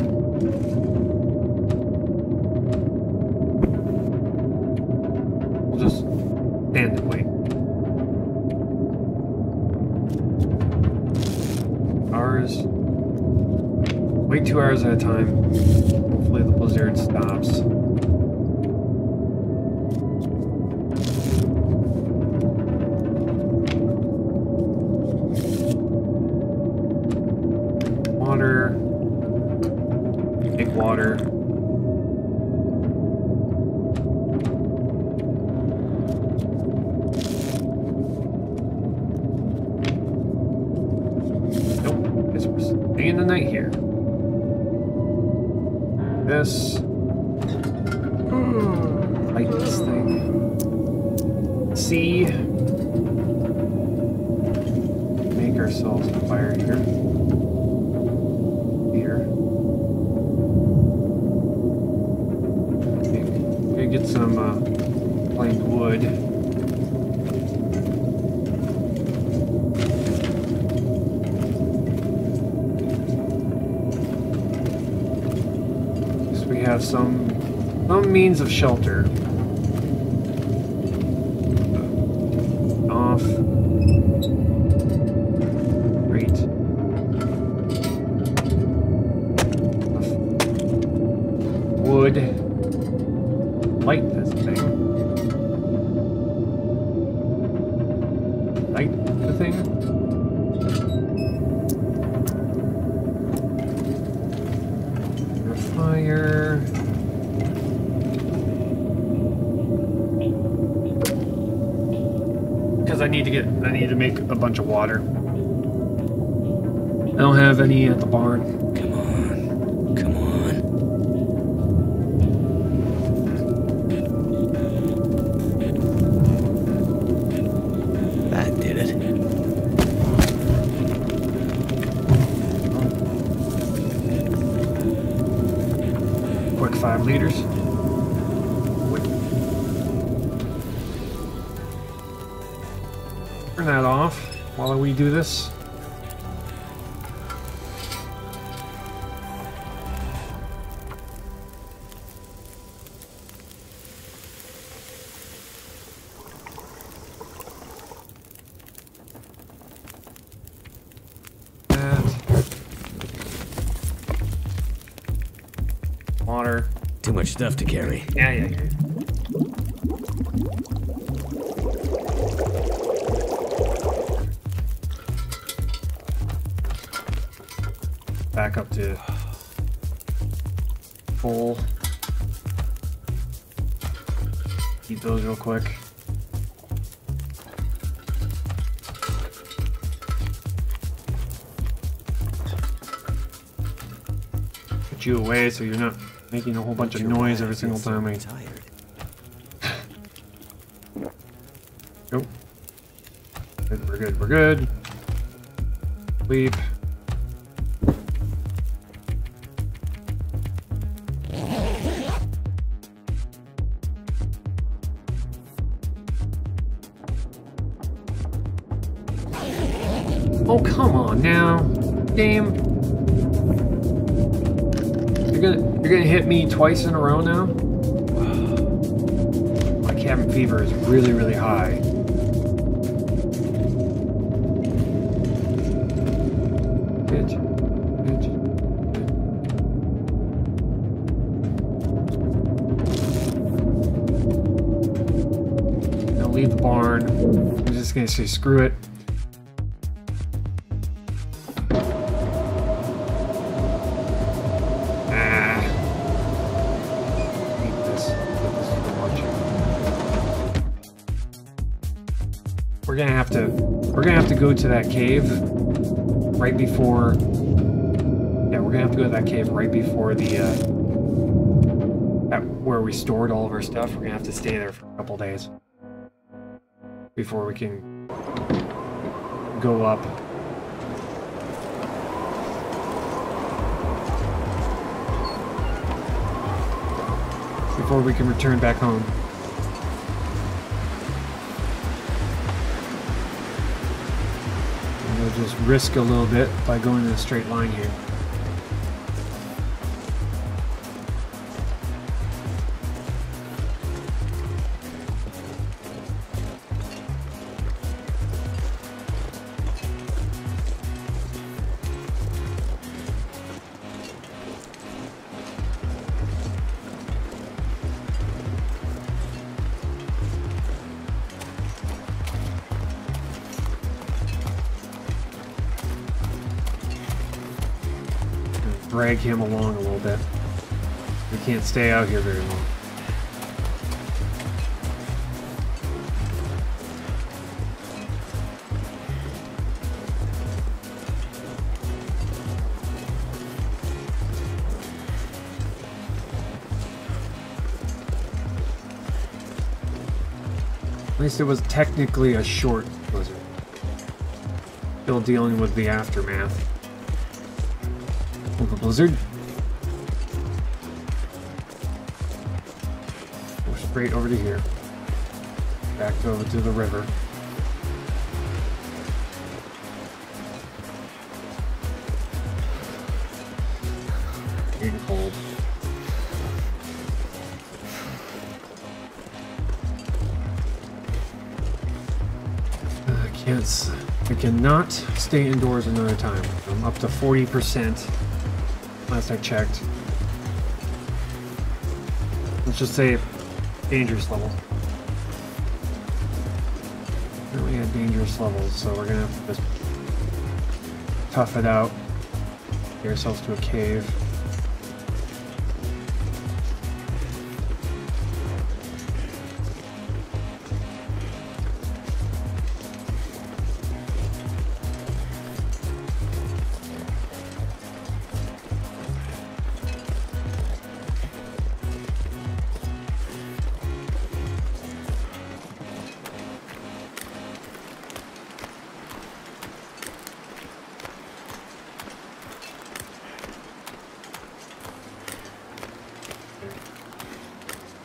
We'll just stand and wait. Hours. Wait 2 hours at a time. Hopefully the blizzard stops. Water. Take water. Nope. Guess we're staying the night here. This. Light this thing. See. Make ourselves a fire here. Get some plain wood. So we have some means of shelter. Off. Great. Wood. Light this thing. Light the thing. Fire. Because I need to make a bunch of water. I don't have any at the barn. Come on. Come on. Quick 5 liters. Turn that off while we do this. Water. Too much stuff to carry. Yeah. Back up to full. Eat those real quick. Put you away so you're not making a whole bunch of noise every single time I... Nope. Good, we're good, we're good. Sleep. Oh, come on now, game. You're gonna hit me twice in a row now? My cabin fever is really, really high. Bitch. I'll leave the barn. I'm just gonna say screw it. We're gonna have to go to that cave right before. Yeah, we're gonna have to go to that cave right before the where we stored all of our stuff. We're gonna have to stay there for a couple days before we can go up. Before we can return back home. We'll just risk a little bit by going in a straight line here. Drag him along a little bit. We can't stay out here very long. At least it was technically a short blizzard. Still dealing with the aftermath of the blizzard. Go straight over to here. Back over to the river. Getting cold. I cannot stay indoors another time. I'm up to 40%. Last I checked. Let's just say dangerous level. Really at dangerous levels, so we're gonna have to just tough it out. Get ourselves to a cave.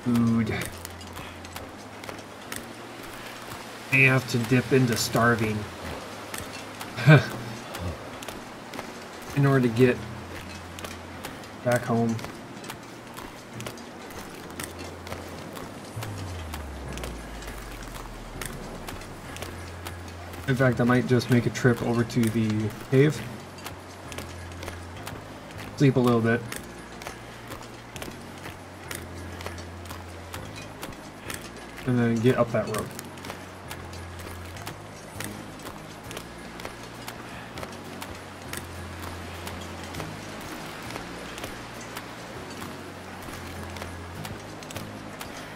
Food. I have to dip into starving in order to get back home. In fact, I might just make a trip over to the cave, sleep a little bit. And then get up that road.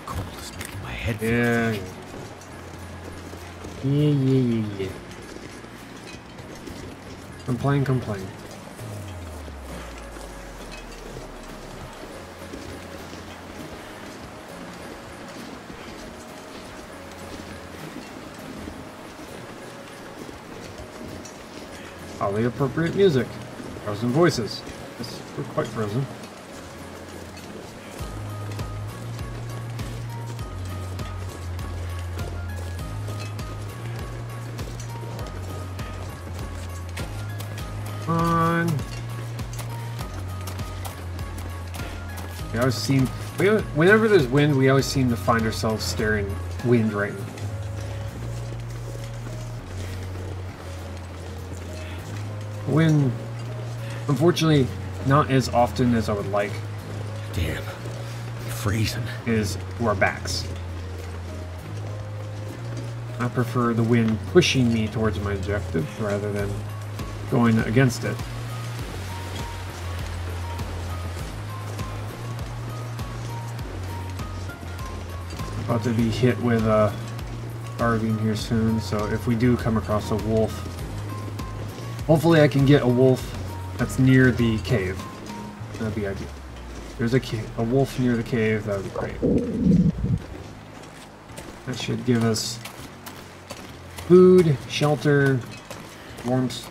Cold is making my head feel Yeah. Yeah. Complain. All the appropriate music. Frozen voices. Yes, we're quite frozen. On. We always seem, whenever there's wind, we always seem to find ourselves staring wind right now. Wind, unfortunately, not as often as I would like. Damn. Freezing. Is to our backs. I prefer the wind pushing me towards my objective rather than going against it. About to be hit with a starving here soon, so if we do come across a wolf, hopefully I can get a wolf that's near the cave. That'd be ideal. There's a wolf near the cave, that would be great. That should give us food, shelter, warmth.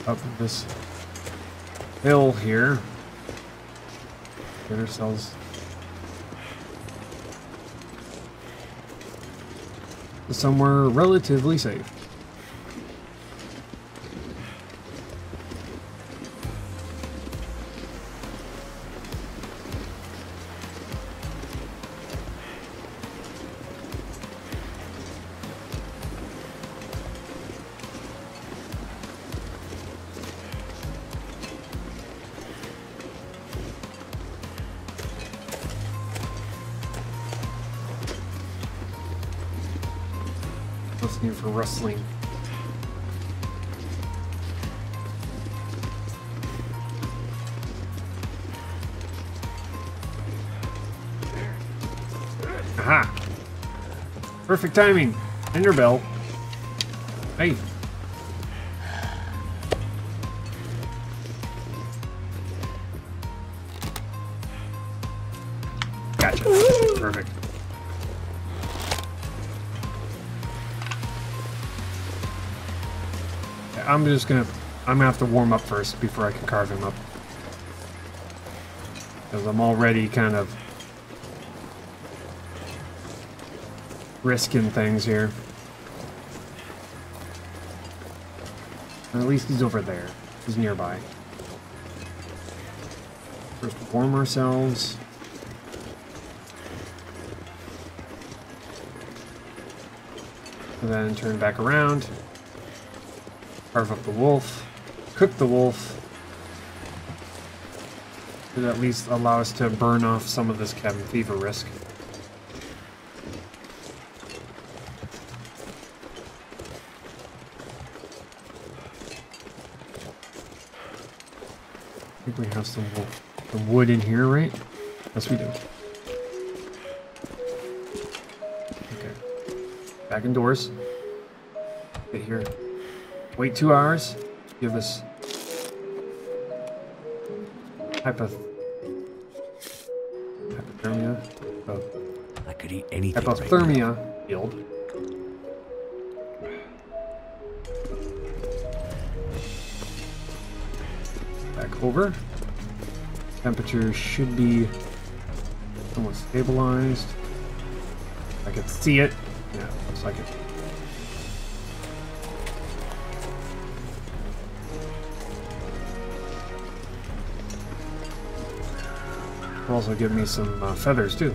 Up this hill here. Get ourselves to somewhere relatively safe. Listening for rustling. Aha! Perfect timing. Ender bell. Hey. Gotcha. Perfect. I'm gonna have to warm up first before I can carve him up. Because I'm already kind of risking things here. Or at least he's over there. He's nearby. First warm ourselves. And then turn back around. Carve up the wolf, cook the wolf, should at least allow us to burn off some of this cabin fever risk. I think we have some wood in here, right? Yes, we do. Okay. Back indoors. Get here. Wait 2 hours. Give us hypothermia. I could eat anything. Hypothermia yield. Back over. Temperature should be almost stabilized. I can see it. Yeah, looks like it. Also give me some feathers too.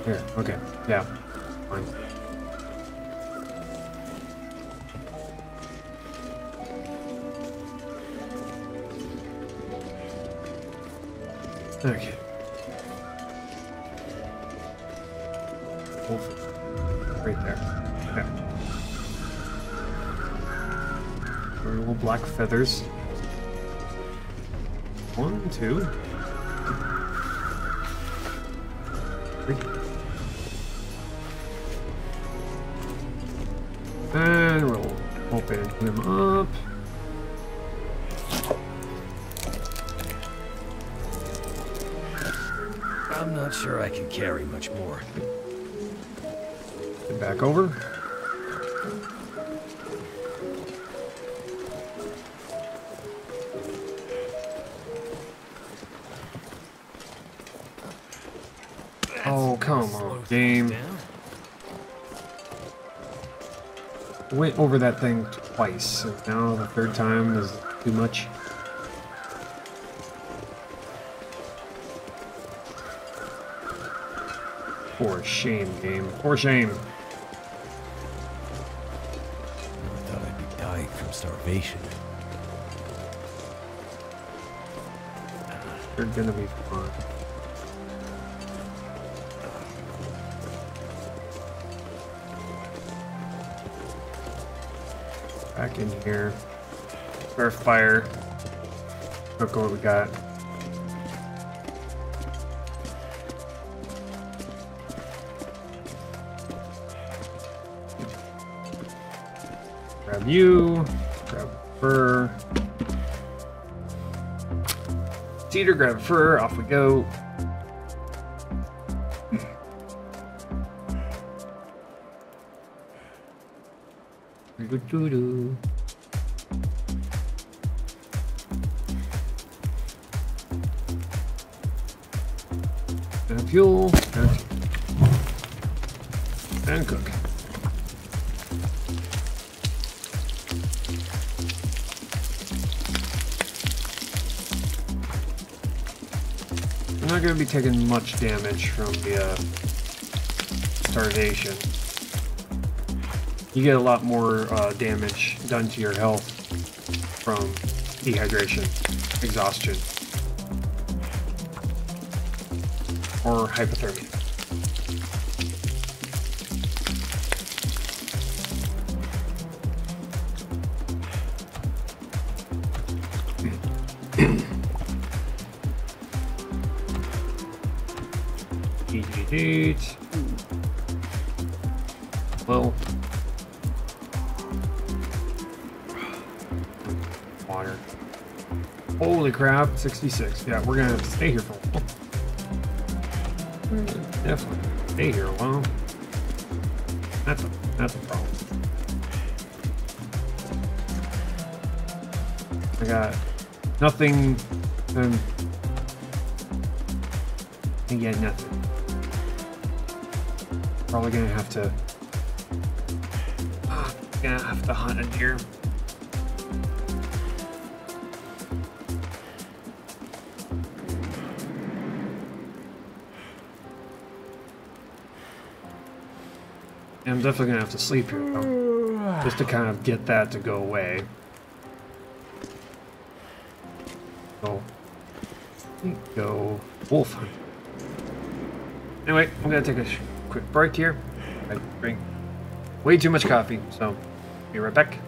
Here, okay, yeah, fine. Okay. Right there. Okay. Little black feathers. 1, 2, 3. And roll. Open him up. I'm not sure I can carry much more. Get back over. Oh, come on, game. Went over that thing twice, and now the third time is too much. For shame, game. For shame. I thought I'd be dying from starvation. They're gonna be fine. Back in here. Earth fire. Look what we got. Grab you. Grab fur. Cedar, grab fur. Off we go. Doo-doo-doo. And fuel, and cook. I'm not going to be taking much damage from the starvation. You get a lot more damage done to your health from dehydration, exhaustion, or hypothermia. Eat. Well. Water. Holy crap, 66. Yeah, we're gonna have to stay here for a while. Definitely stay here a while. That's a problem. I got nothing. And yet nothing. Probably gonna have to. Gonna have to hunt a deer. I'm definitely gonna have to sleep here though, just to kind of get that to go away. So, go wolf hunt. Anyway, I'm gonna take a quick break here. I drink way too much coffee, so be right back.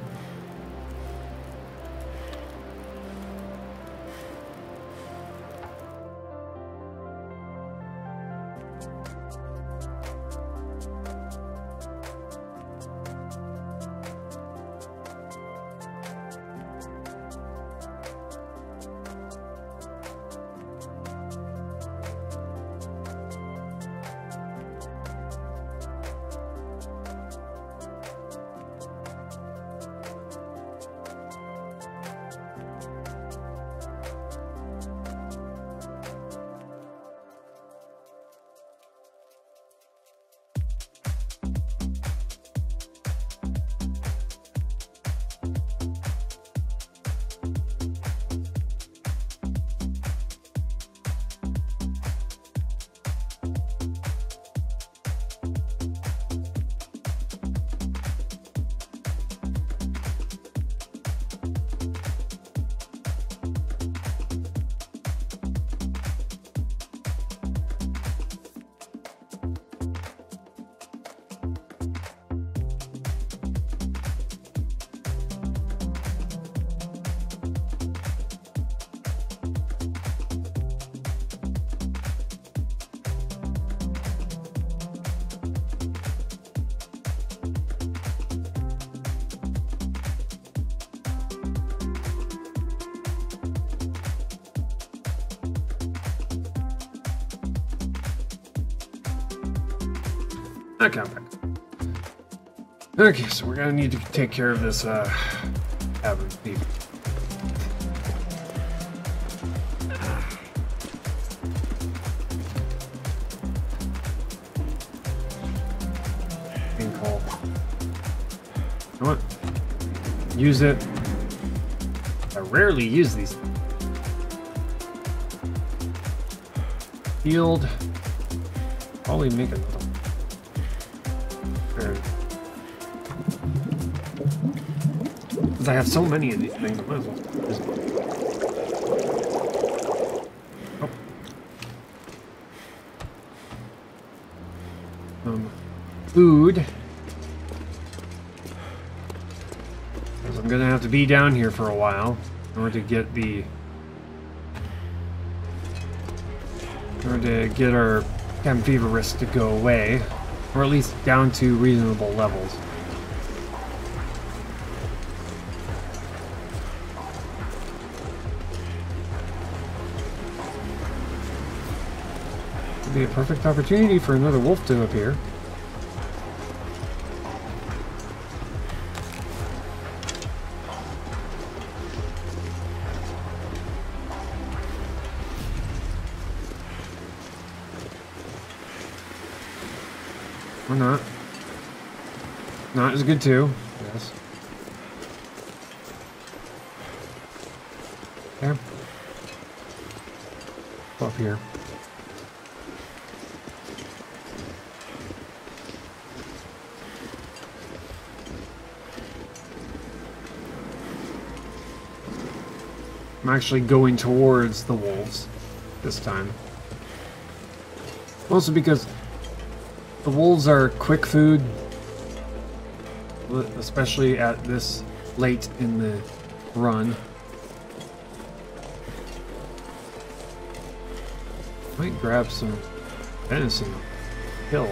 Okay, I'm back. Okay, so we're gonna need to take care of this cabin fever. Being called. You know what? Use it. I rarely use these. Healed. Probably make another one. Because I have so many of these things, I might as well just... Oh. Food. Because I'm gonna have to be down here for a while in order to get the... in order to get our cabin fever risk to go away, or at least down to reasonable levels. Would be a perfect opportunity for another wolf to appear. Or not. Not is good too. Yes. Okay. Up here. I'm actually going towards the wolves this time. Mostly because the wolves are quick food, especially at this late in the run. Might grab some venison hill.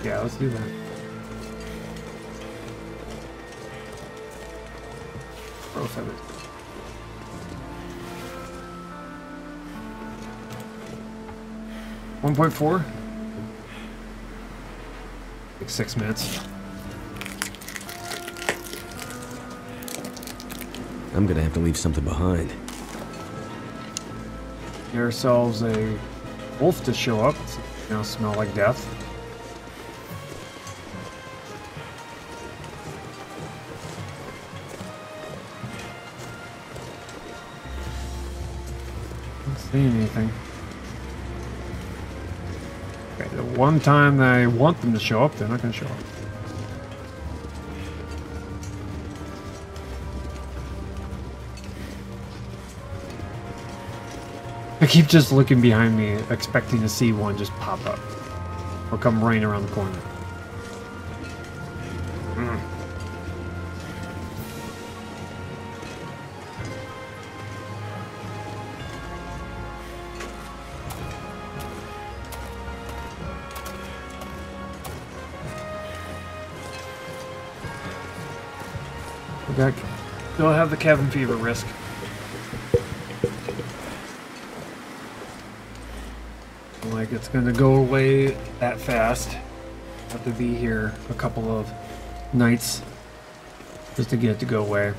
Yeah, let's do that. Oh, feathers. $1.4? Like 6 minutes. I'm gonna have to leave something behind. Get ourselves a wolf to show up. It's now smell like death. Not seeing anything. Okay, the one time that I want them to show up, they're not going to show up. I keep just looking behind me, expecting to see one just pop up. Or come running around the corner. Still have the cabin fever risk. Like it's gonna go away that fast. Have to be here a couple of nights just to get it to go away.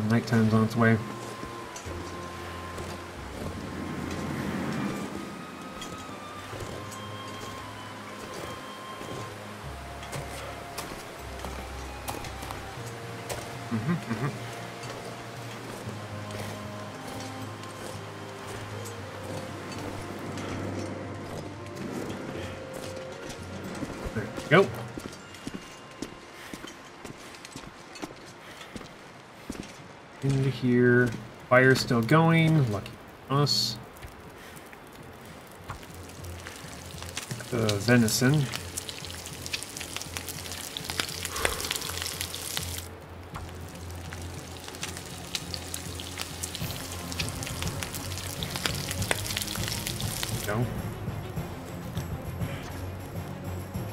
Nighttime's on its way. There we go. Into here. Fire's still going. Lucky us. The venison.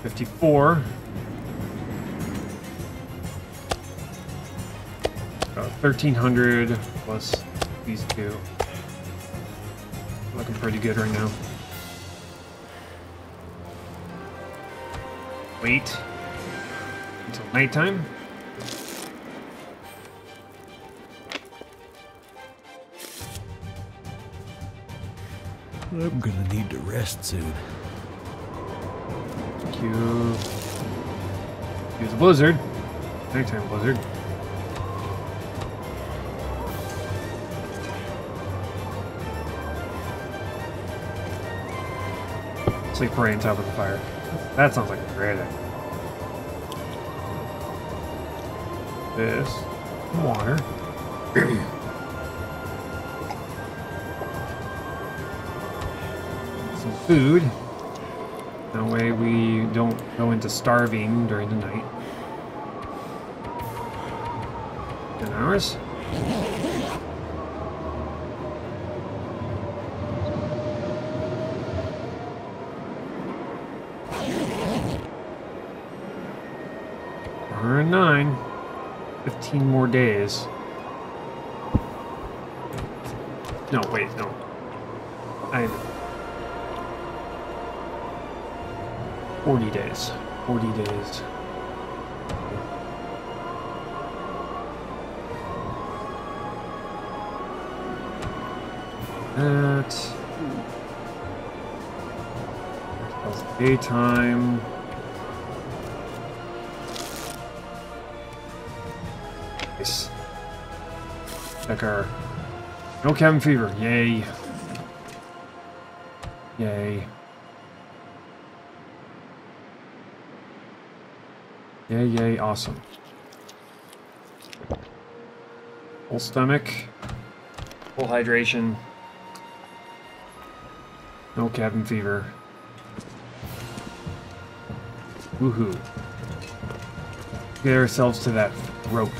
54. 1,300 plus these two. Looking pretty good right now. Wait until nighttime. I'm gonna need to rest soon. Use a blizzard. Nighttime blizzard. Sleep right on top of the fire. That sounds like a great idea. This water. Some food. That way we don't go into starving during the night. 10 hours. We're 9. 15 more days. No, wait, no. 40 days. 40 days. That. Daytime. Nice. Check our. No cabin fever. Yay. Yay. Yay, yay, awesome. Full stomach. Full hydration. No cabin fever. Woohoo. Get ourselves to that rope.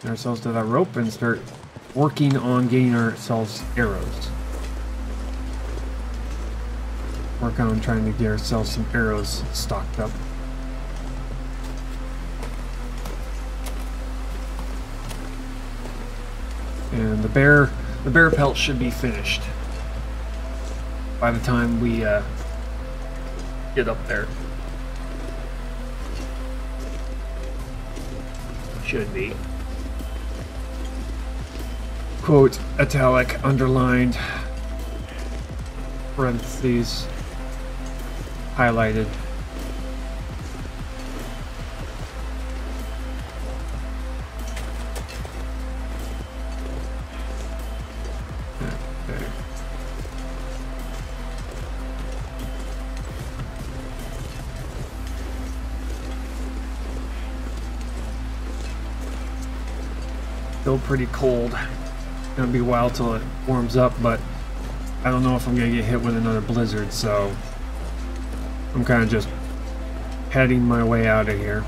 Get ourselves to that rope and start working on getting ourselves arrows. Work on trying to get ourselves some arrows stocked up. And the bear pelt should be finished by the time we get up there. Should be. Quote, italic, underlined, parentheses, highlighted. Okay. Still pretty cold. Gonna be a while till it warms up, but I don't know if I'm gonna get hit with another blizzard, so I'm kind of just heading my way out of here.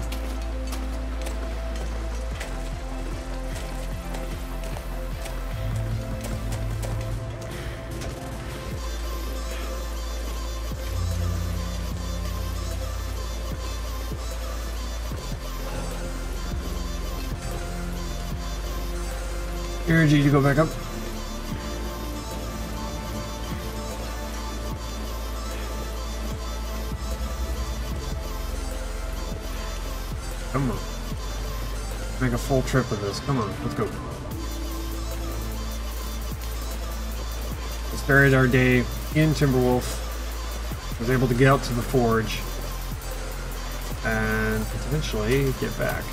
Energy to go back up. Come on. Make a full trip of this. Come on, let's go. We started our day in Timberwolf. Was able to get out to the forge and potentially get back.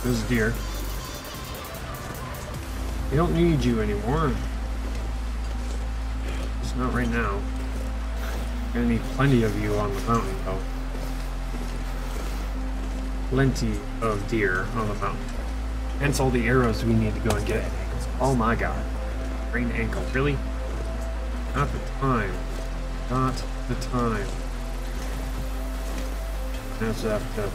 There's a deer. We don't need you anymore. Just not right now. We're gonna need plenty of you on the mountain, though. Plenty of deer on the mountain. Hence all the arrows we need to go and get. Oh my god. Sprained ankle. Really? Not the time. Not the time. That's have to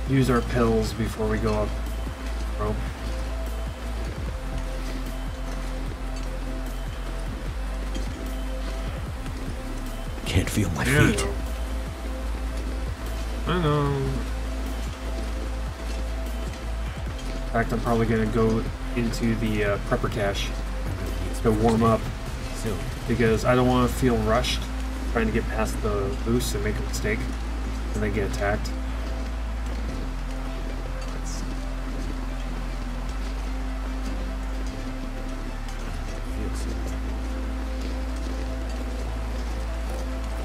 use our pills before we go up rope. Can't feel my feet. I know. In fact, I'm probably gonna go into the prepper cache to warm up Soon. because I don't want to feel rushed trying to get past the boost and make a mistake and then get attacked.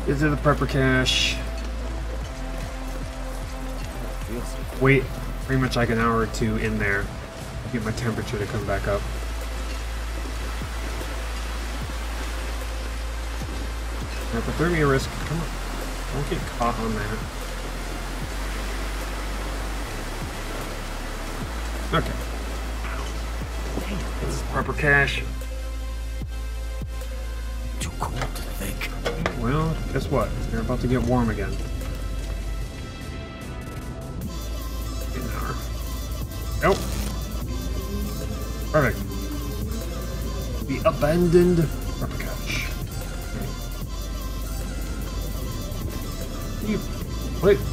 Into the prepper cache. Wait pretty much like an hour or two in there. Get my temperature to come back up. Hypothermia risk. Come on. Don't get caught on that. Okay. This is prepper cache. Too cold to think. Well, guess what? They're about to get warm again. In an hour. Nope. Perfect. The abandoned prepper cache.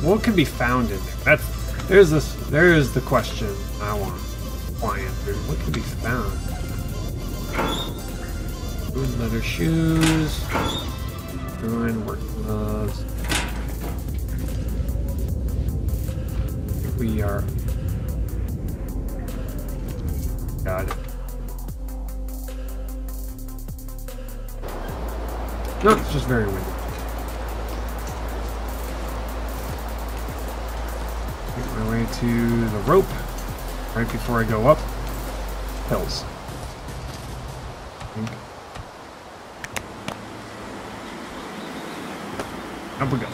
What can be found in there? There's the question I want answered. What can be found? Ruined leather shoes. Ruined work gloves. I think we are. Got it. No, it's just very windy. Make my way to the rope. Right before I go up. Pills. Up we go.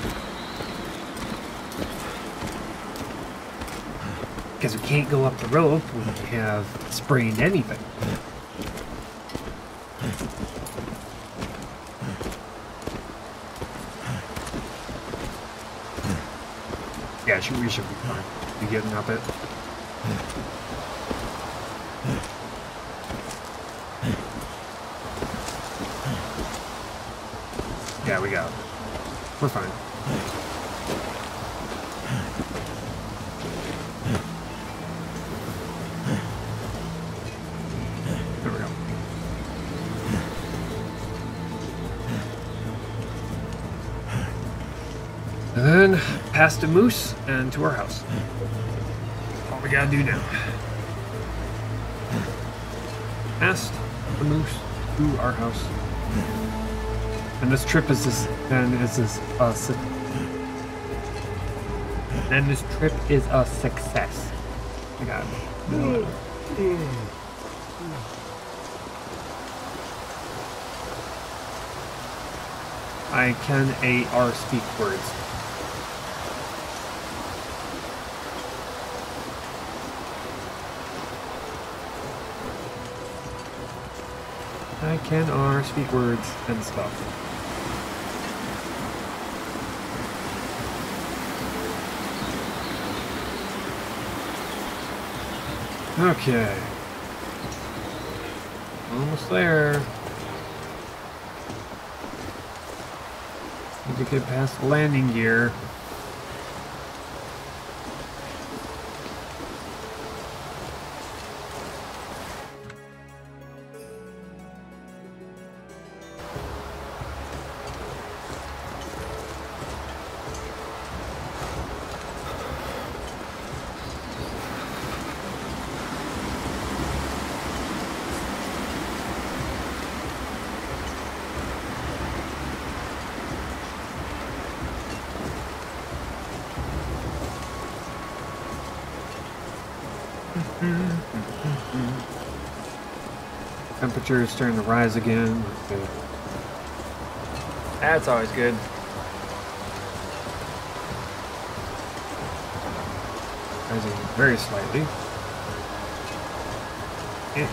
Because we can't go up the rope when we have sprained anything. Yeah, we should be fine. Be getting up it. Yeah, we got it. We're fine. There we go. And then past a moose and to our house. All we gotta do now. Past the moose to our house. And this trip is this. Then this trip is a success. I got it. I can AR speak words. I can R speak words and stuff. Okay. Almost there. Need to get past the landing gear. Temperature is starting to rise again. Okay. That's always good. Rising very slightly. Yeah.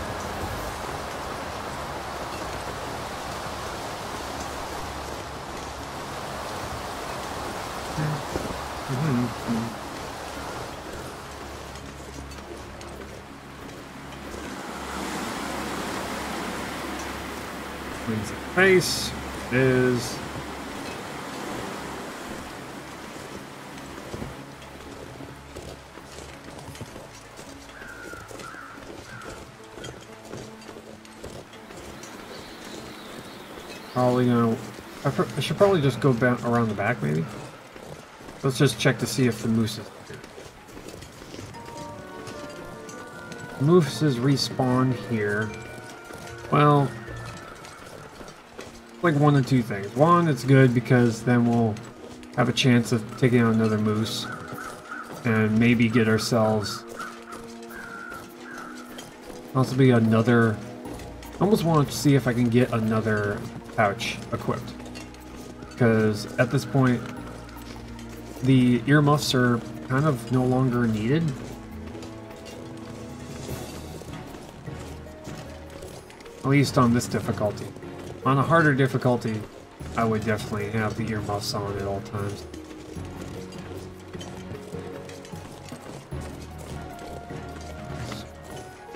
Wings in face. It is. Probably gonna. I should probably just go back around the back, maybe. Let's just check to see if the moose is here. Mooses respawn here. Well, like one of two things. One, it's good because then we'll have a chance of taking out another moose and maybe get ourselves possibly another. I almost want to see if I can get another pouch equipped, because at this point the earmuffs are kind of no longer needed. At least on this difficulty. On a harder difficulty, I would definitely have the earmuffs on at all times.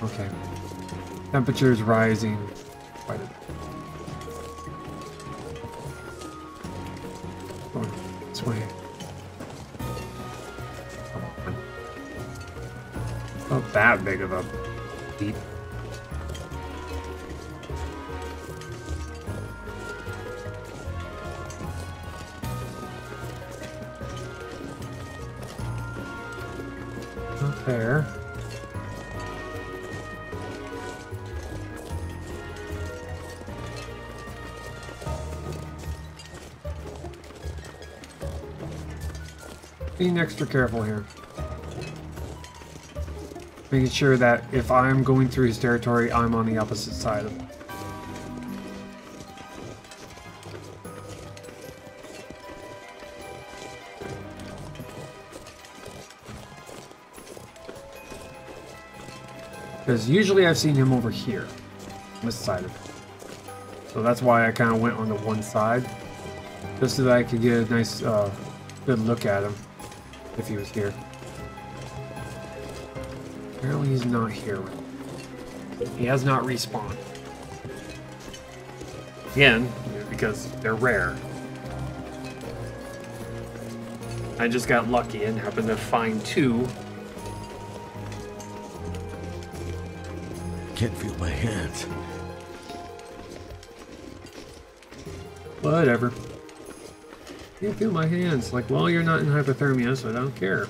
Okay. Temperature is rising quite a bit. Going this way. Come on. Not that big of a leap. Not there. Being extra careful here. Making sure that if I'm going through his territory, I'm on the opposite side of him. Because usually I've seen him over here, on this side of it. So that's why I kind of went on the one side, just so that I could get a nice, good look at him. If he was here. Apparently he's not here. He has not respawned. Again, because they're rare. I just got lucky and happened to find two. Can't feel my hands. Whatever. Can't feel my hands. Like, well, you're not in hypothermia, so I don't care.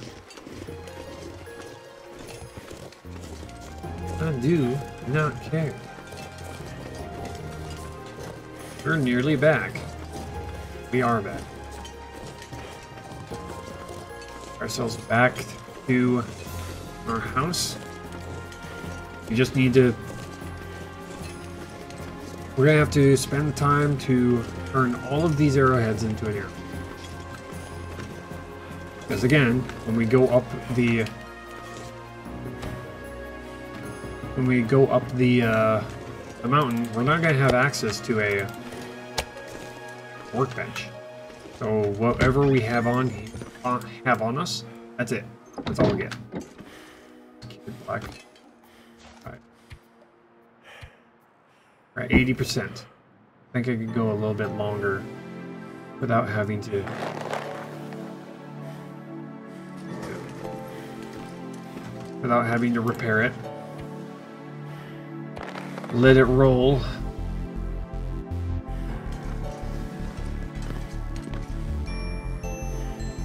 I do not care. We're nearly back. We are back. Ourselves back to our house. We just need to... We're gonna have to spend the time to turn all of these arrowheads into an arrow. Because again, when we go up the mountain, we're not going to have access to a workbench. So whatever we have on us, that's it. That's all we get. Keep it black. All right. We're at 80%. I think I could go a little bit longer without having to. Without having to repair it. Let it roll.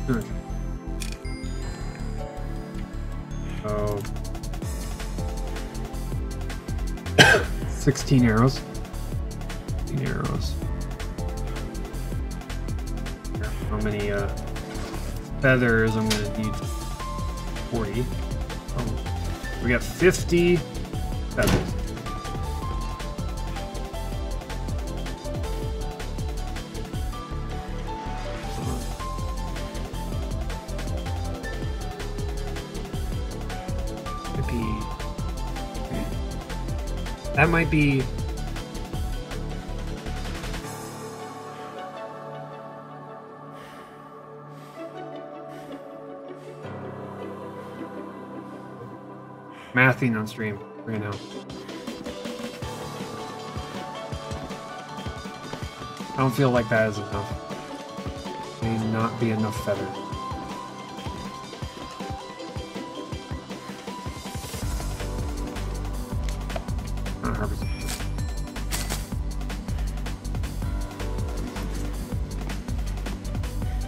Okay. So 16 arrows. 16 arrows. How many feathers I'm gonna need? 40. We got 50 feathers. That might be... mathing on stream right now. don't feel like that is enough. May not be enough feather. Not harvest.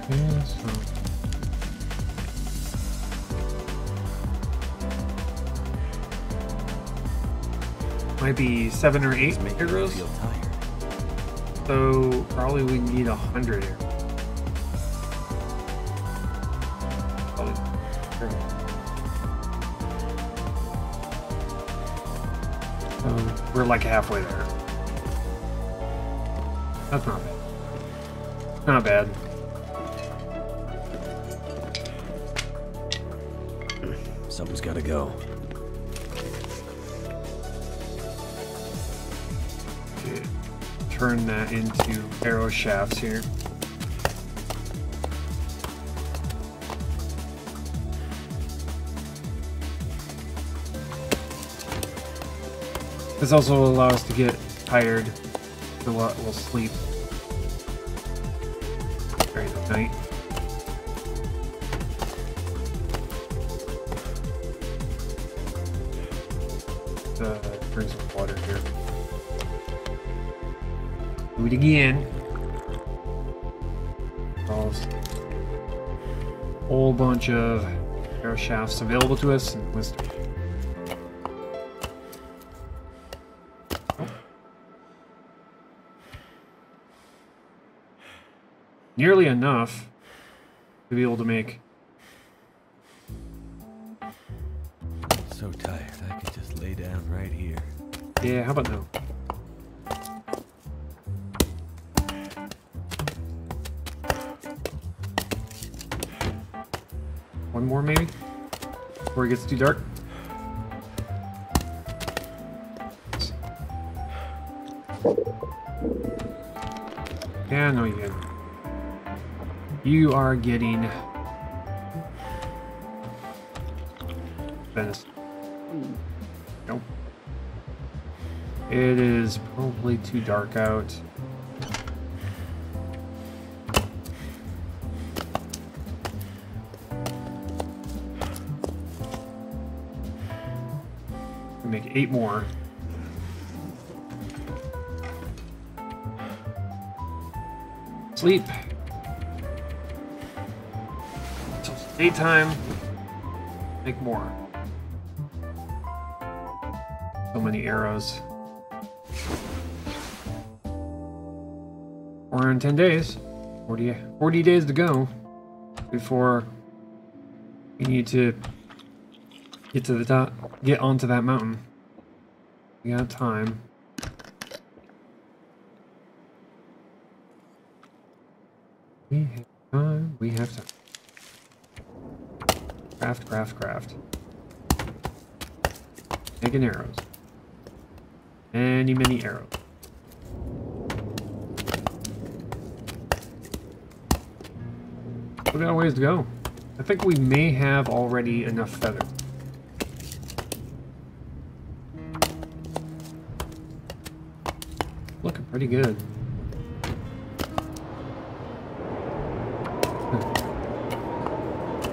Yeah, so. Might be 7 or 8 arrows. Feel tired. So probably we need 100 arrows. Probably. So we're like halfway there. That's not bad. Not bad. Something's gotta go. Okay. Turn that into arrow shafts here. This also allows us to get tired, so we'll sleep during the night. Bring some water here. Do it again. Whole bunch of arrow shafts available to us and wisdom. Nearly enough to be able to make. So tired, I could just lay down right here. Yeah, how about no? One more maybe? Before it gets too dark? Yeah, no, you didn't. You are getting venison. Nope. It is probably too dark out. Make 8 more. Sleep. Till daytime. Make more. So many arrows. We're in 10 days. 40 days to go before we need to get to the top, get onto that mountain. We got time. We have time. We have time. Craft, craft, craft. Making arrows. Many, many arrows. We got a ways to go. I think we may have already enough feather. Looking pretty good.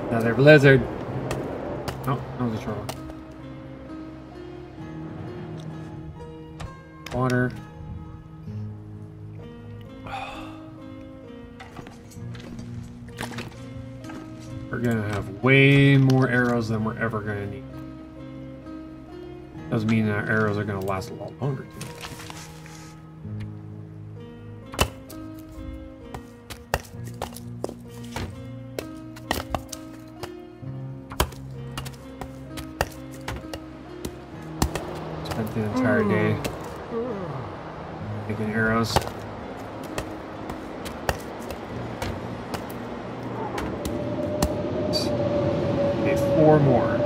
Another blizzard. Oh, that was a troll. Water. We're gonna have way more arrows than we're ever gonna need. Doesn't mean our arrows are gonna last a lot longer too. Spent the entire day making arrows. Okay, 4 more.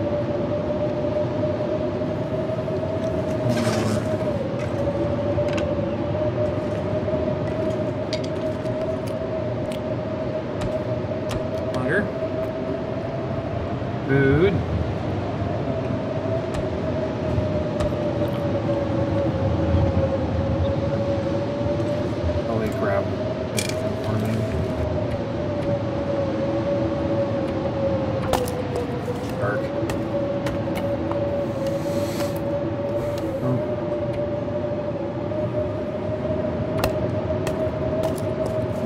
Water. Food. Probably grab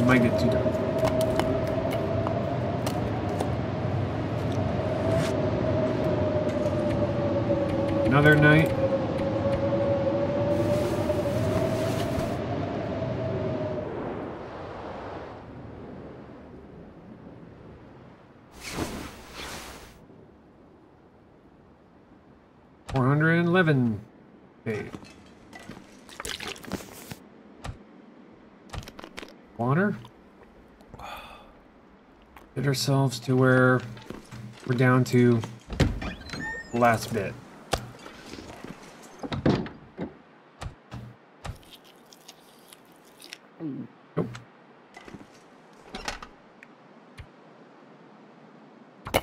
might get too dark. Another night. $411 days. Water. Get ourselves to where we're down to the last bit. Nope. I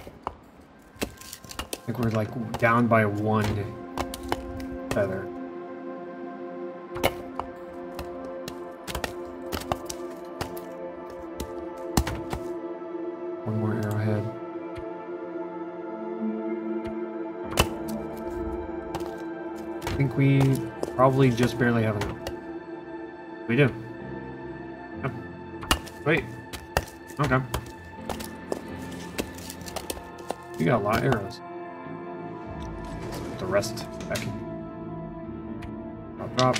think we're like down by 1 feather. One more arrowhead. I think we probably just barely have enough. We do. Yep. Wait. Okay. We got a lot of arrows. Put the rest back in. Drop, drop.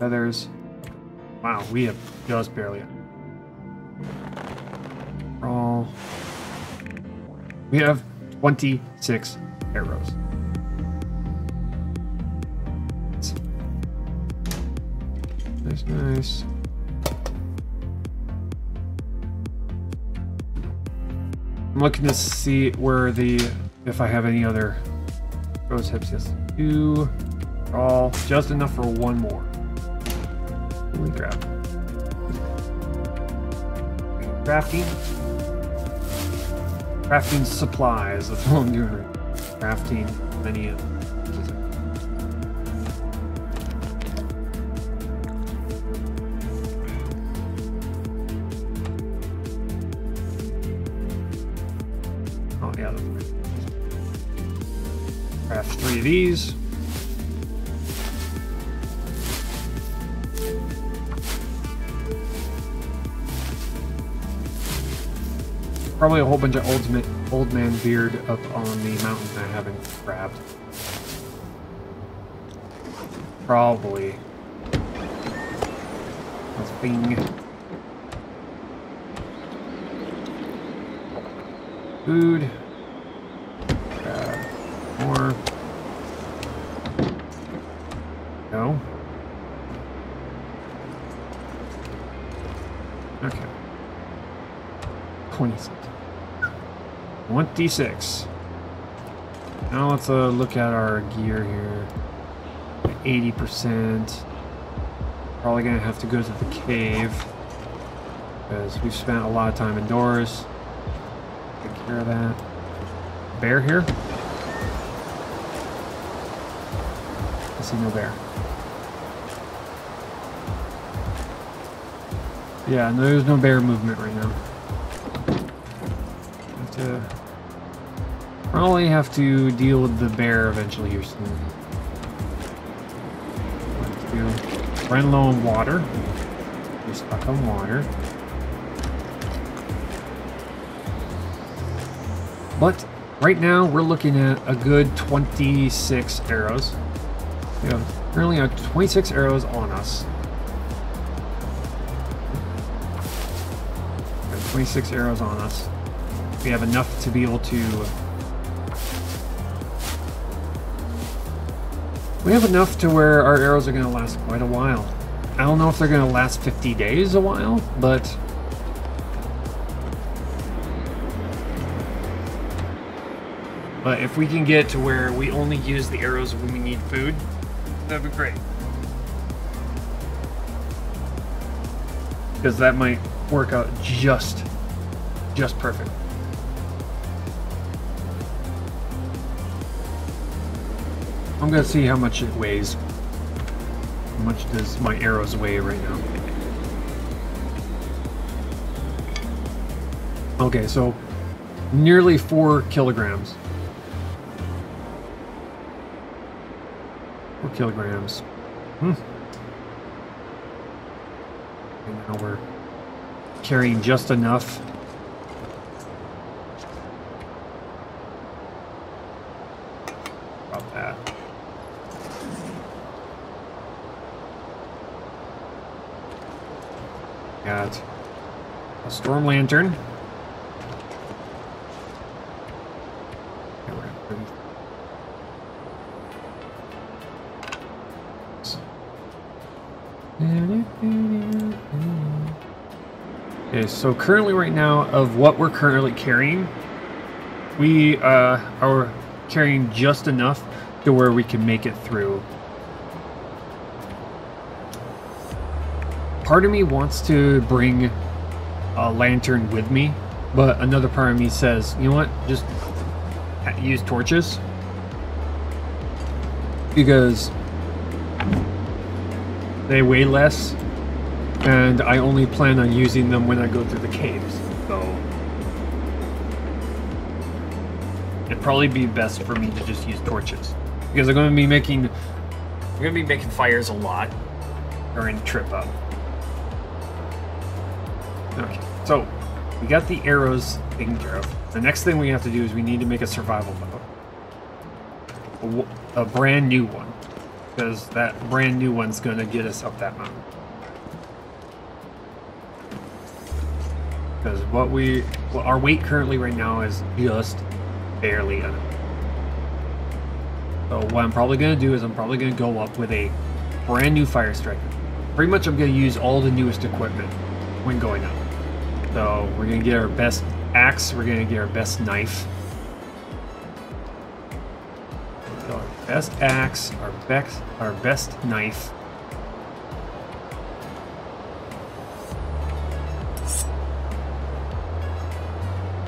Feathers. Wow, we have just barely. All. We have 26 arrows. Nice, nice. I'm looking to see where if I have any other rose hips. Yes, 2. All just enough for 1 more. Let me grab. Crafting. Crafting supplies. That's what I'm doing. Crafting many of them. Oh yeah. Craft 3 of these. Probably a whole bunch of old man beard up on the mountain I haven't grabbed. Probably. That's bing. Food. Grab more. No. Okay. 26. 26. Now let's look at our gear here. 80%. Probably gonna have to go to the cave because we've spent a lot of time indoors. Take care of that. Bear here? I see no bear. Yeah, no, there's no bear movement right now. Probably have to deal with the bear eventually here soon. Run low on water. We're stuck on water. But right now we're looking at a good 26 arrows. We have currently 26 arrows on us. We have 26 arrows on us. We have enough to be able to... We have enough to where our arrows are going to last quite a while. I don't know if they're going to last 50 days a while, but... But if we can get to where we only use the arrows when we need food, that'd be great. Because that might work out just perfect. I'm gonna see how much it weighs. How much does my arrows weigh right now? Okay, so nearly 4 kilograms. 4 kilograms. And now we're carrying just enough. About that. Got a storm lantern. Okay, so currently right now, of what we're currently carrying, we are carrying just enough to where we can make it through. Part of me wants to bring a lantern with me, but another part of me says, you know what, just use torches. Because they weigh less, and I only plan on using them when I go through the caves, so it'd probably be best for me to just use torches, because I'm going to be making fires a lot during the trip up. Okay, so we got the arrows taken care of. The next thing we have to do is we need to make a survival boat, a brand new one, because that brand new one's going to get us up that mountain. Because our weight currently right now is just barely enough. So what I'm probably going to do is I'm probably going to go up with a brand new fire striker. Pretty much I'm going to use all the newest equipment when going up. So we're going to get our best axe, we're going to get our best knife. So our best axe, our best knife.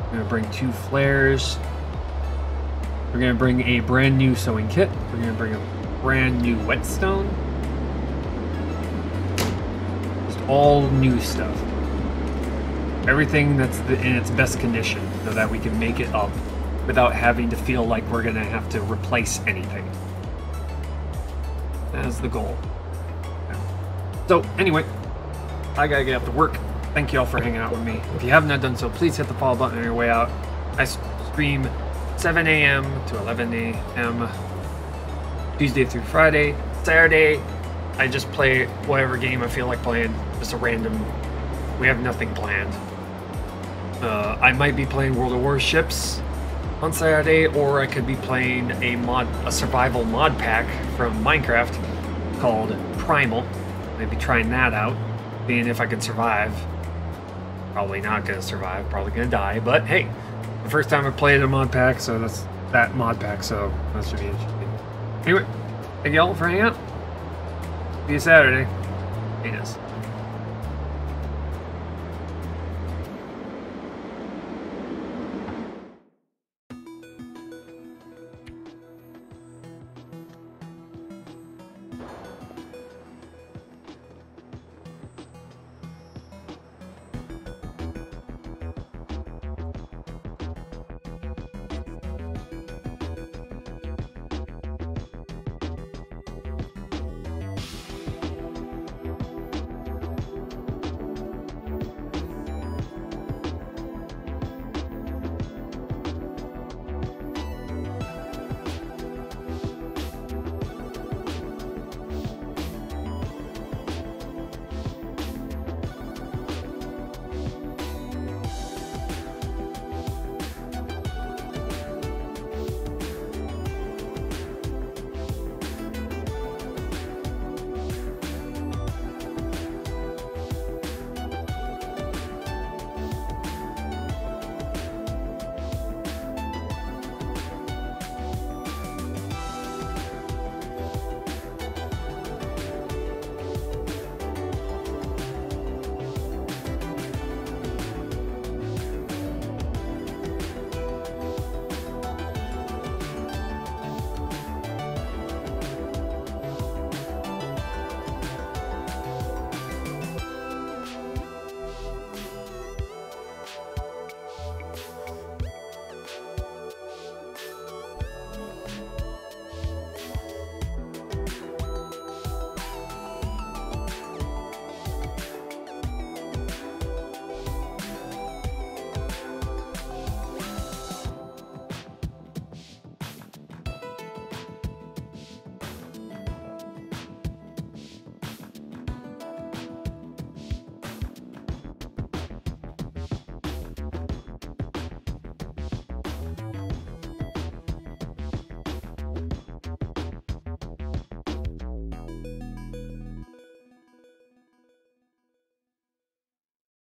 We're going to bring 2 flares. We're going to bring a brand new sewing kit. We're going to bring a brand new whetstone. Just all new stuff. Everything that's in its best condition so that we can make it up without having to feel like we're going to have to replace anything. That's the goal. So anyway, I gotta get up to work. Thank you all for hanging out with me. If you have not done so, please hit the follow button on your way out. I stream 7 a.m. to 11 a.m. Tuesday through Friday. Saturday, I just play whatever game I feel like playing. Just a random. We have nothing planned. I might be playing World of Warships on Saturday, or I could be playing a survival mod pack from Minecraft called Primal. Maybe trying that out, seeing if I can survive. Probably not gonna survive, probably gonna die, but hey, the first time I played a mod pack, so that's that mod pack, so that should be interesting. Anyway, thank you all for hanging out. See you Saturday. Penis.